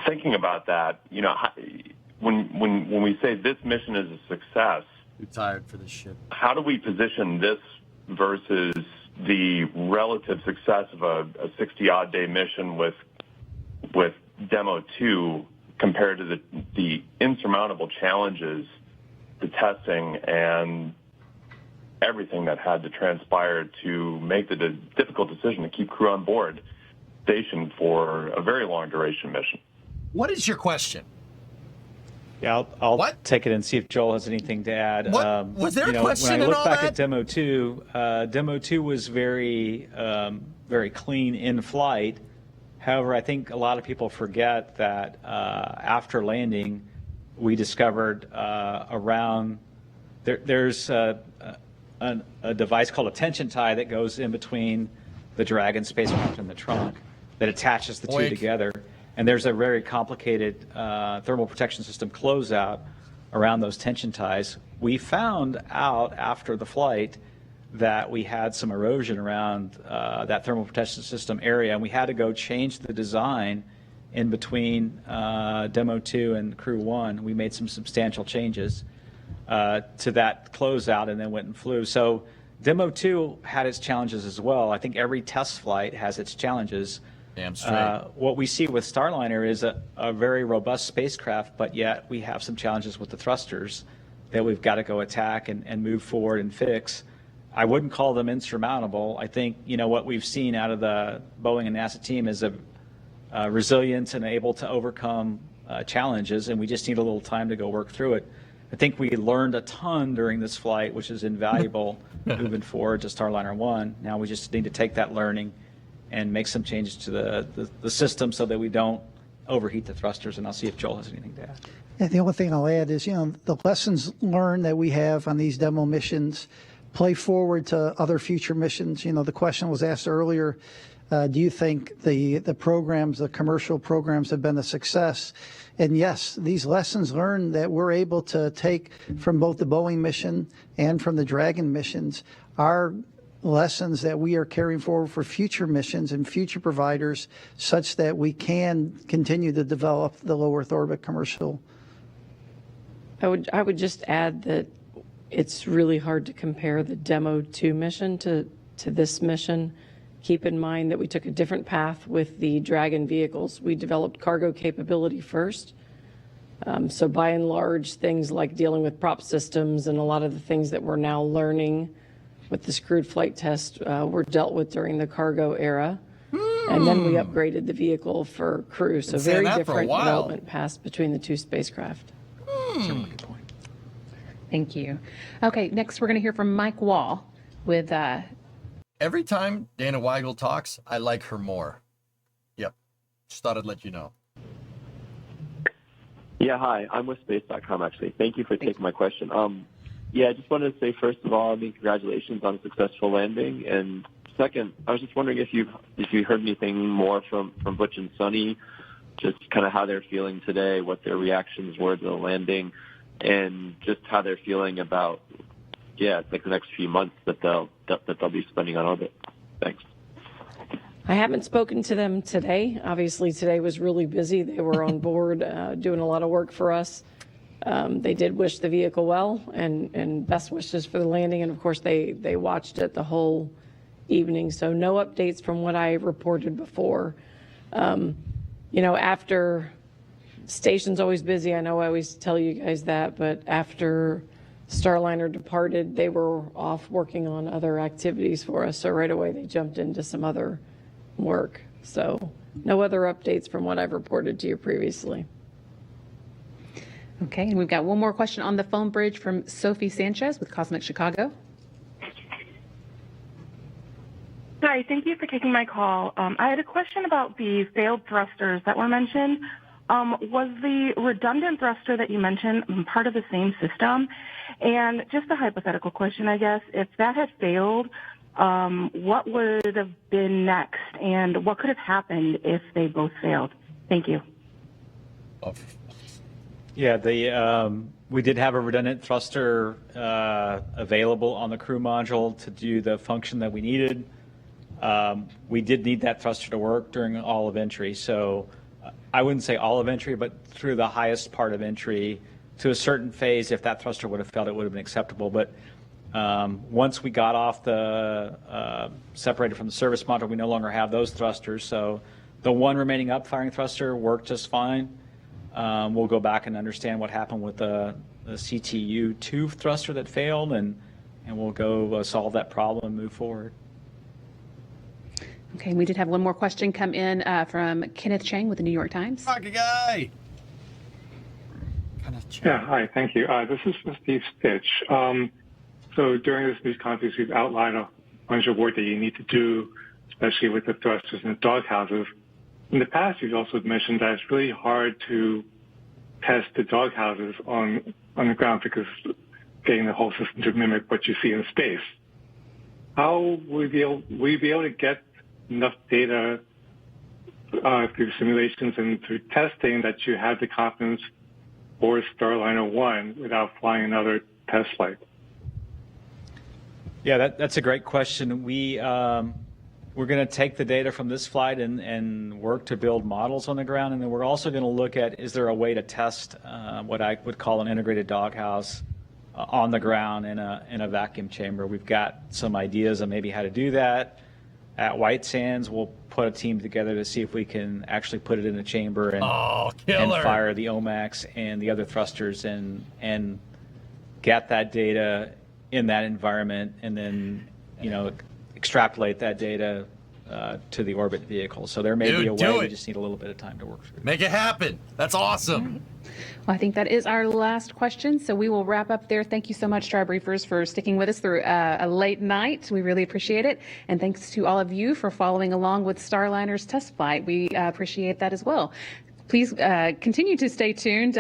Thinking about that, when we say this mission is a success, too tired for this shit. How do we position this versus the relative success of a 60-odd day mission with Demo 2 compared to the insurmountable challenges, the testing, and everything that had to transpire to make the difficult decision to keep crew on board stationed for a very long duration mission? What is your question? Yeah, I'll take it and see if Joel has anything to add. What? Was there a question when I in look all back that? at Demo 2, Demo 2 was very clean in flight. However, I think a lot of people forget that after landing, we discovered there's a device called a tension tie that goes in between the Dragon spacecraft and the trunk that attaches the two together. And there's a very complicated thermal protection system closeout around those tension ties. We found out after the flight that we had some erosion around that thermal protection system area, and we had to go change the design in between Demo 2 and Crew 1. We made some substantial changes to that closeout and then went and flew. So Demo 2 had its challenges as well. I think every test flight has its challenges. Damn straight. What we see with Starliner is a very robust spacecraft, but yet we have some challenges with the thrusters that we've got to go attack and move forward and fix. I wouldn't call them insurmountable. I think, what we've seen out of the Boeing and NASA team is a resilience and able to overcome challenges, and we just need a little time to go work through it. I think we learned a ton during this flight, which is invaluable moving forward to Starliner 1. Now we just need to take that learning and make some changes to the system so that we don't overheat the thrusters, and I'll see if Joel has anything to add. Yeah, the only thing I'll add is, the lessons learned that we have on these demo missions play forward to other future missions. The question was asked earlier, do you think the programs, the commercial programs, have been a success? And yes, these lessons learned that we're able to take from both the Boeing mission and from the Dragon missions are lessons that we are carrying forward for future missions and future providers, such that we can continue to develop the low Earth orbit commercial. I would just add that it's really hard to compare the Demo 2 mission to this mission. Keep in mind that we took a different path with the Dragon vehicles. We developed cargo capability first. So by and large, things like dealing with prop systems and a lot of the things that we're now learning with this crewed flight test were dealt with during the cargo era. And then we upgraded the vehicle for crew. So very different development paths between the two spacecraft. That's a really good point. Thank you. Okay, next we're going to hear from Mike Wall with... Every time Dana Weigel talks, I like her more. Yep. Just thought I'd let you know. Yeah, hi. I'm with Space.com, actually. Thank you for taking my question. I just wanted to say, first of all, congratulations on a successful landing. And second, I was just wondering if you heard anything more from Butch and Sunny, just kind of how they're feeling today, what their reactions were to the landing, and just how they're feeling about the next few months that they'll be spending on orbit. Thanks. I haven't spoken to them today. Obviously, today was really busy. They were on board doing a lot of work for us. They did wish the vehicle well and best wishes for the landing. And of course, they watched it the whole evening. So no updates from what I reported before. After station's always busy. I know I always tell you guys that, but after Starliner departed, they were off working on other activities for us. So right away, they jumped into some other work. So no other updates from what I've reported to you previously. Okay, and we've got one more question on the phone bridge from Sophie Sanchez with Cosmic Chicago. Hi, thank you for taking my call. I had a question about the failed thrusters that were mentioned. Was the redundant thruster that you mentioned part of the same system? And just a hypothetical question, I guess, if that had failed, what would have been next? And what could have happened if they both failed? Thank you. Yeah, we did have a redundant thruster available on the crew module to do the function that we needed. We did need that thruster to work during all of entry. So I wouldn't say all of entry, but through the highest part of entry to a certain phase, if that thruster would have failed, it would have been acceptable. But once we got off the separated from the service module, we no longer have those thrusters. So the one remaining up-firing thruster worked just fine. We'll go back and understand what happened with the CTU-2 thruster that failed, and we'll go solve that problem and move forward. Okay, we did have one more question come in from Kenneth Chang with the New York Times. Rocky guy! Yeah, hi, thank you. This is for Steve Stitch. So during this news conference, you've outlined a bunch of work that you need to do, especially with the thrusters and the doghouses. In the past, you've also mentioned that it's really hard to test the doghouses on the ground because getting the whole system to mimic what you see in space. How will you be able to get enough data through simulations and through testing that you have the confidence for Starliner 1 without flying another test flight? Yeah, that's a great question. We're going to take the data from this flight and work to build models on the ground, and then we're also going to look at, is there a way to test what I would call an integrated doghouse on the ground in a vacuum chamber. We've got some ideas on maybe how to do that. At White Sands, we'll put a team together to see if we can actually put it in a chamber and fire the OMAX and the other thrusters and get that data in that environment and then, extrapolate that data to the orbit vehicle. So there may be a way. We just need a little bit of time to work through. Make it happen. That's awesome. Well, I think that is our last question, so we will wrap up there. Thank you so much to our briefers for sticking with us through a late night. We really appreciate it. And thanks to all of you for following along with Starliner's test flight. We appreciate that as well. Please continue to stay tuned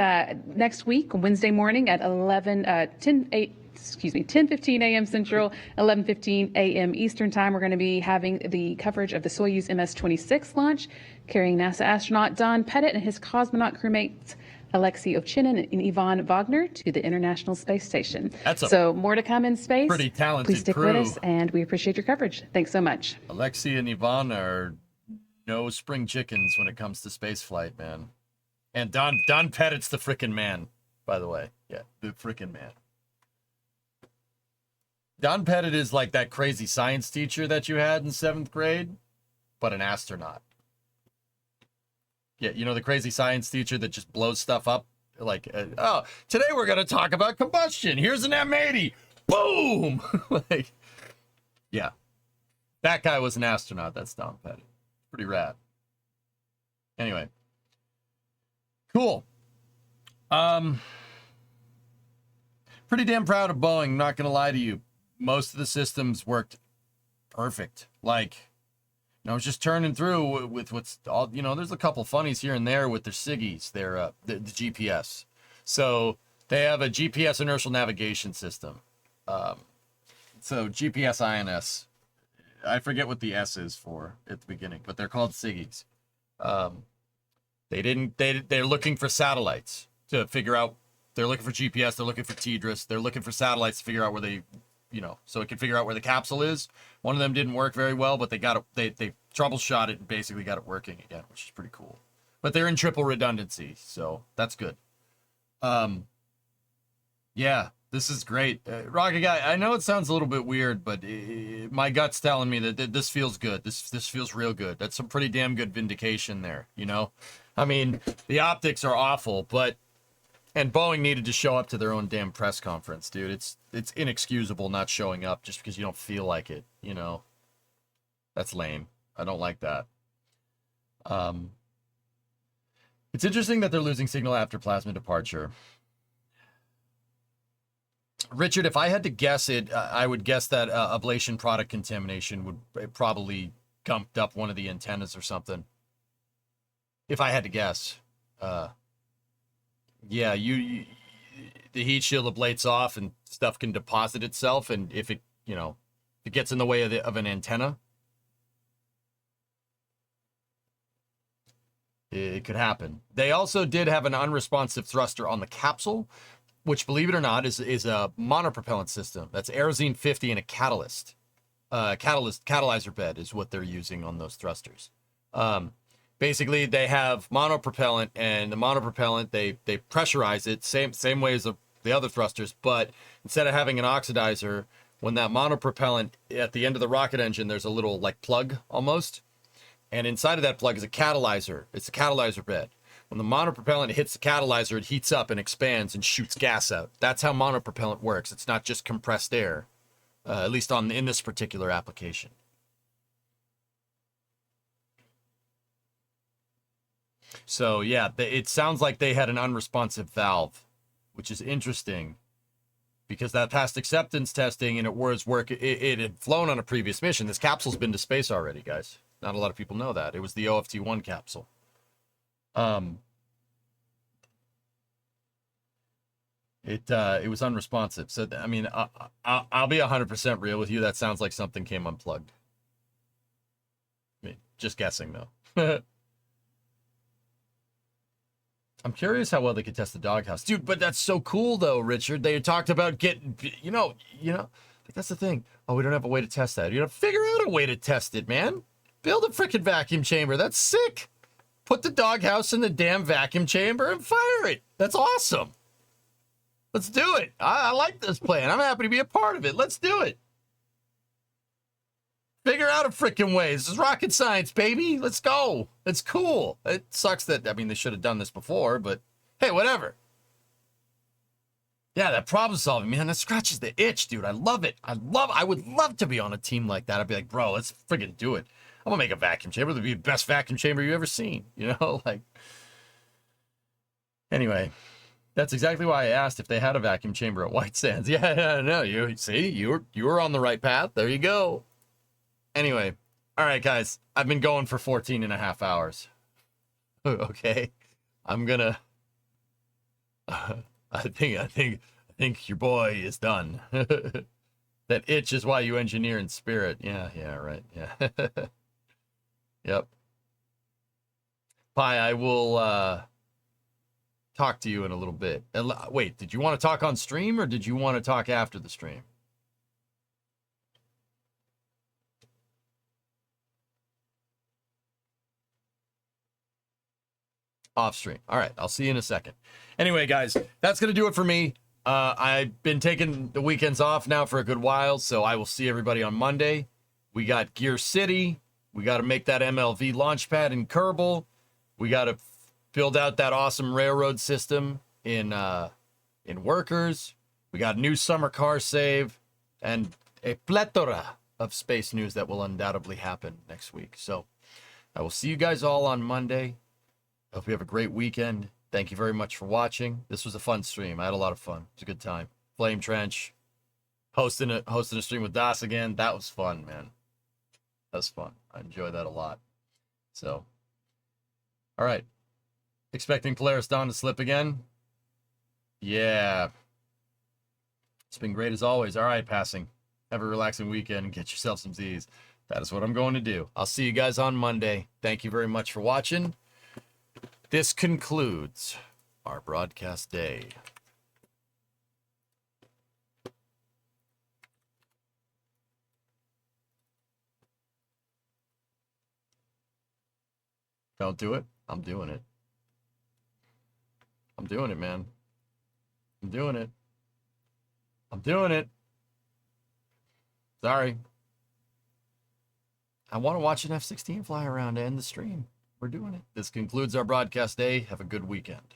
next week, Wednesday morning at 10:15 a.m. Central, 11:15 a.m. Eastern Time. We're going to be having the coverage of the Soyuz MS-26 launch, carrying NASA astronaut Don Pettit and his cosmonaut crewmates Alexei Ovchinin and Yvonne Wagner to the International Space Station. So more to come in space. Pretty talented Please stick crew. with us, and we appreciate your coverage. Thanks so much. Alexei and Yvonne are no spring chickens when it comes to space flight, man. And Don Pettit's the frickin' man, by the way. Yeah, the frickin' man. Don Pettit is like that crazy science teacher that you had in 7th grade, but an astronaut. Yeah, the crazy science teacher that just blows stuff up. Like, today we're going to talk about combustion. Here's an M80. Boom! Yeah. That guy was an astronaut. That's Don Pettit. Pretty rad. Anyway. Cool. Pretty damn proud of Boeing, not going to lie to you. Most of the systems worked perfect. Like, I was just turning through with what's all, there's a couple funnies here and there with their SIGIs, the GPS. So they have a GPS inertial navigation system. So GPS INS. I forget what the S is for at the beginning, but they're called SIGIs. They're looking for satellites to figure out. They're looking for GPS. They're looking for TDRS. They're looking for satellites to figure out where they, so it can figure out where the capsule is. One of them didn't work very well, but they got it. They troubleshot it and basically got it working again, which is pretty cool. But they're in triple redundancy, so that's good. Yeah, this is great. Rocket Guy, I know it sounds a little bit weird, but my gut's telling me that this feels good. This feels real good. That's some pretty damn good vindication there, I mean, the optics are awful, and Boeing needed to show up to their own damn press conference, dude. It's inexcusable not showing up just because you don't feel like it, That's lame. I don't like that. It's interesting that they're losing signal after plasma departure. Richard, if I had to guess it, I would guess that ablation product contamination would probably gumped up one of the antennas or something. If I had to guess. Yeah, the heat shield ablates off and stuff can deposit itself, and if it, if it gets in the way of an antenna, it could happen. They also did have an unresponsive thruster on the capsule, which, believe it or not, is a monopropellant system. That's Aerozine 50 and a catalyst. Catalyzer bed is what they're using on those thrusters. Basically, they have monopropellant, and the monopropellant, they pressurize it, same way as the other thrusters, but instead of having an oxidizer, when that monopropellant, at the end of the rocket engine, there's a little, plug, almost, and inside of that plug is a catalyzer. It's a catalyzer bed. When the monopropellant hits the catalyzer, it heats up and expands and shoots gas out. That's how monopropellant works. It's not just compressed air, at least in this particular application. So, yeah, it sounds like they had an unresponsive valve, which is interesting because that past acceptance testing and it had flown on a previous mission. This capsule's been to space already, guys. Not a lot of people know that. It was the OFT-1 capsule. It was unresponsive. So, I mean, I'll be 100% real with you. That sounds like something came unplugged. I mean, just guessing, though. I'm curious how well they could test the doghouse. Dude, but that's so cool, though, Richard. They talked about getting, that's the thing. Oh, we don't have a way to test that. Figure out a way to test it, man. Build a freaking vacuum chamber. That's sick. Put the doghouse in the damn vacuum chamber and fire it. That's awesome. Let's do it. I like this plan. I'm happy to be a part of it. Let's do it. Figure out a freaking way. This is rocket science, baby. Let's go. It's cool. It sucks that, they should have done this before, but hey, whatever. Yeah, that problem solving, man, that scratches the itch, dude. I love it. I would love to be on itch, dude. I love it. I would love to be on a team like that. I'd be like, bro, let's friggin' do it. I'm gonna make a vacuum chamber. It'll be the best vacuum chamber you've ever seen. You know, like. Anyway, that's exactly why I asked if they had a vacuum chamber at White Sands. Yeah, no, you were on the right path. There you go. Anyway, all right, guys, I've been going for 14 and a half hours. Okay, I'm gonna. I think your boy is done. That itch is why you engineer in spirit. Yeah, right. Yeah. Yep. Pi, I will talk to you in a little bit. Wait, did you want to talk on stream or did you want to talk after the stream? Off stream. All right, I'll see you in a second. Anyway, guys, that's going to do it for me. I've been taking the weekends off now for a good while, so I will see everybody on Monday. We got Gear City. We got to make that MLV launchpad in Kerbal. We got to build out that awesome railroad system in Workers. We got new summer car save and a plethora of space news that will undoubtedly happen next week. So I will see you guys all on Monday. Hope you have a great weekend. Thank you very much for watching. This was a fun stream. I had a lot of fun. It was a good time. Flame Trench, hosting a stream with Das again. That was fun, man. That was fun. I enjoyed that a lot. So, all right. Expecting Polaris Dawn to slip again? Yeah. It's been great as always. All right, passing. Have a relaxing weekend and get yourself some Z's. That is what I'm going to do. I'll see you guys on Monday. Thank you very much for watching. This concludes our broadcast day. Don't do it. I'm doing it. I'm doing it, man. I'm doing it. I'm doing it. Sorry. I want to watch an F-16 fly around to end the stream. We're doing it. This concludes our broadcast day. Have a good weekend.